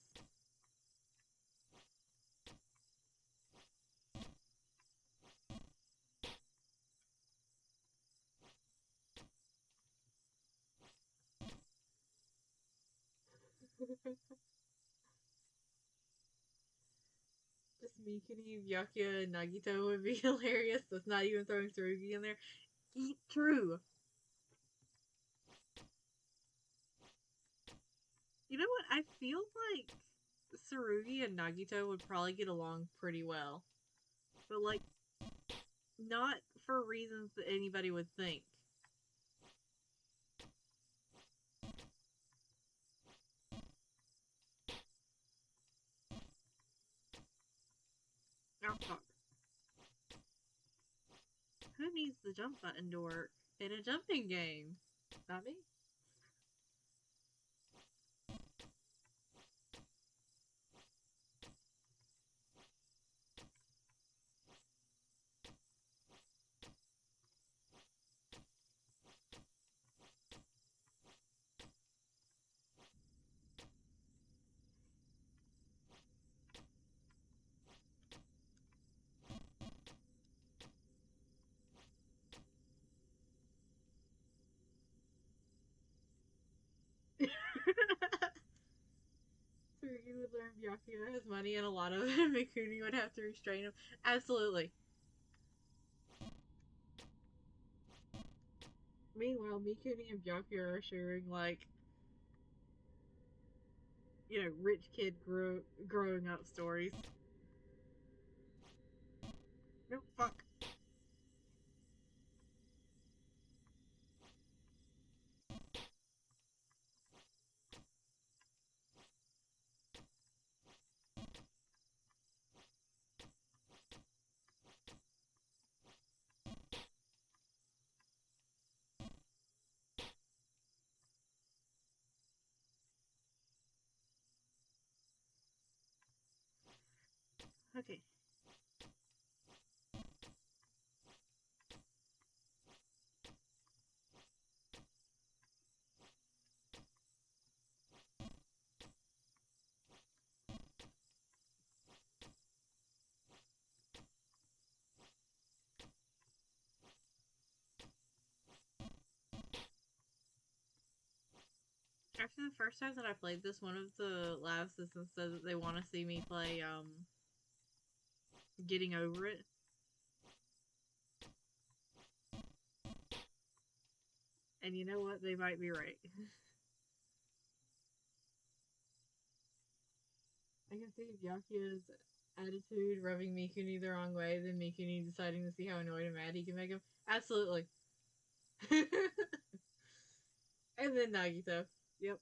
Just Mikuni, Byakuya, and Nagito would be hilarious. That's not even throwing Tsurugi in there. True. You know what? I feel like Tsurugi and Nagito would probably get along pretty well. But, like, not for reasons that anybody would think. Oh, fuck. Who needs the jump button to work in a jumping game? Not me. Tsurugi would learn Byakuya has money and a lot of it. Mikuni would have to restrain him. Absolutely. Meanwhile, Mikuni and Byakuya are sharing, like, rich kid growing up stories. Nope, fuck. Okay. After the first time that I played this, one of the lab assistants said that they want to see me play Getting Over It. And you know what? They might be right. I can see Byakuya's attitude rubbing Mikuni the wrong way, then Mikuni deciding to see how annoyed and mad he can make him. Absolutely. And then Nagito. Yep.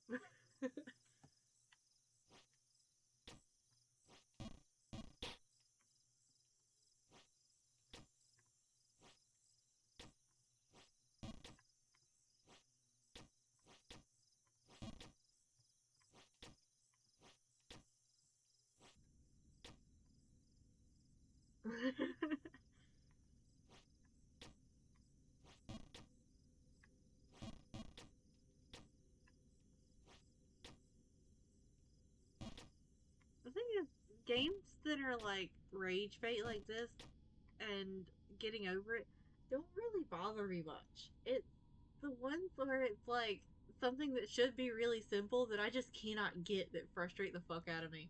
The thing is, games that are like rage bait like this and Getting Over It don't really bother me much. The ones where it's like something that should be really simple that I just cannot get that frustrate the fuck out of me.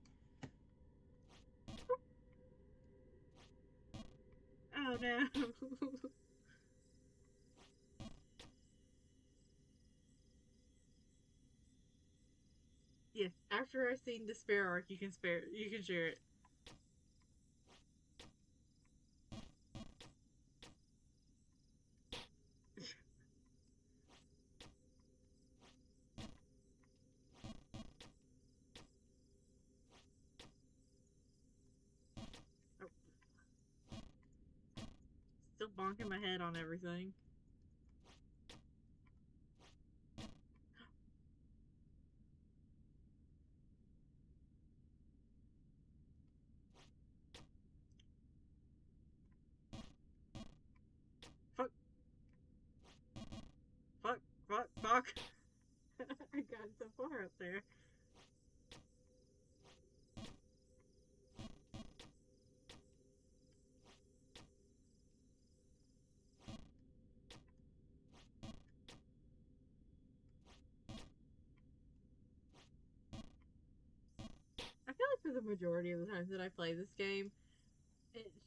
Oh no. Yeah, after I've seen Despair Arc, you can share it. Oh, still bonking my head on everything. Fuck, fuck, fuck, fuck. I got so far up there. I feel like for the majority of the times that I play this game,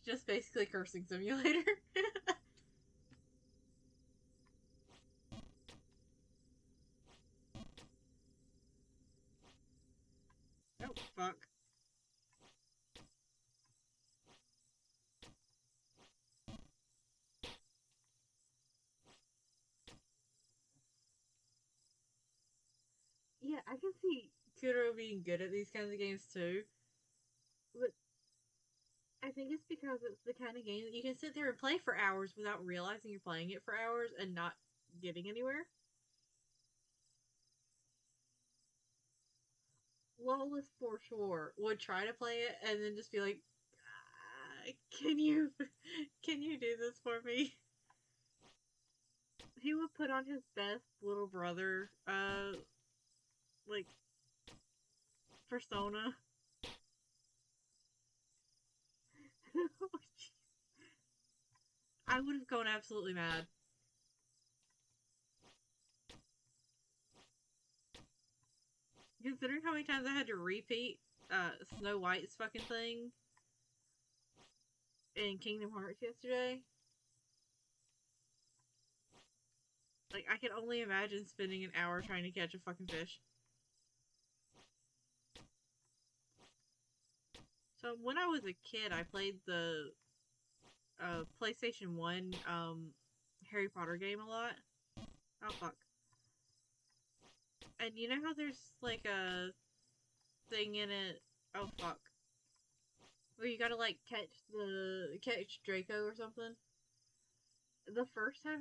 just basically cursing simulator. Oh, fuck. Yeah, I can see Kuro being good at these kinds of games too. But I think it's because it's the kind of game that you can sit there and play for hours without realizing you're playing it for hours and not getting anywhere. Lawless for sure would try to play it and then just be like, "Can you, can you do this for me?" He would put on his best little brother, like persona. I would have gone absolutely mad. Considering how many times I had to repeat Snow White's fucking thing in Kingdom Hearts yesterday, like I can only imagine spending an hour trying to catch a fucking fish. So when I was a kid, I played the PlayStation One Harry Potter game a lot. Oh fuck! And you know how there's like a thing in it? Oh fuck! Where you gotta like catch Draco or something. The first time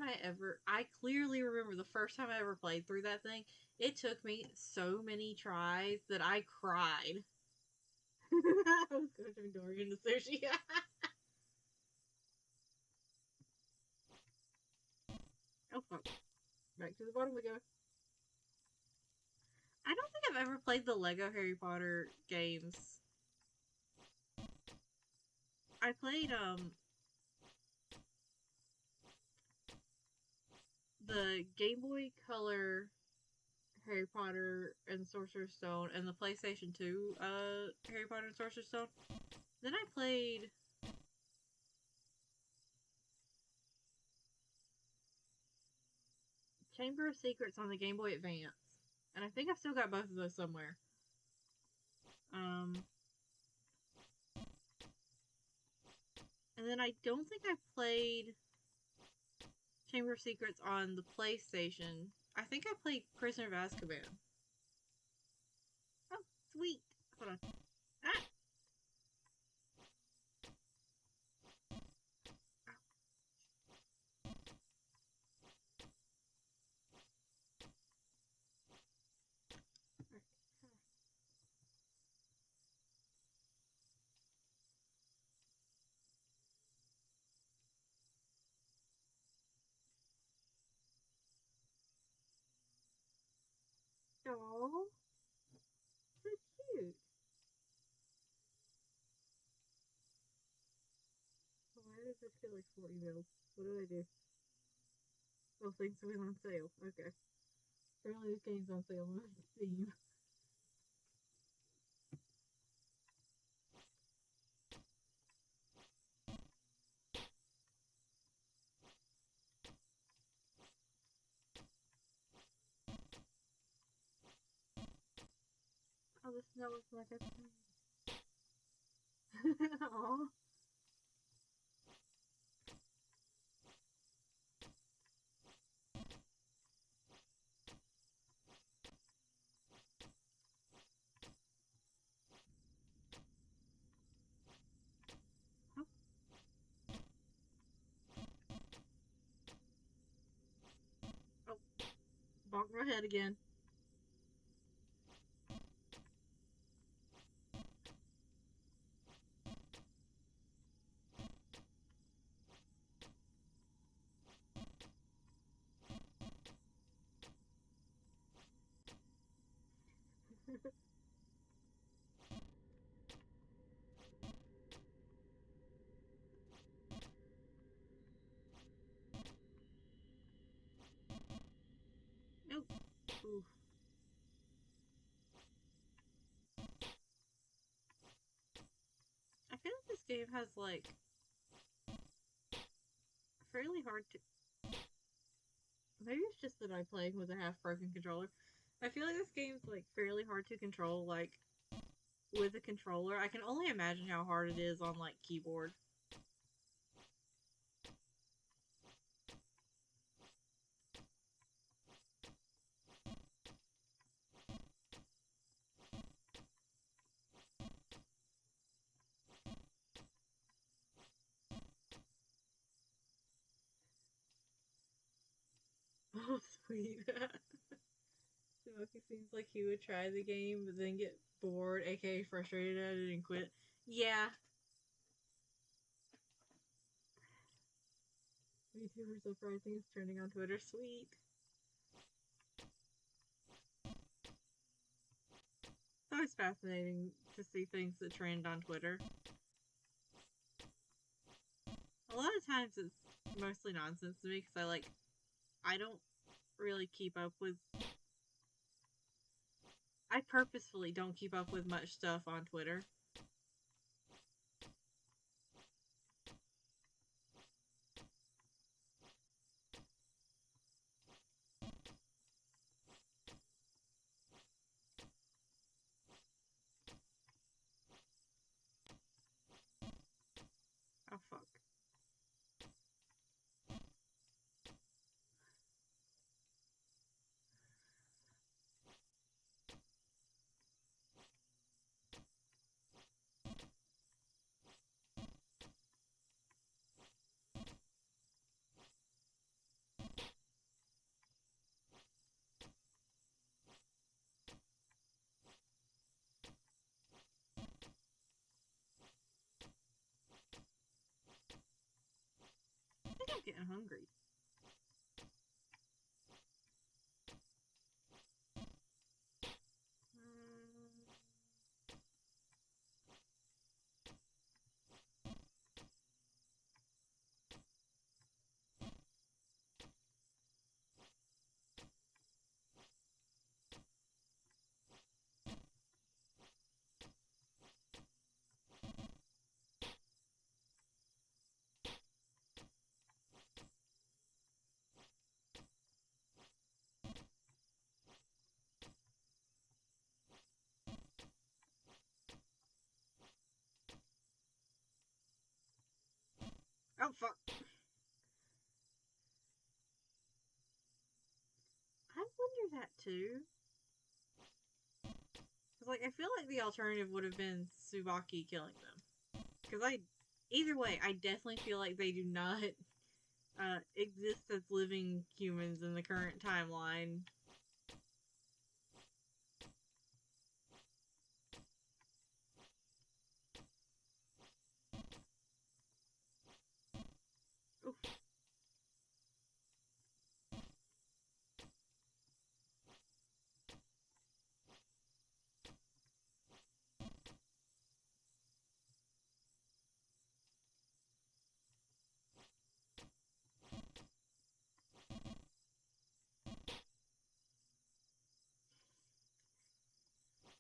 I clearly remember the first time I ever played through that thing. It took me so many tries that I cried. I was going to Dorian the sushi. Oh fuck! Back to the bottom we go. I don't think I've ever played the Lego Harry Potter games. I played the Game Boy Color Harry Potter and Sorcerer's Stone and the PlayStation 2 Harry Potter and Sorcerer's Stone. Then I played Chamber of Secrets on the Game Boy Advance. And I think I've still got both of those somewhere. Um and then I don't think I played Chamber of Secrets on the PlayStation. I think I played Prisoner of Azkaban. Oh, sweet. Hold on. Ah! Oh, so cute. Why does this feel like 40 mils? What do I do? Oh, things went on sale. Okay. Apparently this game's on sale on Steam. Oh, the snow looks like a thing. Aw. Oh, oh, bonk my head again. Nope. Ooh. I feel like this game has like fairly hard to. Maybe it's just that I play with a half broken controller. I feel like this game's like fairly hard to control, like with a controller. I can only imagine how hard it is on like keyboard. Oh, sweet. Smokey seems like he would try the game, but then get bored, aka frustrated at it, and quit. Yeah, VTubers Uprising is trending on Twitter. Sweet. It's always fascinating to see things that trend on Twitter. A lot of times it's mostly nonsense to me because I don't really keep up with. I purposefully don't keep up with much stuff on Twitter. Oh fuck. I think I'm getting hungry. Oh fuck. I wonder that too. Cause like I feel like the alternative would have been Subaki killing them. Cause either way, I definitely feel like they do not exist as living humans in the current timeline. Oof.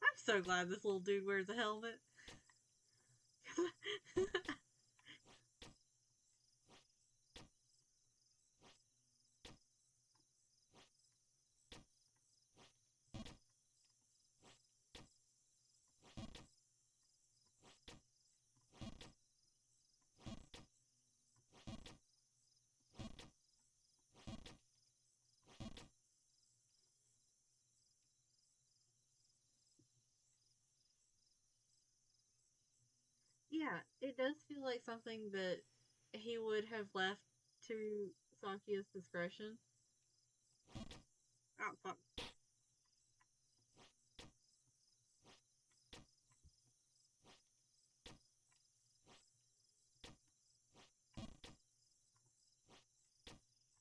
I'm so glad this little dude wears a helmet. Yeah, it does feel like something that he would have left to Sakia's discretion. Oh fuck.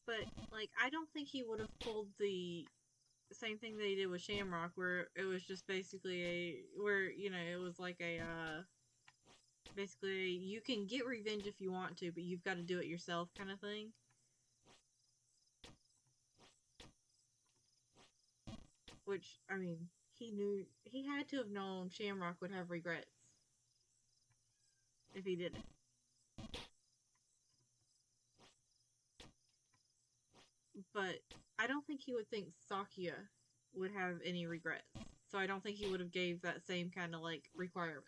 But like I don't think he would have pulled the same thing they did with Shamrock where it was just basically it was like a basically you can get revenge if you want to, but you've got to do it yourself kind of thing. Which I mean, he had to have known Shamrock would have regrets if he didn't. but I don't think he would think Sakya would have any regrets. So I don't think he would have gave that same kind of like requirement.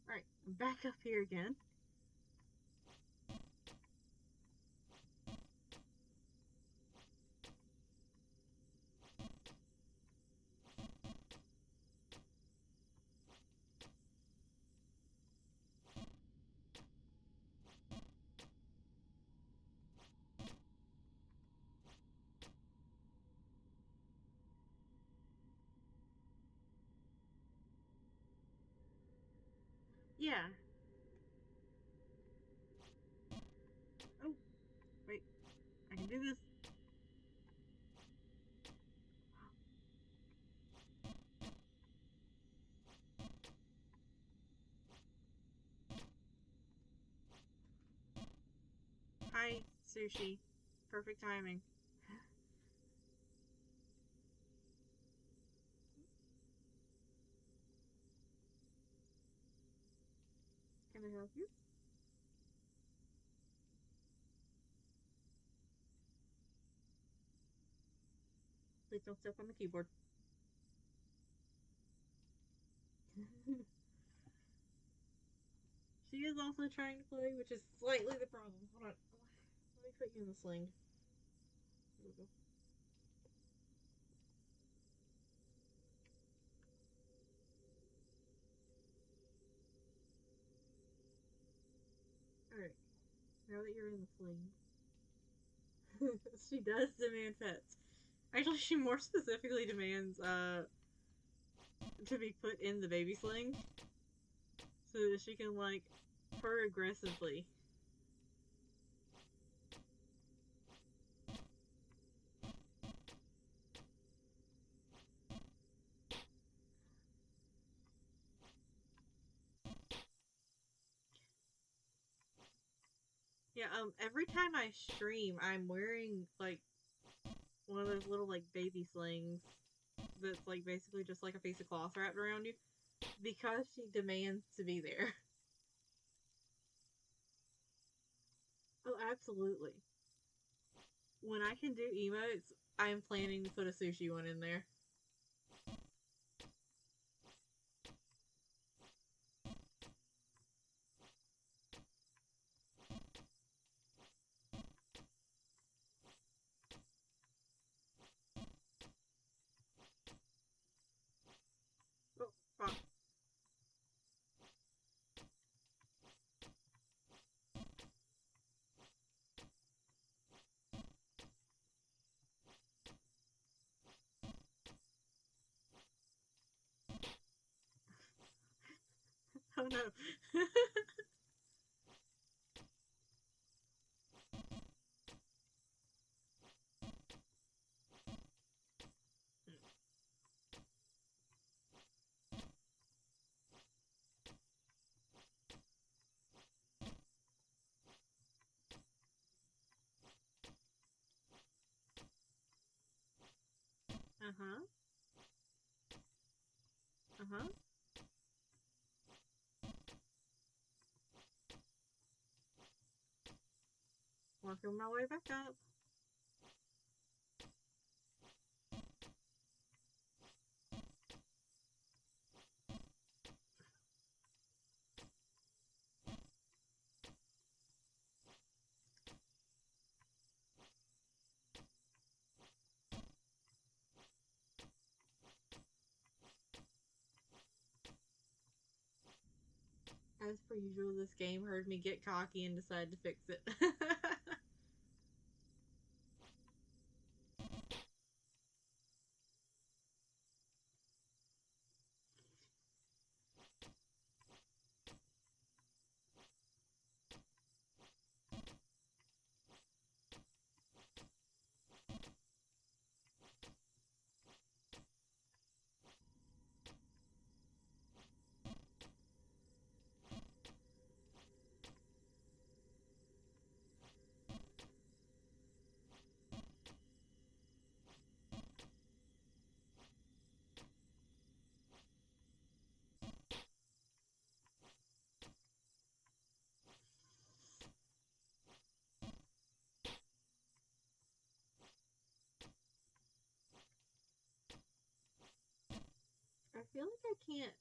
All right, I'm back up here again. Yeah. Oh, wait. I can do this. Hi, Sushi. Perfect timing. Can I help you? Please don't step on the keyboard. She is also trying to play, which is slightly the problem. Hold on. Let me put you in the sling. Here we go. Alright. Now that you're in the sling. She does demand pets. Actually, she more specifically demands to be put in the baby sling so that she can like purr aggressively. Yeah, every time I stream, I'm wearing like one of those little like baby slings that's like basically just like a piece of cloth wrapped around you because she demands to be there. Oh, absolutely. When I can do emotes, I'm planning to put a sushi one in there. Oh, fuck. Oh no. Uh huh. Uh huh. Working my way back up. As per usual, this game heard me get cocky and decided to fix it. I feel like I can't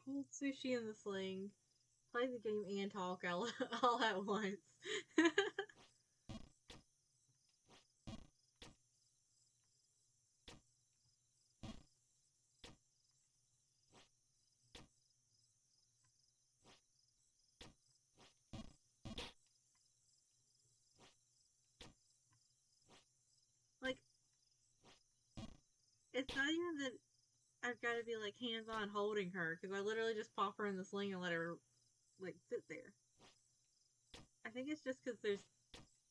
hold sushi in the sling, play the game, and talk all at once. Like, it's not even that I've got to be like hands on holding her because I literally just pop her in the sling and let her like sit there. I think it's just because there's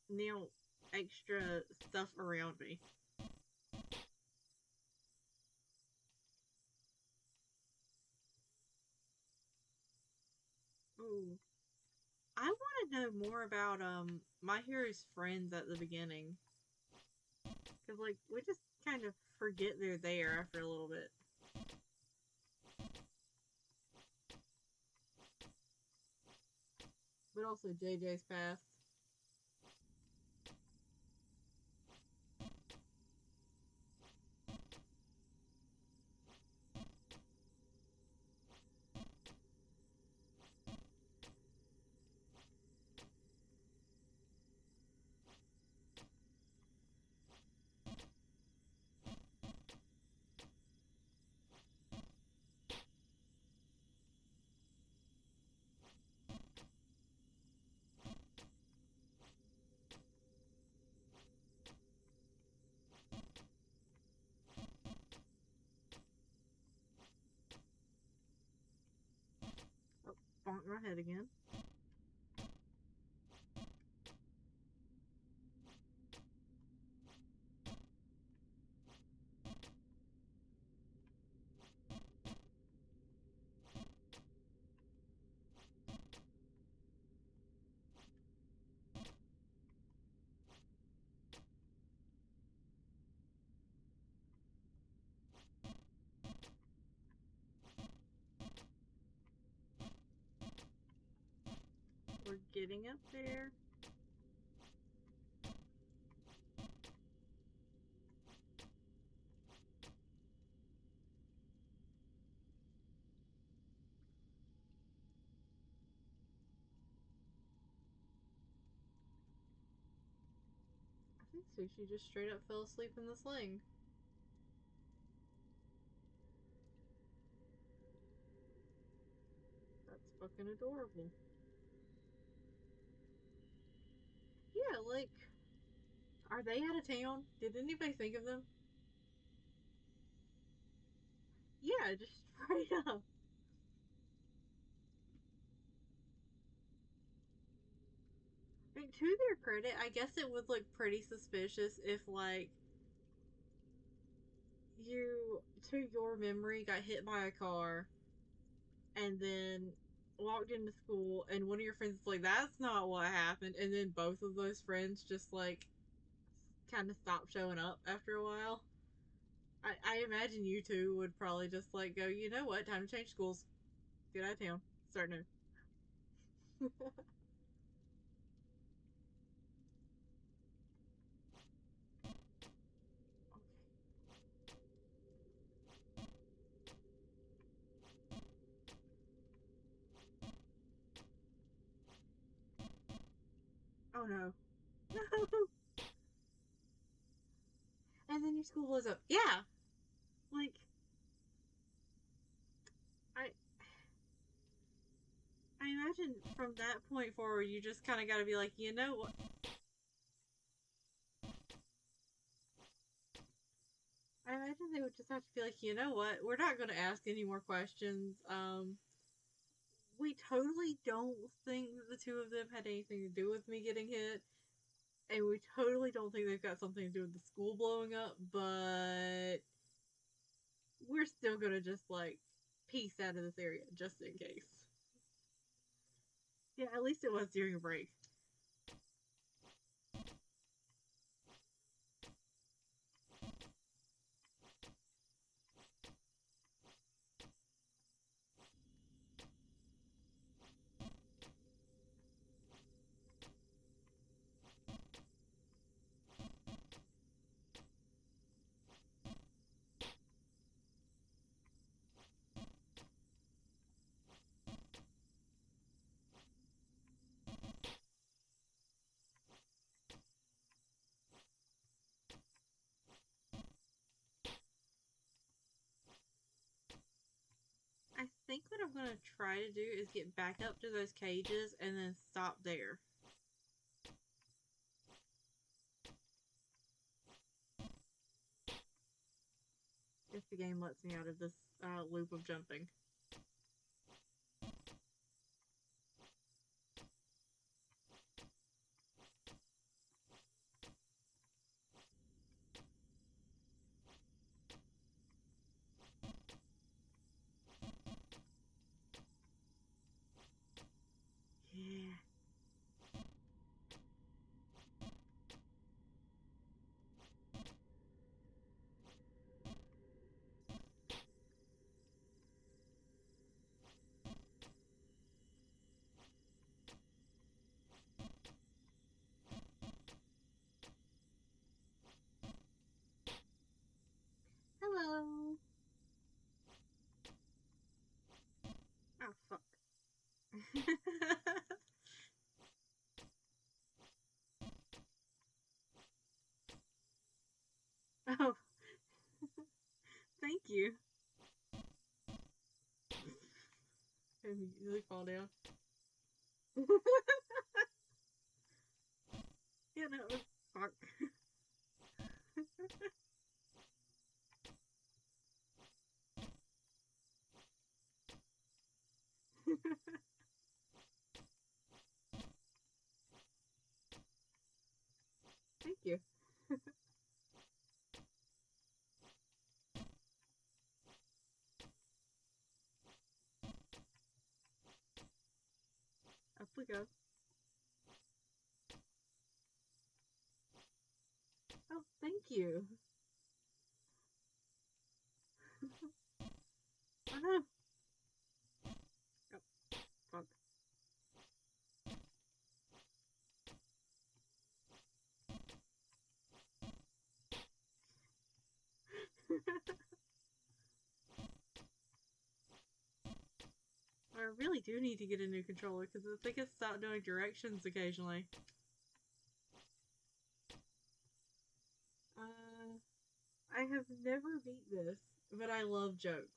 now extra stuff around me. Ooh, I want to know more about my hero's friends at the beginning because like we just kind of forget they're there after a little bit. But also JJ's past. Oh, bonk my head again. We're getting up there. I think Sushi just straight up fell asleep in the sling. That's fucking adorable. Yeah, like, are they out of town? Did anybody think of them? Yeah, just straight up. I mean, to their credit, I guess it would look pretty suspicious if, like, you, to your memory, got hit by a car and then walked into school and one of your friends is like, that's not what happened. And then both of those friends just, like, kind of stopped showing up after a while. I imagine you two would probably just, like, go, you know what, time to change schools. Get out of town. Start new. Oh no. No. And then your school blows up. Yeah. Like, I I imagine from that point forward, you just kind of got to be like, you know what? I imagine they would just have to be like, you know what? We're not going to ask any more questions. We totally don't think that the two of them had anything to do with me getting hit, and we totally don't think they've got something to do with the school blowing up. But we're still going to just like peace out of this area just in case. Yeah, at least it was during a break. I'm going to try to do is get back up to those cages and then stop there. If the game lets me out of this loop of jumping. Yeah. Hello. Oh, fuck. Oh, thank you. I immediately fall down. Yeah, no, it was fuck. Thank you. Up we go. Oh, thank you. Oh no. Oh, fuck. I really do need to get a new controller because I think it's stopped doing directions occasionally. I have never beat this, but I love jokes.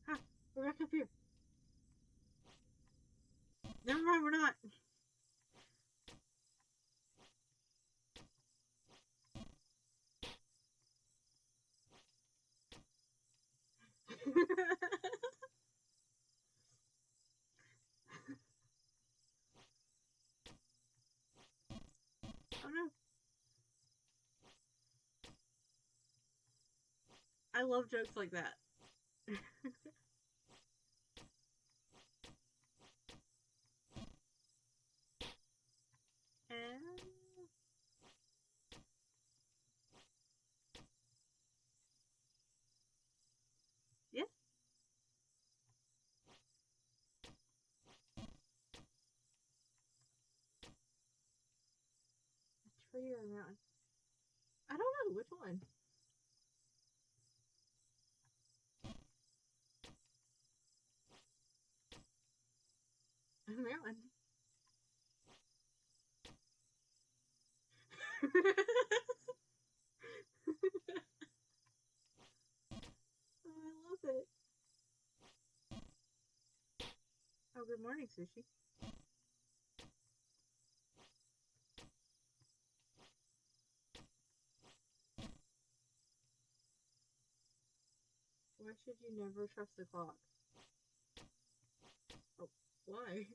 Ha! We're back up here. Never mind, we're not. Oh no. I love jokes like that. And yeah, a tree or a mountain. I don't know which one. A mountain. Oh, I love it. Oh, good morning, Sushi. Why should you never trust the clock? Oh, why?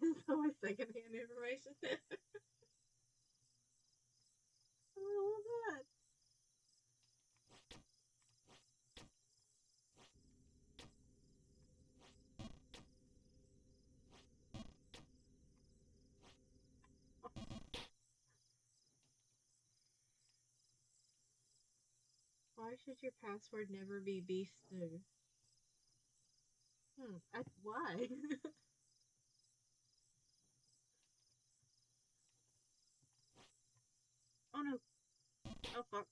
It's always secondhand information. I love that. Why should your password never be beef stew? Why? Oh no. Oh fuck.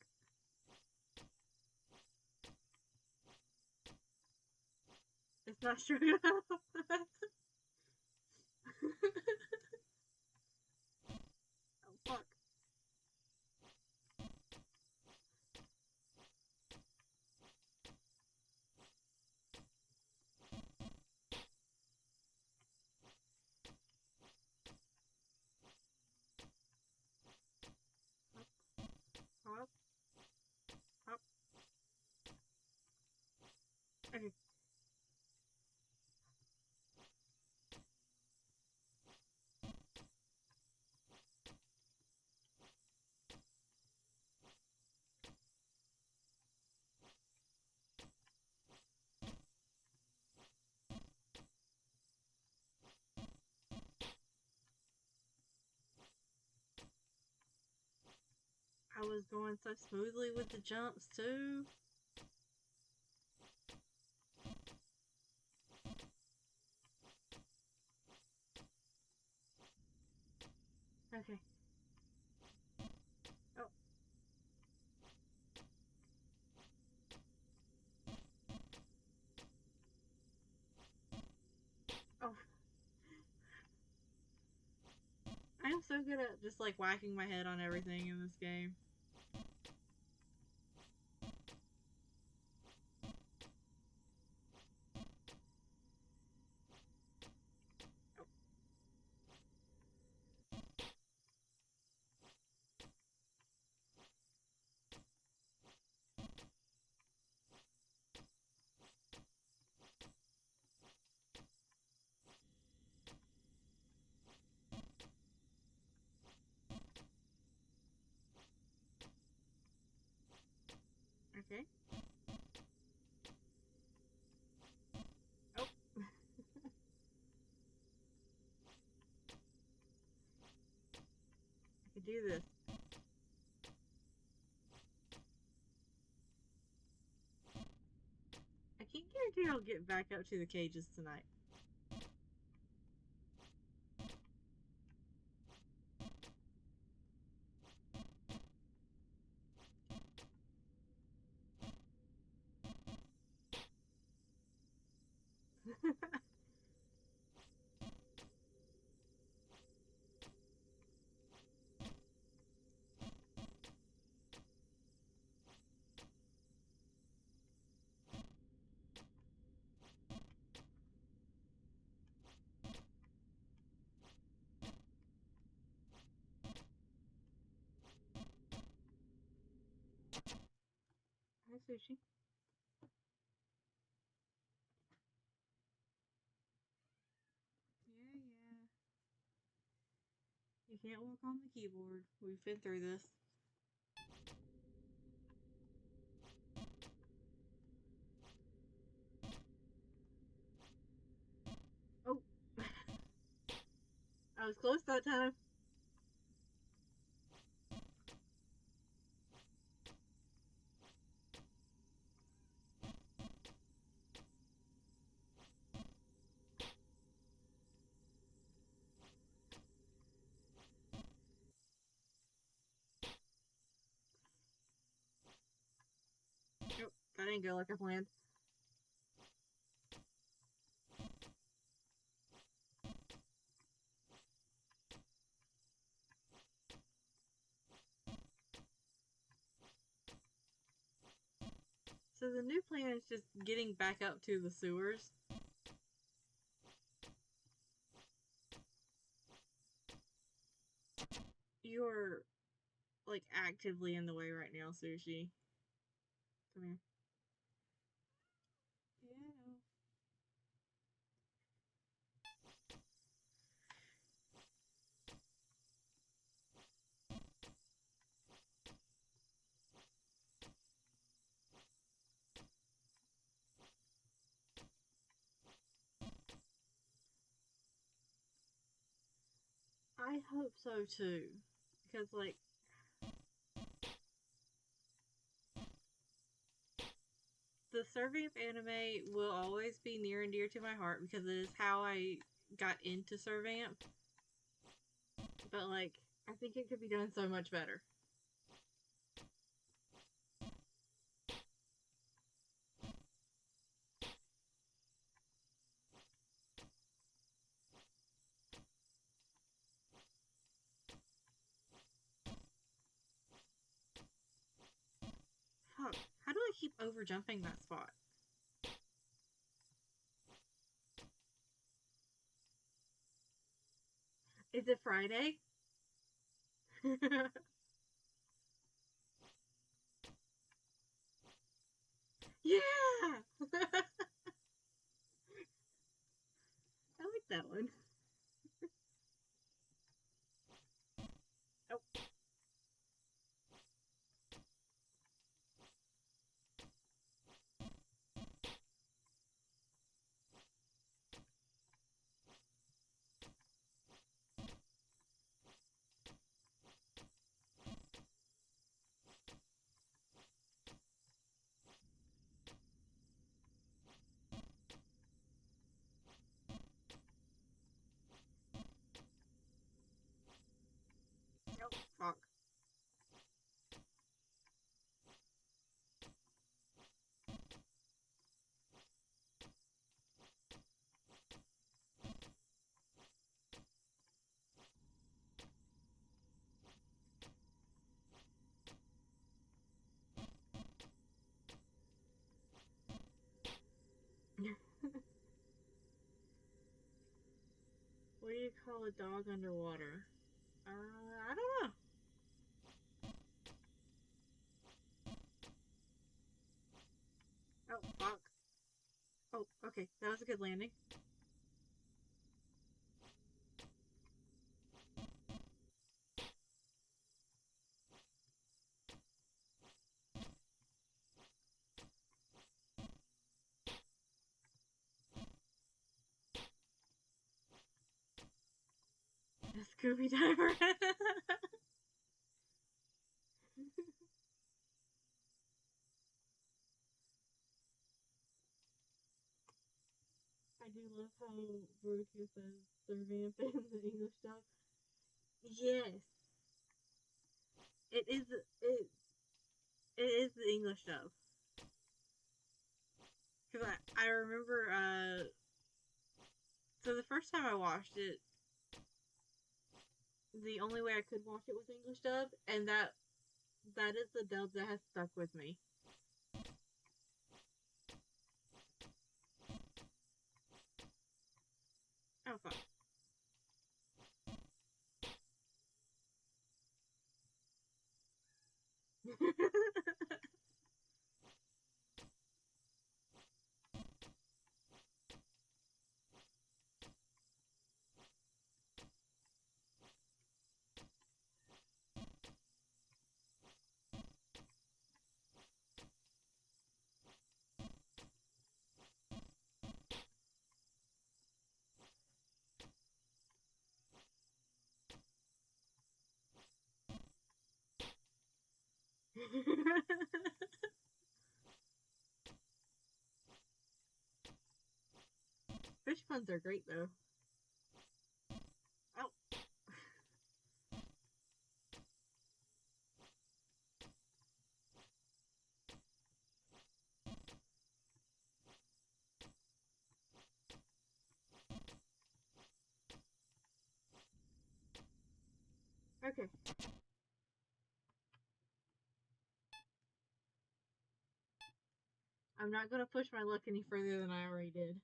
It's not strong enough. Oh, fuck. Hop, hop. Okay. I was going so smoothly with the jumps too. Okay. Oh. Oh. I am so good at just like whacking my head on everything in this game. Oh. Okay. Oh. I can do this. I can't guarantee I'll get back up to the cages tonight. Hi, Sushi. Yeah, yeah. You can't walk on the keyboard. We've been through this. Oh. I was close that time. Oh, that didn't go like I planned. So the new plan is just getting back up to the sewers. You're like actively in the way right now, Sushi. Come here. Yeah. I hope so too. Because like the Survey of Anime will always be near and dear to my heart because it is how I got into Survamp. But like I think it could be done so much better. keep over jumping that spot? Is it Friday? Yeah! I like that one. Oh. Oh, fuck. What do you call a dog underwater? I don't know. Oh, fuck. Oh, okay. That was a good landing. A Scooby Diver. I do love how Vertigo says the vamp in the English dub. Yes, it is. It is the English dub. Because I remember. So the first time I watched it, the only way I could watch it was English dub, and that is the dub that has stuck with me. Oh fuck. Fish puns are great though. Oh. Okay. I'm not gonna push my luck any further than I already did.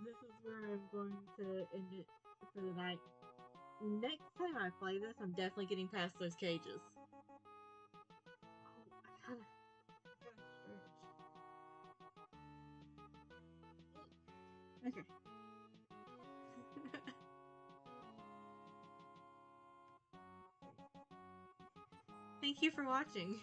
This is where I'm going to end it for the night. Next time I play this, I'm definitely getting past those cages. Oh, I gotta stretch. Okay. Thank you for watching.